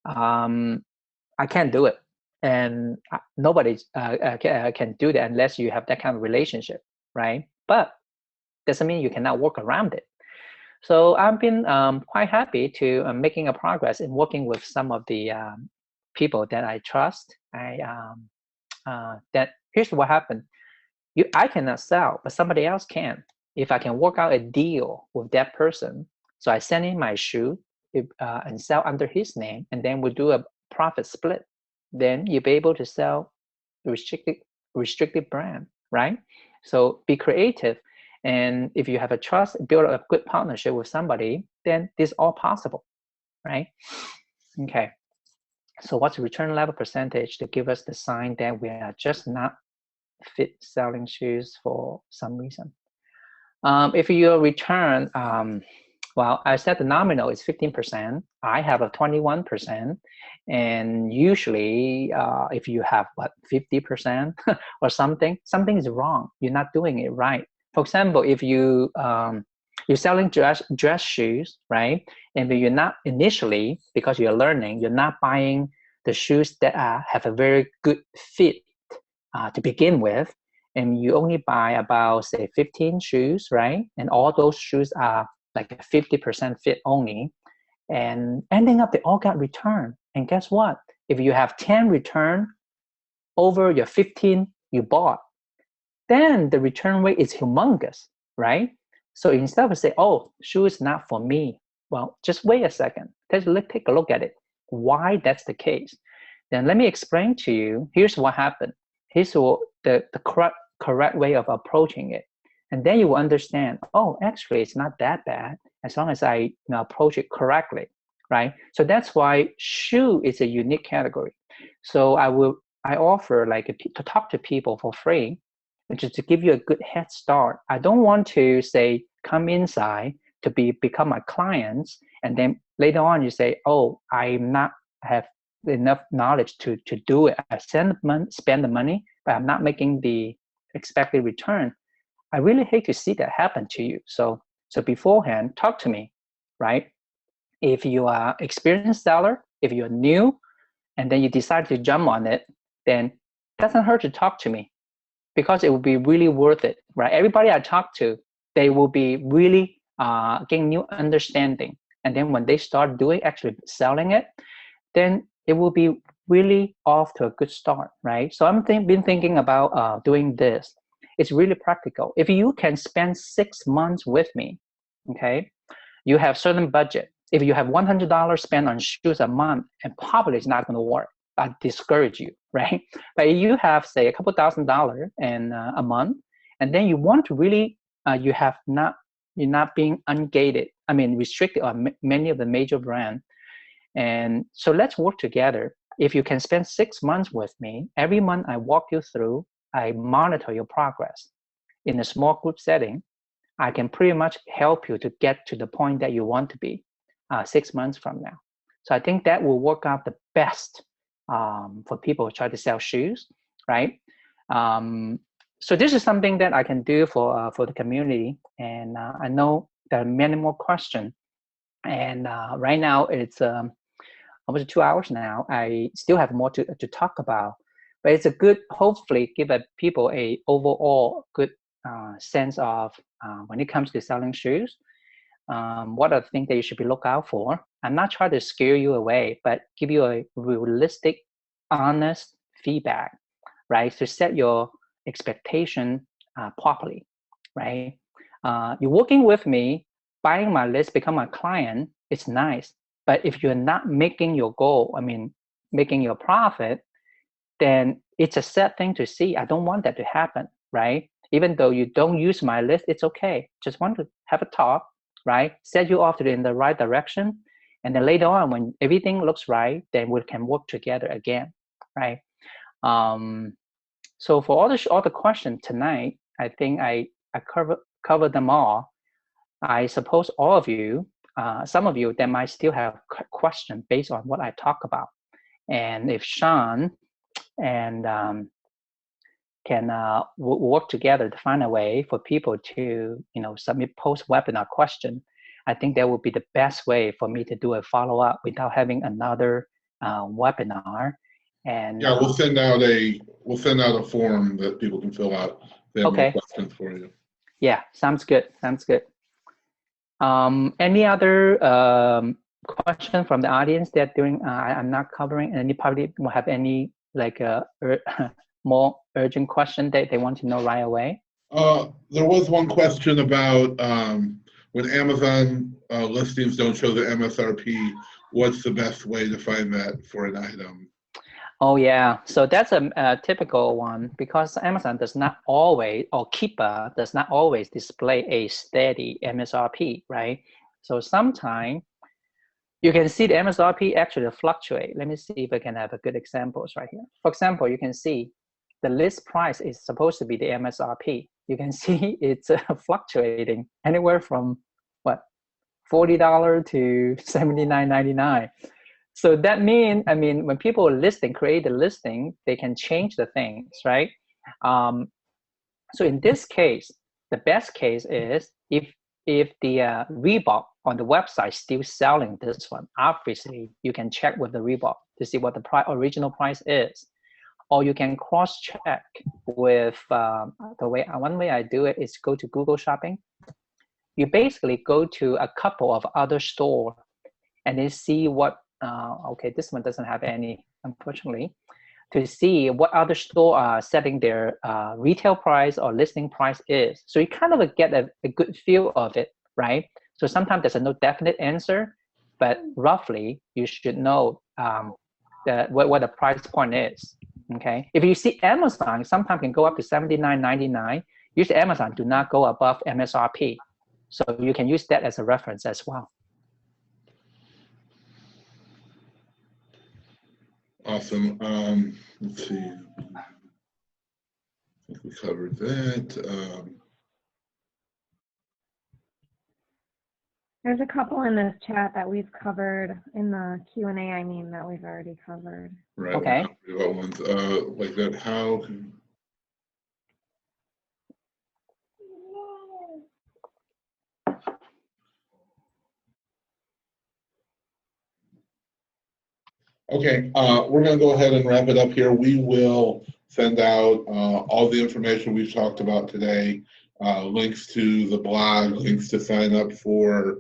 S2: I can't do it, and nobody can do that unless you have that kind of relationship, right? But doesn't mean you cannot work around it. So I've been quite happy to making a progress in working with some of the people that I trust. That here's what happened. I cannot sell, but somebody else can. If I can work out a deal with that person, so I send in my shoe and sell under his name, and then we do a profit split. Then you'll be able to sell restricted brand, right? So be creative. And if you have a trust, build a good partnership with somebody, then this is all possible, right? Okay. So what's the return level percentage to give us the sign that we are just not fit selling shoes for some reason? If your return, well, I said the nominal is 15%. I have a 21%. And usually, if you have, 50% or something is wrong. You're not doing it right. For example, if you're selling dress shoes, right? And you're not initially, because you're learning, you're not buying the shoes that have a very good fit to begin with, and you only buy about, say, 15 shoes, right? And all those shoes are like a 50% fit only, and ending up they all got returned. And guess what? If you have 10 return over your 15 you bought, then the return rate is humongous, right? So instead of say, oh, shoe is not for me, well, just wait a second. Let's take a look at it. Why that's the case? Then let me explain to you. Here's what happened. Here's the correct way of approaching it. And then you will understand, oh, actually, it's not that bad as long as I approach it correctly, right? So that's why shoe is a unique category. So I offer to talk to people for free, which is to give you a good head start. I don't want to say, come inside to become my clients, and then later on you say, oh, I'm not have enough knowledge to do it. I spend the money, but I'm not making the expected return. I really hate to see that happen to you. So beforehand, talk to me, right? If you are experienced seller, if you're new, and then you decide to jump on it, then it doesn't hurt to talk to me, because it will be really worth it, right? Everybody I talk to, they will be really getting new understanding. And then when they start actually selling it, then it will be really off to a good start, right? So I've been thinking about doing this. It's really practical. If you can spend 6 months with me, okay, you have certain budget. If you have $100 spent on shoes a month, and probably it's not going to work. I discourage you, right? But if you have, say, a couple $1,000s in a month, and then you want to really, you're not being ungated. I mean, restricted on many of the major brands. And so let's work together. If you can spend 6 months with me, every month I walk you through, I monitor your progress. In a small group setting, I can pretty much help you to get to the point that you want to be 6 months from now. So I think that will work out the best for people who try to sell shoes, right? So this is something that I can do for the community. And I know there are many more questions. And right now it's almost 2 hours now. I still have more to talk about, but it's a good, hopefully give people a overall good sense of when it comes to selling shoes, what are the things that you should be look out for. I'm not trying to scare you away, but give you a realistic, honest feedback, right? To set your expectation properly, right? You're working with me. buying my list, become a client, it's nice. But if you're not making your goal, I mean, making your profit, then it's a sad thing to see. I don't want that to happen, right? Even though you don't use my list, it's okay. Just want to have a talk, right? Set you off in the right direction. And then later on, when everything looks right, then we can work together again, right? So for all the questions tonight, I think I covered them all. I suppose all of you, some of you, that might still have questions based on what I talk about. And if Shawn and can work together to find a way for people to, submit post-webinar question, I think that would be the best way for me to do a follow-up without having another webinar. And
S1: yeah, we'll send out a form that people can fill out. They have more questions for you.
S2: Yeah, sounds good. Sounds good. Any other question from the audience that I'm not covering? And you probably will have any more urgent question that they want to know right away?
S1: There was one question about when Amazon listings don't show the MSRP, what's the best way to find that for an item?
S2: Oh yeah, so that's a typical one, because Amazon does not always, or Keepa does not always display a steady MSRP, right? So sometimes you can see the MSRP actually fluctuate. Let me see if I can have a good examples right here. For example, you can see the list price is supposed to be the MSRP. You can see it's fluctuating anywhere from what, $40 to $79.99. So that means, when people create a listing, they can change the things, right? So in this case, the best case is if the Reebok on the website still selling this one, obviously you can check with the Reebok to see what the original price is, or you can cross-check with one way I do it is go to Google Shopping. You basically go to a couple of other stores and then see what. Okay, this one doesn't have any, unfortunately. To see what other store are setting their retail price or listing price is. So you kind of get a good feel of it, right? So sometimes there's no definite answer, but roughly you should know what the price point is, okay? If you see Amazon, sometimes can go up to $79.99. Usually Amazon do not go above MSRP. So you can use that as a reference as well.
S1: Awesome. Let's see. I think we covered that.
S4: There's a couple in this chat that we've covered in the Q&A, that we've already covered.
S1: Right.
S2: Okay.
S1: About ones like that. How? Okay, we're going to go ahead and wrap it up here. We will send out all the information we've talked about today, links to the blog, links to sign up for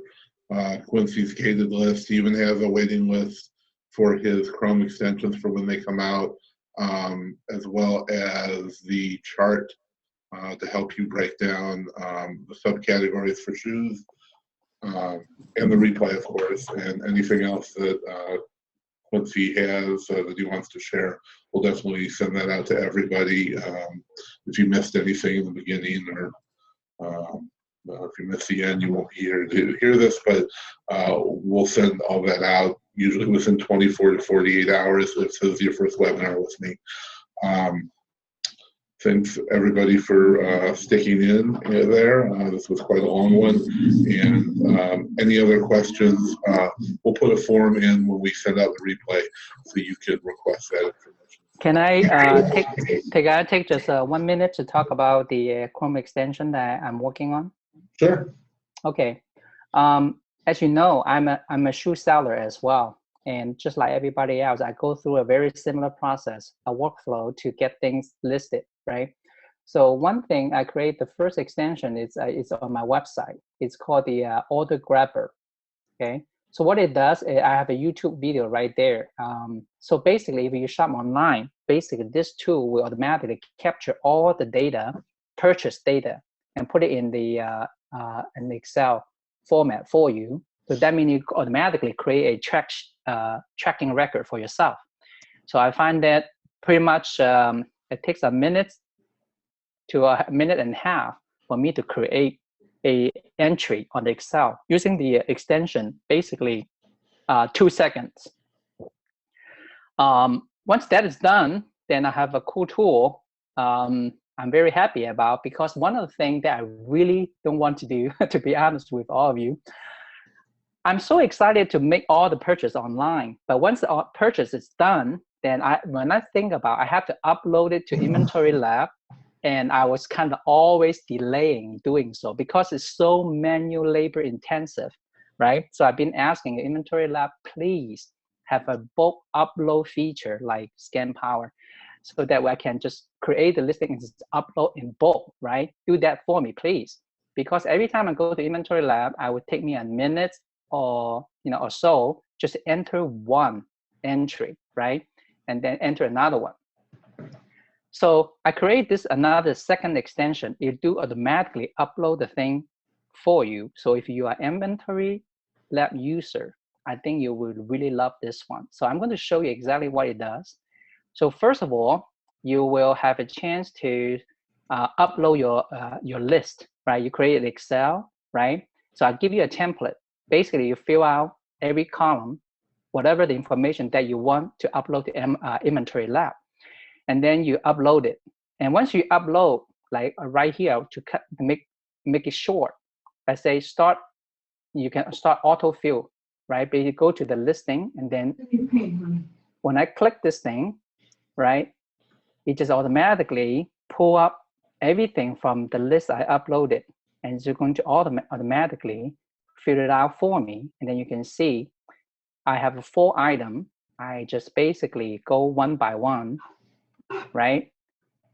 S1: Quincy's gated list. He even has a waiting list for his Chrome extensions for when they come out, as well as the chart to help you break down the subcategories for shoes, and the replay, of course, and anything else that Quincy has that he wants to share. We'll definitely send that out to everybody. If you missed anything in the beginning, or if you missed the end, you won't be here to hear this, but we'll send all that out usually within 24 to 48 hours if this is your first webinar with me. Thanks everybody for sticking in there. This was quite a long one. And any other questions, we'll put a form in when we send out the replay so you can request that information.
S2: Can I take just 1 minute to talk about the Chrome extension that I'm working on?
S1: Sure.
S2: Okay. As you know, I'm a shoe seller as well. And just like everybody else, I go through a very similar process, a workflow to get things listed, right? So one thing I create, the first extension is on my website. It's called the Order Grabber, okay? So what it does, I have a YouTube video right there. So basically, if you shop online, basically this tool will automatically capture all the data, purchase data, and put it in the Excel format for you. So that means you automatically create a tracking record for yourself. So I find that pretty much it takes a minute to a minute and a half for me to create a entry on the Excel using the extension, basically 2 seconds. Once that is done, then I have a cool tool I'm very happy about, because one of the things that I really don't want to do, to be honest with all of you, I'm so excited to make all the purchase online. But once the purchase is done, then when I think about, I have to upload it to Inventory Lab, and I was kind of always delaying doing so because it's so manual labor intensive, right? So I've been asking the Inventory Lab, please have a bulk upload feature like Scan Power, so that I can just create the listing and just upload in bulk, right? Do that for me, please. Because every time I go to Inventory Lab, I would take me a minute or so just to enter one entry, right? And then enter another one. So I create this another second extension. It do automatically upload the thing for you. So if you are Inventory Lab user, I think you will really love this one. So I'm going to show you exactly what it does. So first of all, you will have a chance to upload your list, right? You create an Excel, right? So I'll give you a template. Basically, you fill out every column, whatever the information that you want to upload to Inventory Lab, and then you upload it. And once you upload, like right here, to make it short, let's say start, you can start autofill, right? But you go to the listing, and then when I click this thing, right, it just automatically pull up everything from the list I uploaded, and it's going to automatically fill it out for me. And then you can see I have a 4 item. I just basically go one by one, right?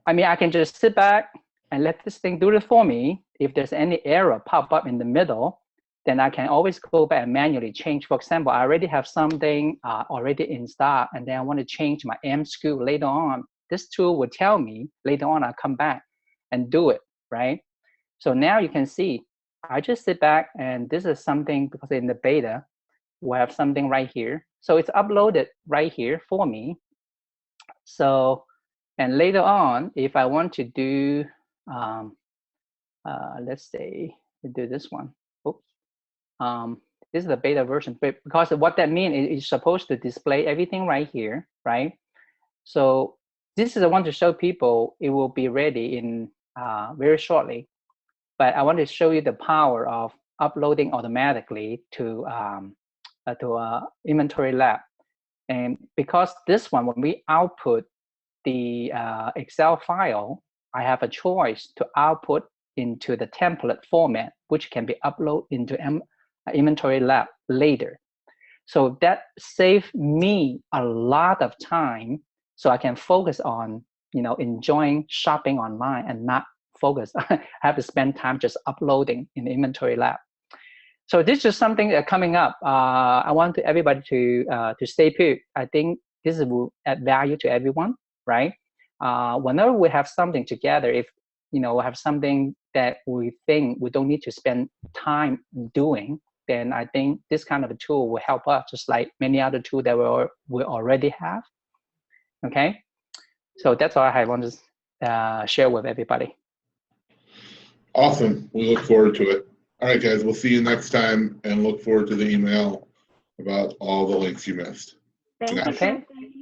S2: I mean, I can just sit back and let this thing do it for me. If there's any error pop up in the middle, then I can always go back and manually change. For example, I already have something already in stock, and then I want to change my M SKU later on. This tool will tell me later on, I'll come back and do it, right? So now you can see, I just sit back, and this is something, because in the beta, we have something right here. So it's uploaded right here for me. So, and later on, if I want to do, let's say, do this one. Oops. This is the beta version, but because what that means is it's supposed to display everything right here, right? So this is I want to show people. It will be ready in very shortly, but I want to show you the power of uploading automatically to Inventory Lab. And because this one, when we output the Excel file, I have a choice to output into the template format, which can be uploaded into Inventory Lab later. So that saves me a lot of time, so I can focus on enjoying shopping online and not focus. I have to spend time just uploading in the Inventory Lab. So this is something coming up. I want everybody to stay put. I think this will add value to everyone, right? Whenever we have something together, if we have something that we think we don't need to spend time doing, then I think this kind of a tool will help us, just like many other tools that we already have. Okay, so that's all I want to share with everybody.
S1: Awesome. We look forward to it. All right, guys, we'll see you next time, and look forward to the email about all the links you missed.
S4: Thank you,
S2: Okay.
S4: Quincy.